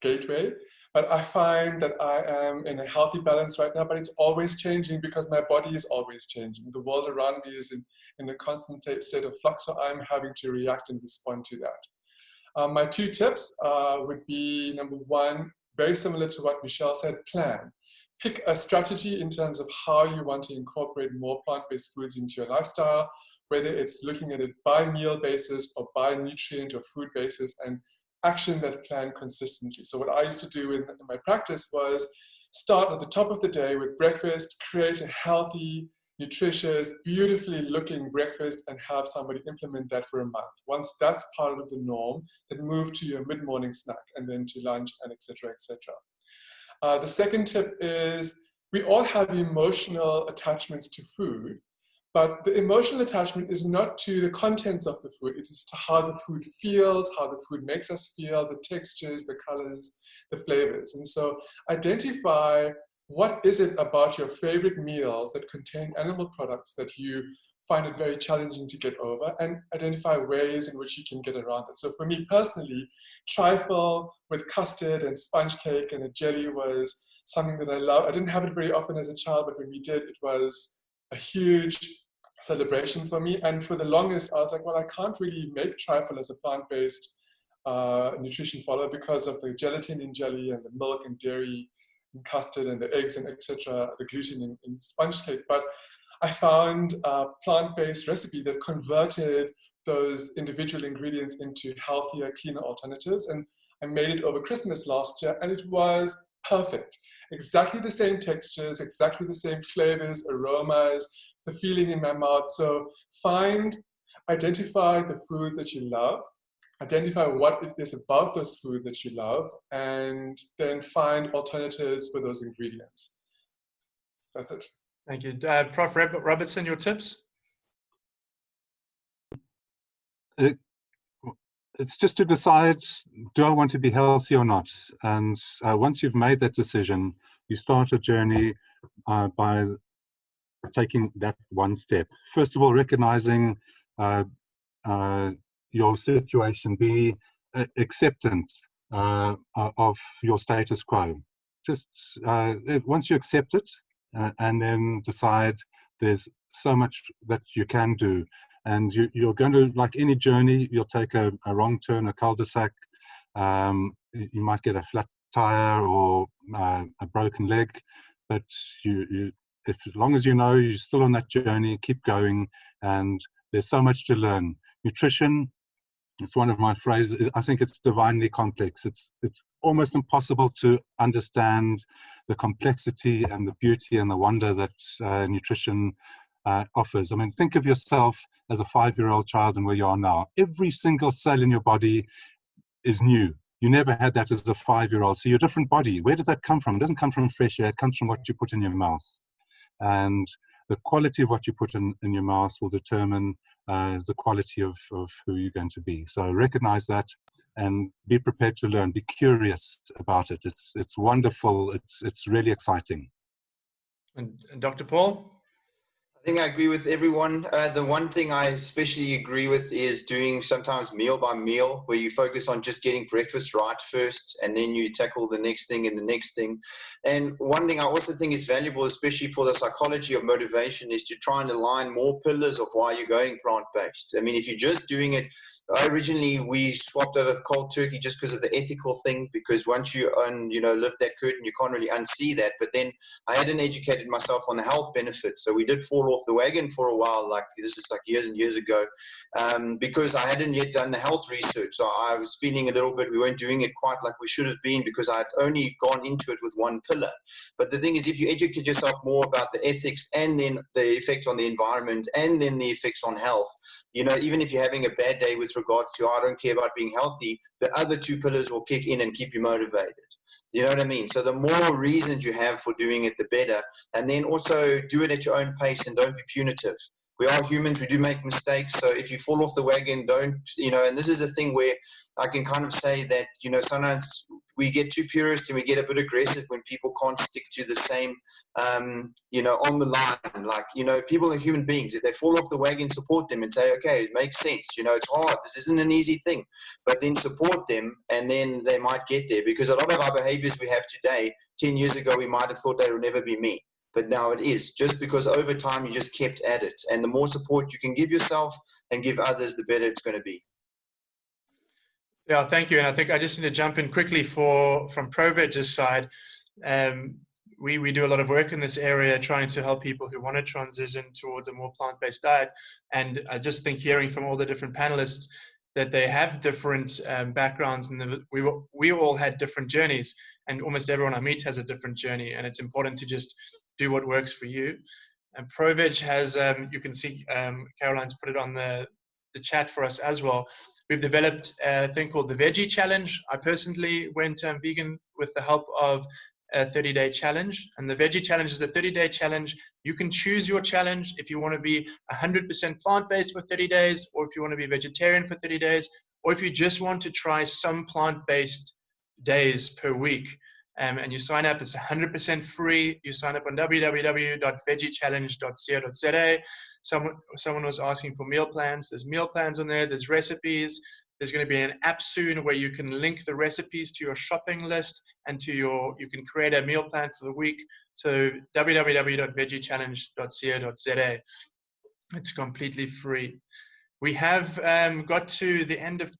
gateway. But I find that I am in a healthy balance right now, but it's always changing because my body is always changing. The world around me is in a constant state of flux, so I'm having to react and respond to that. My 2 tips would be, number 1, very similar to what Michelle said, plan. Pick a strategy in terms of how you want to incorporate more plant-based foods into your lifestyle, whether it's looking at it by meal basis or by nutrient or food basis, and action that plan consistently. So what I used to do in my practice was start at the top of the day with breakfast, create a healthy, nutritious, beautifully looking breakfast, and have somebody implement that for a month. Once that's part of the norm, then move to your mid-morning snack and then to lunch, and etc., etc. The second tip is we all have emotional attachments to food. But the emotional attachment is not to the contents of the food, it is to how the food feels, how the food makes us feel, the textures, the colors, the flavors. And so identify what is it about your favorite meals that contain animal products that you find it very challenging to get over, and identify ways in which you can get around it. So for me personally, trifle with custard and sponge cake and a jelly was something that I loved. I didn't have it very often as a child, but when we did, it was a huge celebration for me. And for the longest, I was like, well, I can't really make trifle as a plant-based nutrition follower because of the gelatin in jelly and the milk and dairy and custard and the eggs and etc., the gluten in sponge cake. But I found a plant-based recipe that converted those individual ingredients into healthier, cleaner alternatives. And I made it over Christmas last year, and it was perfect. Exactly the same textures, exactly the same flavors, aromas, the feeling in my mouth. So identify the foods that you love, identify what it is about those foods that you love, and then find alternatives for those ingredients. That's it. Thank you. Prof. Robertson, your tips? It's just to decide, do I want to be healthy or not? And once you've made that decision, you start a journey by taking that one step. First of all, recognizing your situation, be acceptant of your status quo. Just once you accept it, and then decide there's so much that you can do. And you're going to, like any journey, you'll take a wrong turn, a cul-de-sac. You might get a flat tire or a broken leg, but as long as you know you're still on that journey, keep going, and there's so much to learn. Nutrition, it's one of my phrases, I think it's divinely complex. It's almost impossible to understand the complexity and the beauty and the wonder that nutrition offers. I mean, think of yourself as a 5-year-old child and where you are now. Every single cell in your body is new. You never had that as a 5-year-old. So your different body, where does that come from? It doesn't come from fresh air. It comes from what you put in your mouth. And the quality of what you put in your mouth will determine the quality of who you're going to be. So recognize that and be prepared to learn. Be curious about it. It's wonderful. It's really exciting. And Dr. Paul? I think I agree with everyone. The one thing I especially agree with is doing sometimes meal by meal, where you focus on just getting breakfast right first, and then you tackle the next thing and the next thing. And one thing I also think is valuable, especially for the psychology of motivation, is to try and align more pillars of why you're going plant-based. I mean, if you're just doing it, originally we swapped over cold turkey just because of the ethical thing, because once you lift that curtain, you can't really unsee that. But then I hadn't educated myself on the health benefits, so we did fall off the wagon for a while. Like, this is like years and years ago, because I hadn't yet done the health research. So I was feeling a little bit, we weren't doing it quite like we should have been, because I had only gone into it with one pillar. But the thing is, if you educate yourself more about the ethics, and then the effect on the environment, and then the effects on health, even if you're having a bad day with regards to, I don't care about being healthy, the other two pillars will kick in and keep you motivated. You know what I mean? So the more reasons you have for doing it, the better. And then also do it at your own pace and don't be punitive. We are humans, we do make mistakes. So if you fall off the wagon, don't, and this is the thing where I can kind of say that, sometimes we get too purist and we get a bit aggressive when people can't stick to the same, on the line. Like, people are human beings. If they fall off the wagon, support them and say, okay, it makes sense. It's hard. This isn't an easy thing. But then support them, and then they might get there. Because a lot of our behaviors we have today, 10 years ago, we might have thought they would never be me. But now it is, just because over time you just kept at it. And the more support you can give yourself and give others, the better it's going to be. Yeah, thank you. And I think I just need to jump in quickly from ProVeg's side. We do a lot of work in this area trying to help people who want to transition towards a more plant-based diet. And I just think hearing from all the different panelists that they have different backgrounds, and we all had different journeys, and almost everyone I meet has a different journey. And it's important to just do what works for you. And ProVeg has, you can see Caroline's put it on the chat for us as well. We've developed a thing called the Veggie Challenge. I personally went vegan with the help of a 30-day challenge. And the Veggie Challenge is a 30-day challenge. You can choose your challenge if you want to be 100% plant-based for 30 days, or if you want to be vegetarian for 30 days, or if you just want to try some plant-based days per week. And you sign up, it's 100% free. You sign up on www.veggiechallenge.co.za. Someone was asking for meal plans. There's meal plans on there. There's recipes. There's going to be an app soon where you can link the recipes to your shopping list and you can create a meal plan for the week. So www.veggiechallenge.co.za. It's completely free. We have got to the end of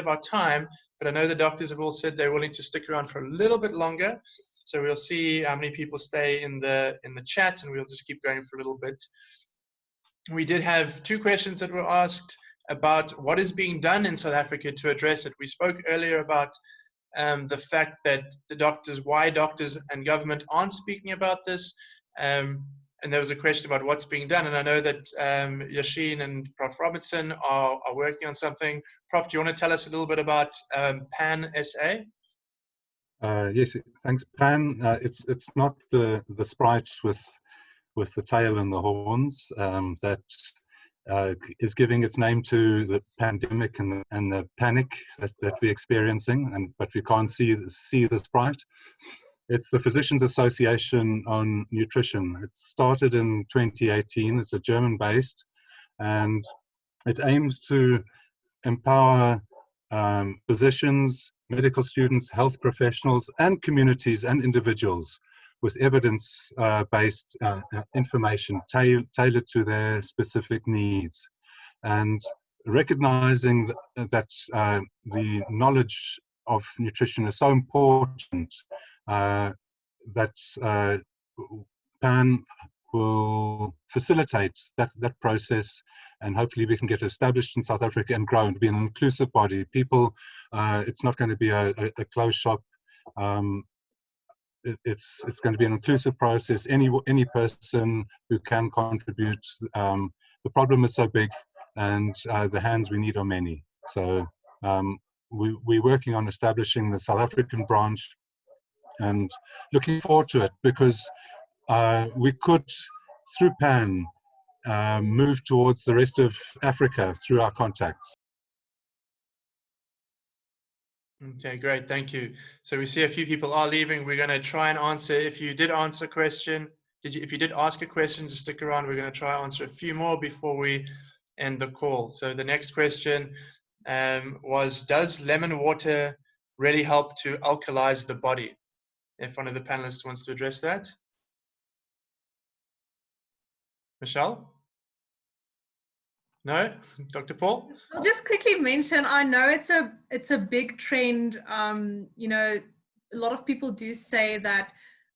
our time, but I know the doctors have all said they're willing to stick around for a little bit longer. So we'll see how many people stay in the chat, and we'll just keep going for a little bit. We did have two questions that were asked about what is being done in South Africa to address it. We spoke earlier about the fact that why doctors and government aren't speaking about this. And there was a question about what's being done. And I know that Yachine and Prof. Robertson are working on something. Prof, do you want to tell us a little bit about PAN SA? Yes, thanks. PAN, it's not the sprite with the tail and the horns that is giving its name to the pandemic and the panic that we're experiencing, but we can't see the sprite. It's the Physicians Association on Nutrition. It started in 2018. It's a German-based, and it aims to empower physicians, medical students, health professionals, and communities and individuals with evidence-based information tailored to their specific needs. And recognizing that the knowledge of nutrition is so important, that PAN will facilitate that process, and hopefully we can get established in South Africa and grow and be an inclusive body. People, it's not going to be a closed shop. It's going to be an inclusive process. Any person who can contribute. The problem is so big, and the hands we need are many. So we're working on establishing the South African branch, and looking forward to it, because we could through Pan, move towards the rest of Africa through our contacts. Okay, great, thank you. So we see a few people are leaving. We're going to try and answer. If you did answer a question, if you did ask a question, just stick around. We're going to try and answer a few more before we end the call. So the next question was, does lemon water really help to alkalize the body? If one of the panelists wants to address that. Michelle? No? Dr. Paul? I'll just quickly mention, I know it's a big trend. You know, a lot of people do say that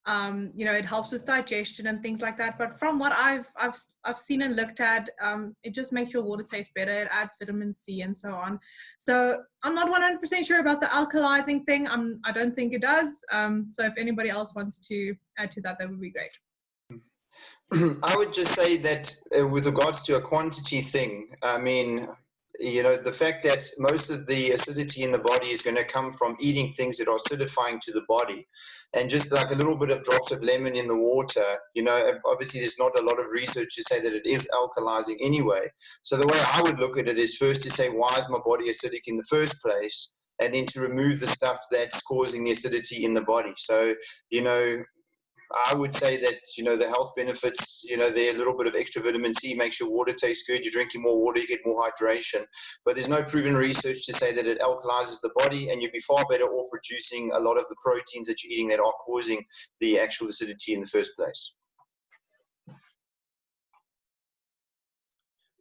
you know, it helps with digestion and things like that. But from what I've seen and looked at, it just makes your water taste better. It adds vitamin C and so on. So I'm not 100% sure about the alkalizing thing. I don't think it does. So if anybody else wants to add to that, that would be great. I would just say that with regards to a quantity thing, I mean, you know, the fact that most of the acidity in the body is going to come from eating things that are acidifying to the body, and just like a little bit of drops of lemon in the water, you know, obviously there's not a lot of research to say that it is alkalizing anyway. So the way I would look at it is first to say, why is my body acidic in the first place? And then to remove the stuff that's causing the acidity in the body. So, you know, I would say that, you know, the health benefits, you know, there a little bit of extra vitamin C makes your water taste good. You're drinking more water, you get more hydration. But there's no proven research to say that it alkalizes the body, and you'd be far better off reducing a lot of the proteins that you're eating that are causing the actual acidity in the first place.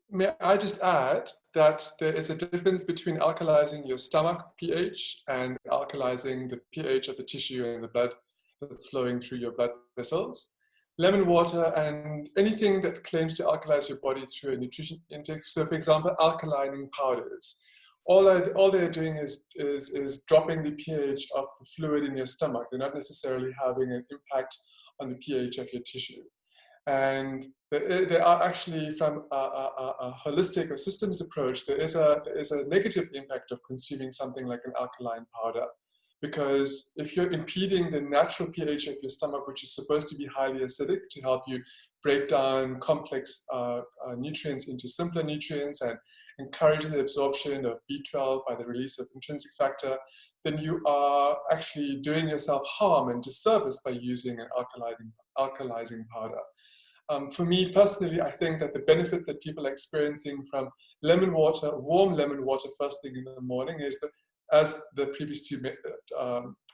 May I just add that there is a difference between alkalizing your stomach pH and alkalizing the pH of the tissue and the blood that's flowing through your blood vessels. Lemon water and anything that claims to alkalize your body through a nutrition intake, so for example, alkalining powders, all they're doing is dropping the pH of the fluid in your stomach. They're not necessarily having an impact on the pH of your tissue. And there are actually, from a holistic or systems approach, there is a negative impact of consuming something like an alkaline powder. Because if you're impeding the natural pH of your stomach, which is supposed to be highly acidic to help you break down complex nutrients into simpler nutrients and encourage the absorption of B12 by the release of intrinsic factor, then you are actually doing yourself harm and disservice by using an alkalizing powder. For me personally, I think that the benefits that people are experiencing from lemon water, warm lemon water first thing in the morning, is that, as the previous two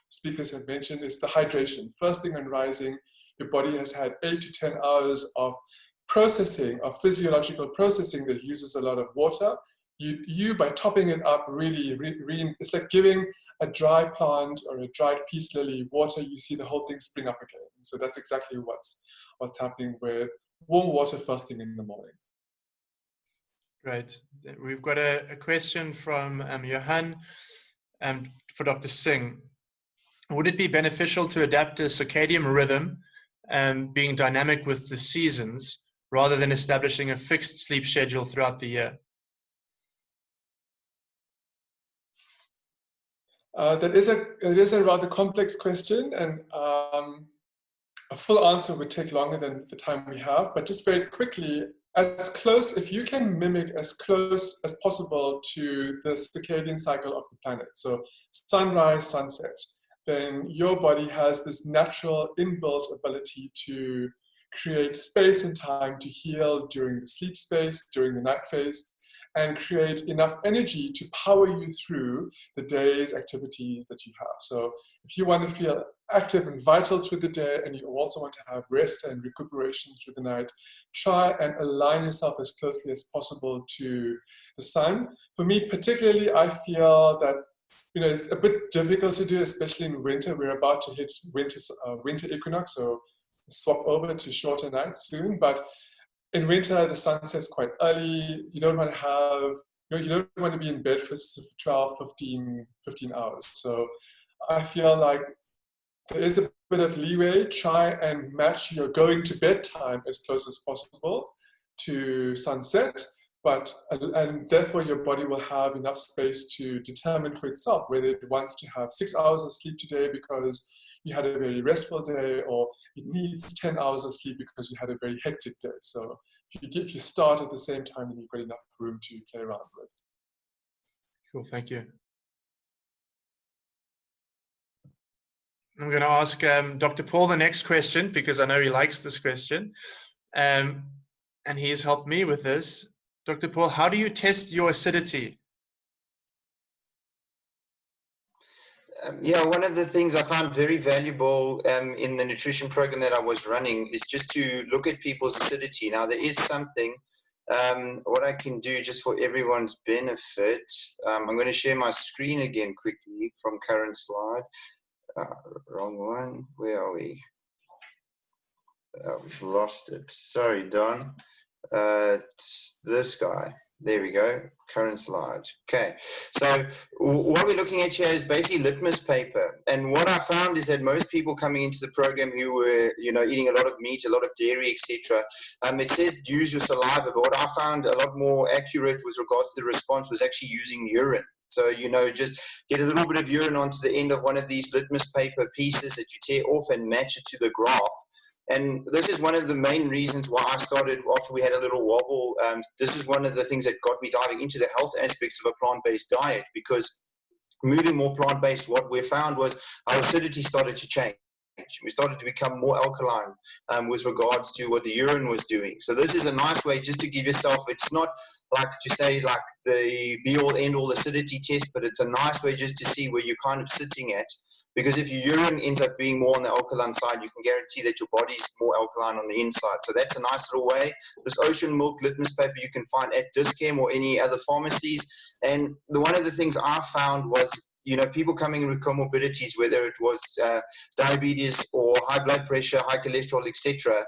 speakers have mentioned, is the hydration. First thing on rising, your body has had 8 to 10 hours of processing, of physiological processing that uses a lot of water. You by topping it up, really, it's like giving a dry plant or a dried peace lily water. You see the whole thing spring up again. So that's exactly what's happening with warm water first thing in the morning. Great. We've got a question from Johan for Dr. Singh. Would it be beneficial to adapt a circadian rhythm being dynamic with the seasons rather than establishing a fixed sleep schedule throughout the year? That is a rather complex question, and a full answer would take longer than the time we have, but just very quickly, if you can mimic as close as possible to the circadian cycle of the planet, so sunrise, sunset, then your body has this natural inbuilt ability to create space and time to heal during the sleep space, during the night phase, and create enough energy to power you through the day's activities that you have. So if you want to feel active and vital through the day, and you also want to have rest and recuperation through the night, try and align yourself as closely as possible to the sun. For me particularly, I feel that, you know, it's a bit difficult to do, especially in winter. We're about to hit winter equinox, so swap over to shorter nights soon. But in winter, the sun sets quite early. You don't want to be in bed for 12, 15 hours. So I feel like there is a bit of leeway. Try and match your going to bed time as close as possible to sunset. And therefore your body will have enough space to determine for itself whether it wants to have 6 hours of sleep today because you had a very restful day, or it needs 10 hours of sleep because you had a very hectic day. So if you start at the same time, then you've got enough room to play around with. Cool, thank you. I'm going to ask Dr. Paul the next question because I know he likes this question. And he's helped me with this. Dr. Paul, how do you test your acidity? Yeah, one of the things I found very valuable in the nutrition program that I was running is just to look at people's acidity. Now, there is something, what I can do just for everyone's benefit. I'm going to share my screen again quickly from current slide. Wrong one. Where are we? We've lost it. Sorry, Don. It's this guy. There we go. Current slide. Okay. So what we're looking at here is basically litmus paper. And what I found is that most people coming into the program who were, eating a lot of meat, a lot of dairy, etc. It says use your saliva, but what I found a lot more accurate with regards to the response was actually using urine. So, just get a little bit of urine onto the end of one of these litmus paper pieces that you tear off and match it to the graph. And this is one of the main reasons why I started, after we had a little wobble, this is one of the things that got me diving into the health aspects of a plant-based diet, because moving more plant-based, what we found was our acidity started to change. We started to become more alkaline with regards to what the urine was doing. So this is a nice way just to give yourself, it's not like to say like the be-all end-all acidity test, but it's a nice way just to see where you're kind of sitting at. Because if your urine ends up being more on the alkaline side, you can guarantee that your body's more alkaline on the inside. So that's a nice little way. This ocean milk litmus paper you can find at Dischem or any other pharmacies. And one of the things I found was, people coming in with comorbidities, whether it was diabetes or high blood pressure, high cholesterol, etc.,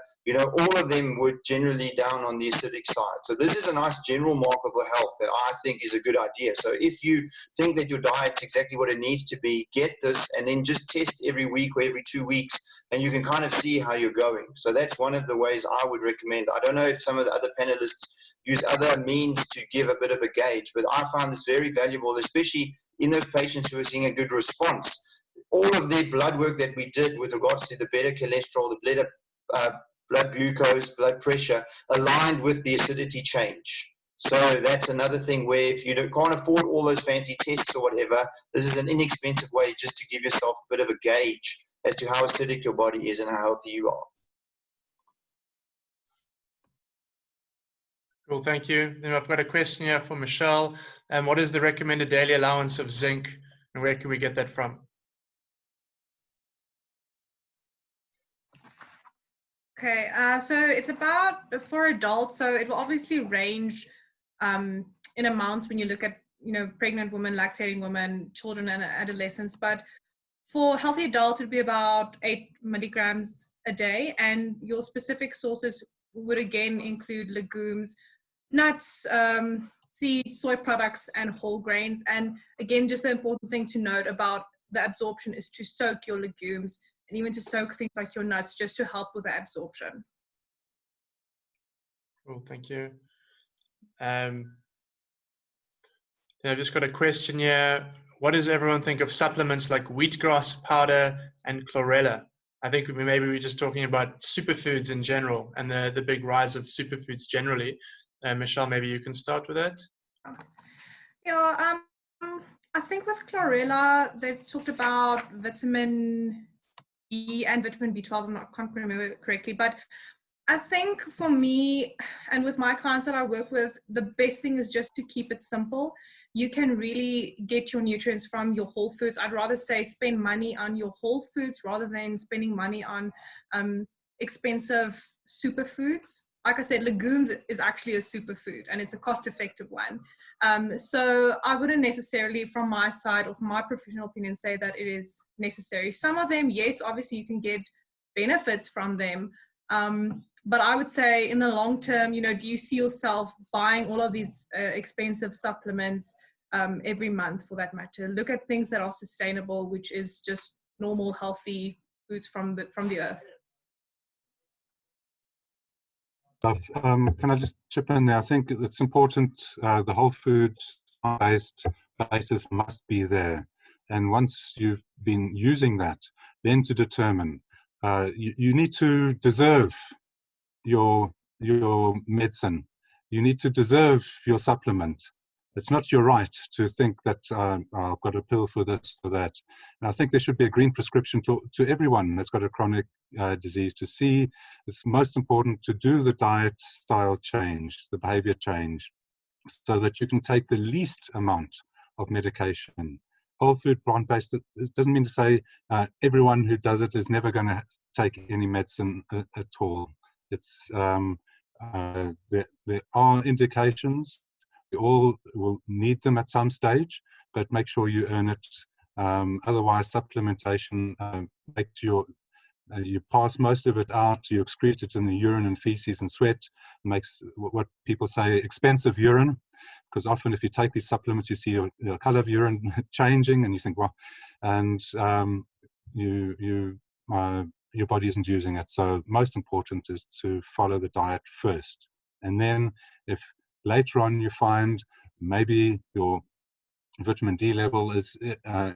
all of them were generally down on the acidic side. So this is a nice general marker for health that I think is a good idea. So if you think that your diet's exactly what it needs to be, get this and then just test every week or every 2 weeks, and you can kind of see how you're going. So that's one of the ways I would recommend. I don't know if some of the other panelists use other means to give a bit of a gauge, but I found this very valuable, especially in those patients who are seeing a good response. All of their blood work that we did with regards to the better cholesterol, the better blood glucose, blood pressure, aligned with the acidity change. So that's another thing where if you can't afford all those fancy tests or whatever, this is an inexpensive way just to give yourself a bit of a gauge as to how acidic your body is and how healthy you are. Cool, thank you. Then I've got a question here for Michelle. What is the recommended daily allowance of zinc, and where can we get that from? Okay, so it's about, for adults, so it will obviously range in amounts when you look at, pregnant women, lactating women, children and adolescents, but for healthy adults, it would be about 8 milligrams a day, and your specific sources would again include legumes, nuts, seeds, soy products, and whole grains. And again, just the important thing to note about the absorption is to soak your legumes and even to soak things like your nuts just to help with the absorption. Cool, thank you. I've just got a question here. What does everyone think of supplements like wheatgrass powder and chlorella? I think maybe we're just talking about superfoods in general and the big rise of superfoods generally. Michelle, maybe you can start with that. Yeah, I think with chlorella, they've talked about vitamin E and vitamin B12, I can't remember correctly, but I think for me and with my clients that I work with, the best thing is just to keep it simple. You can really get your nutrients from your whole foods. I'd rather say spend money on your whole foods rather than spending money on expensive superfoods. Like I said, legumes is actually a superfood and it's a cost-effective one. So I wouldn't necessarily, from my side or from my professional opinion, say that it is necessary. Some of them, yes, obviously you can get benefits from them. But I would say in the long term, do you see yourself buying all of these expensive supplements every month for that matter? Look at things that are sustainable, which is just normal, healthy foods from the earth. Can I just chip in there? I think it's important, the whole food based basis must be there. And once you've been using that, then to determine, you need to deserve your medicine. You need to deserve your supplement. It's not your right to think that I've got a pill for this or that. And I think there should be a green prescription to everyone that's got a chronic disease to see. It's most important to do the diet style change, the behavior change, so that you can take the least amount of medication. Whole food, plant-based, it doesn't mean to say everyone who does it is never going to take any medicine at all. It's there are indications. We all will need them at some stage, but make sure you earn it. Otherwise, supplementation makes you pass most of it out. You excrete it in the urine and feces and sweat. It makes what people say expensive urine, because often if you take these supplements, you see your color of urine changing, and you think, well, and your body isn't using it. So most important is to follow the diet first, and then if later on you find maybe your vitamin D level is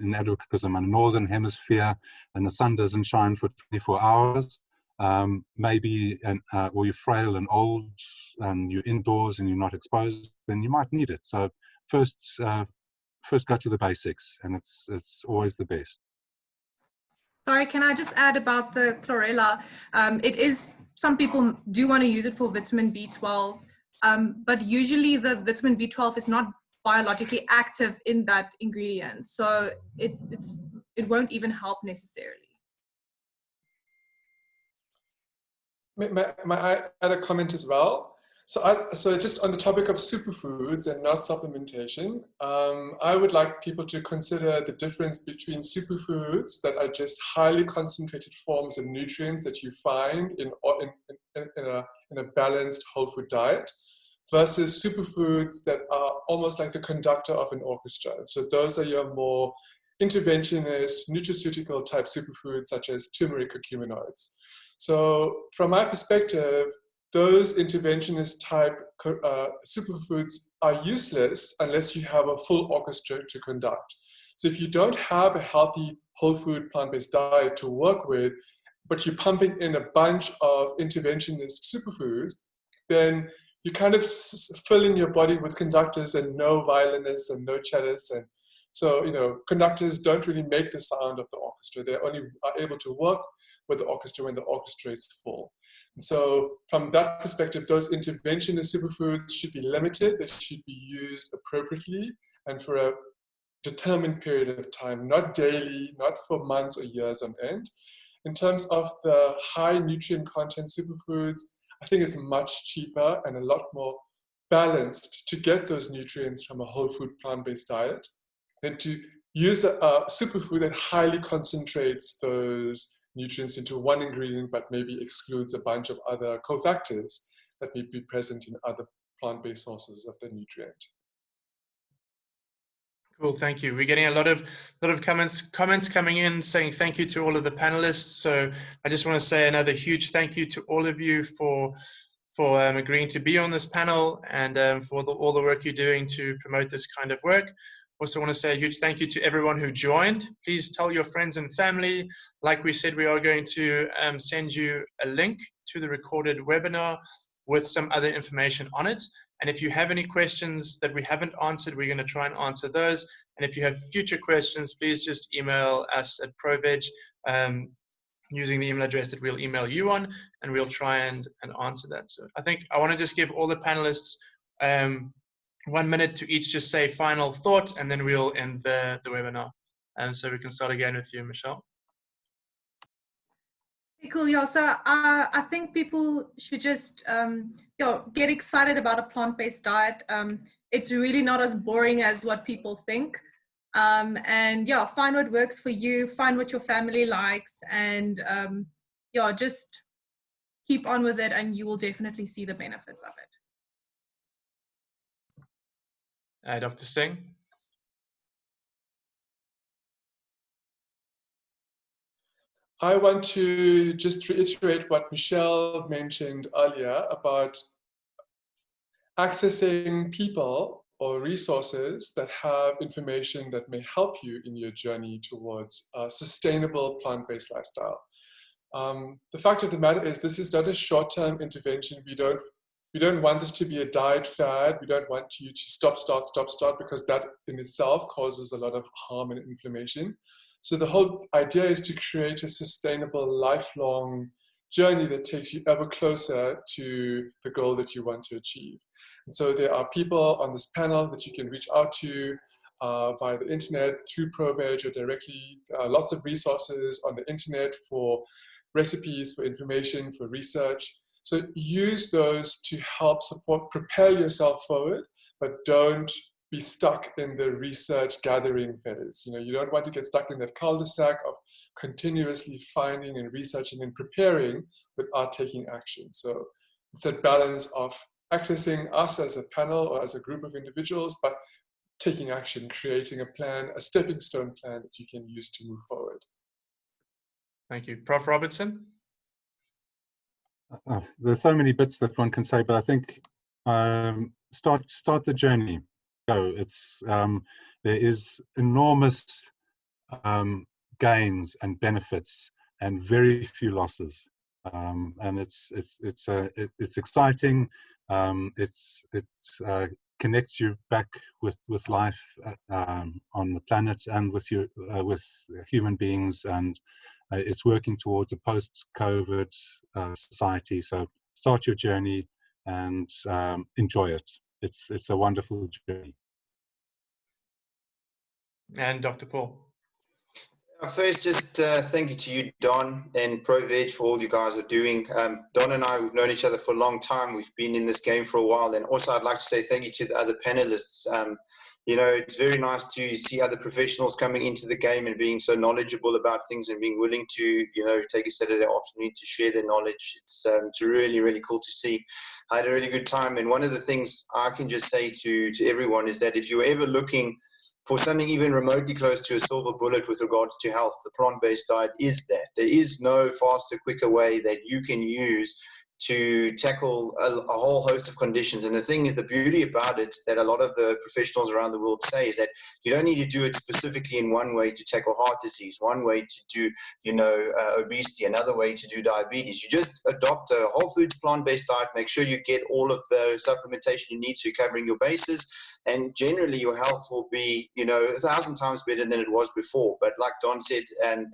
inadequate because I'm in the northern hemisphere and the sun doesn't shine for 24 hours, maybe, or you're frail and old and you're indoors and you're not exposed, then you might need it. So first go to the basics, and it's always the best. Sorry, can I just add about the chlorella? It is, some people do want to use it for vitamin B12, but usually the vitamin B12 is not biologically active in that ingredient, so it won't even help necessarily. May I add a comment as well? So just on the topic of superfoods and not supplementation, I would like people to consider the difference between superfoods that are just highly concentrated forms of nutrients that you find in a balanced whole food diet, versus superfoods that are almost like the conductor of an orchestra. So those are your more interventionist, nutraceutical type superfoods such as turmeric or curcuminoids. So from my perspective, those interventionist type superfoods are useless unless you have a full orchestra to conduct. So if you don't have a healthy whole food plant-based diet to work with, but you're pumping in a bunch of interventionist superfoods, then you kind of filling your body with conductors and no violinists and no cellists. And so, conductors don't really make the sound of the orchestra. They only are able to work with the orchestra when the orchestra is full. And so from that perspective, those interventionist superfoods should be limited. They should be used appropriately and for a determined period of time, not daily, not for months or years on end. In terms of the high nutrient content superfoods, I think it's much cheaper and a lot more balanced to get those nutrients from a whole food plant-based diet than to use a superfood that highly concentrates those nutrients into one ingredient but maybe excludes a bunch of other cofactors that may be present in other plant-based sources of the nutrient. Cool, thank you. We're getting a lot of comments coming in saying thank you to all of the panelists. So I just want to say another huge thank you to all of you for agreeing to be on this panel and for all the work you're doing to promote this kind of work. Also want to say a huge thank you to everyone who joined. Please tell your friends and family. Like we said, we are going to send you a link to the recorded webinar with some other information on it. And if you have any questions that we haven't answered, we're going to try and answer those. And if you have future questions, please just email us at ProVeg using the email address that we'll email you on, and we'll try and answer that. So I think I want to just give all the panelists 1 minute to each just say final thoughts, and then we'll end the webinar. So we can start again with you, Michelle. Cool, yeah. So I think people should just get excited about a plant-based diet. It's really not as boring as what people think. And yeah, find what works for you, find what your family likes, and yeah, just keep on with it, and you will definitely see the benefits of it. Dr. Singh. I want to just reiterate what Michelle mentioned earlier about accessing people or resources that have information that may help you in your journey towards a sustainable plant-based lifestyle. The fact of the matter is, this is not a short-term intervention. We don't want this to be a diet fad. We don't want you to stop, start, because that in itself causes a lot of harm and inflammation. So the whole idea is to create a sustainable, lifelong journey that takes you ever closer to the goal that you want to achieve. And so there are people on this panel that you can reach out to via the internet, through ProVeg, or directly. Lots of resources on the internet for recipes, for information, for research. So use those to help support, prepare yourself forward, but don't be stuck in the research gathering phase. You don't want to get stuck in that cul-de-sac of continuously finding and researching and preparing without taking action. So it's that balance of accessing us as a panel or as a group of individuals, but taking action, creating a plan, a stepping stone plan that you can use to move forward. Thank you. Prof. Robertson? There's so many bits that one can say, but I think start the journey. Go. It's there is enormous gains and benefits, and very few losses. And it's exciting. It connects you back with life on the planet and with human beings, and it's working towards a post-COVID society. So start your journey and enjoy it. It's a wonderful journey. And Dr. Paul? First, just thank you to you, Don, and ProVeg for all you guys are doing. Don and I, we've known each other for a long time. We've been in this game for a while. And also, I'd like to say thank you to the other panelists. It's very nice to see other professionals coming into the game and being so knowledgeable about things and being willing to, take a Saturday afternoon to share their knowledge. It's really, really cool to see. I had a really good time. And one of the things I can just say to everyone is that if you're ever looking for something even remotely close to a silver bullet with regards to health, the plant-based diet is that. There is no faster, quicker way that you can use to tackle a whole host of conditions. And the thing is, the beauty about it that a lot of the professionals around the world say is that you don't need to do it specifically in one way to tackle heart disease, one way to do, obesity, another way to do diabetes. You just adopt a whole foods plant-based diet, make sure you get all of the supplementation you need so you're covering your bases, and generally your health will be, 1,000 times better than it was before. But like Don said, and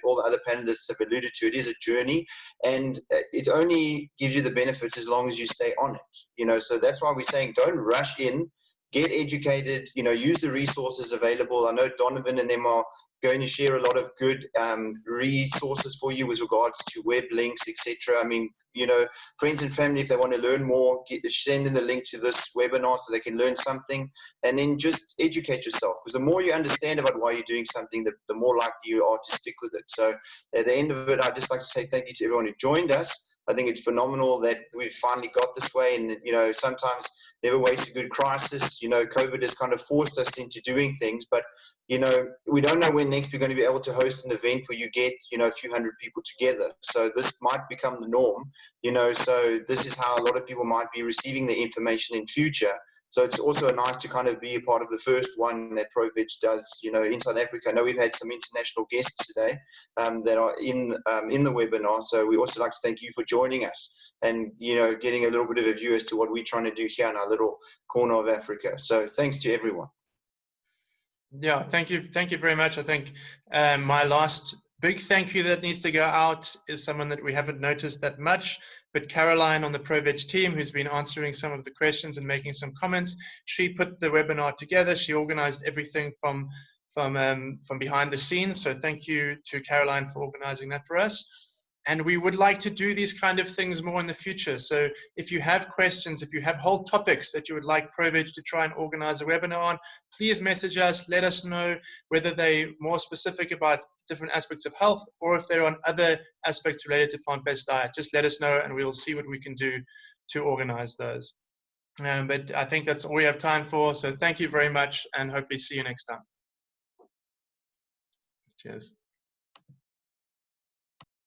all the other panelists have alluded to, it is a journey, and it only gives you the benefits as long as you stay on it. So that's why we're saying don't rush in. Get educated, use the resources available. I know Donovan and them are going to share a lot of good resources for you with regards to web links, etc. I mean, friends and family, if they want to learn more, send them the link to this webinar so they can learn something, and then just educate yourself, because the more you understand about why you're doing something, the more likely you are to stick with it. So at the end of it, I'd just like to say thank you to everyone who joined us. I think it's phenomenal that we've finally got this way, and sometimes never waste a good crisis. COVID has kind of forced us into doing things, but we don't know when next we're going to be able to host an event where you get a few hundred people together. So this might become the norm. So this is how a lot of people might be receiving the information in future. So it's also nice to kind of be a part of the first one that ProVeg does, in South Africa. I know we've had some international guests today that are in the webinar. So we also like to thank you for joining us and, getting a little bit of a view as to what we're trying to do here in our little corner of Africa. So thanks to everyone. Yeah, thank you. Thank you very much. I think my last big thank you that needs to go out is someone that we haven't noticed that much, but Caroline on the ProVeg team, who's been answering some of the questions and making some comments. She put the webinar together. She organized everything from behind the scenes. So thank you to Caroline for organizing that for us. And we would like to do these kind of things more in the future. So if you have questions, if you have whole topics that you would like ProVeg to try and organize a webinar on, please message us, let us know whether they're more specific about different aspects of health or if they're on other aspects related to plant-based diet. Just let us know and we'll see what we can do to organize those. But I think that's all we have time for. So thank you very much and hopefully see you next time. Cheers.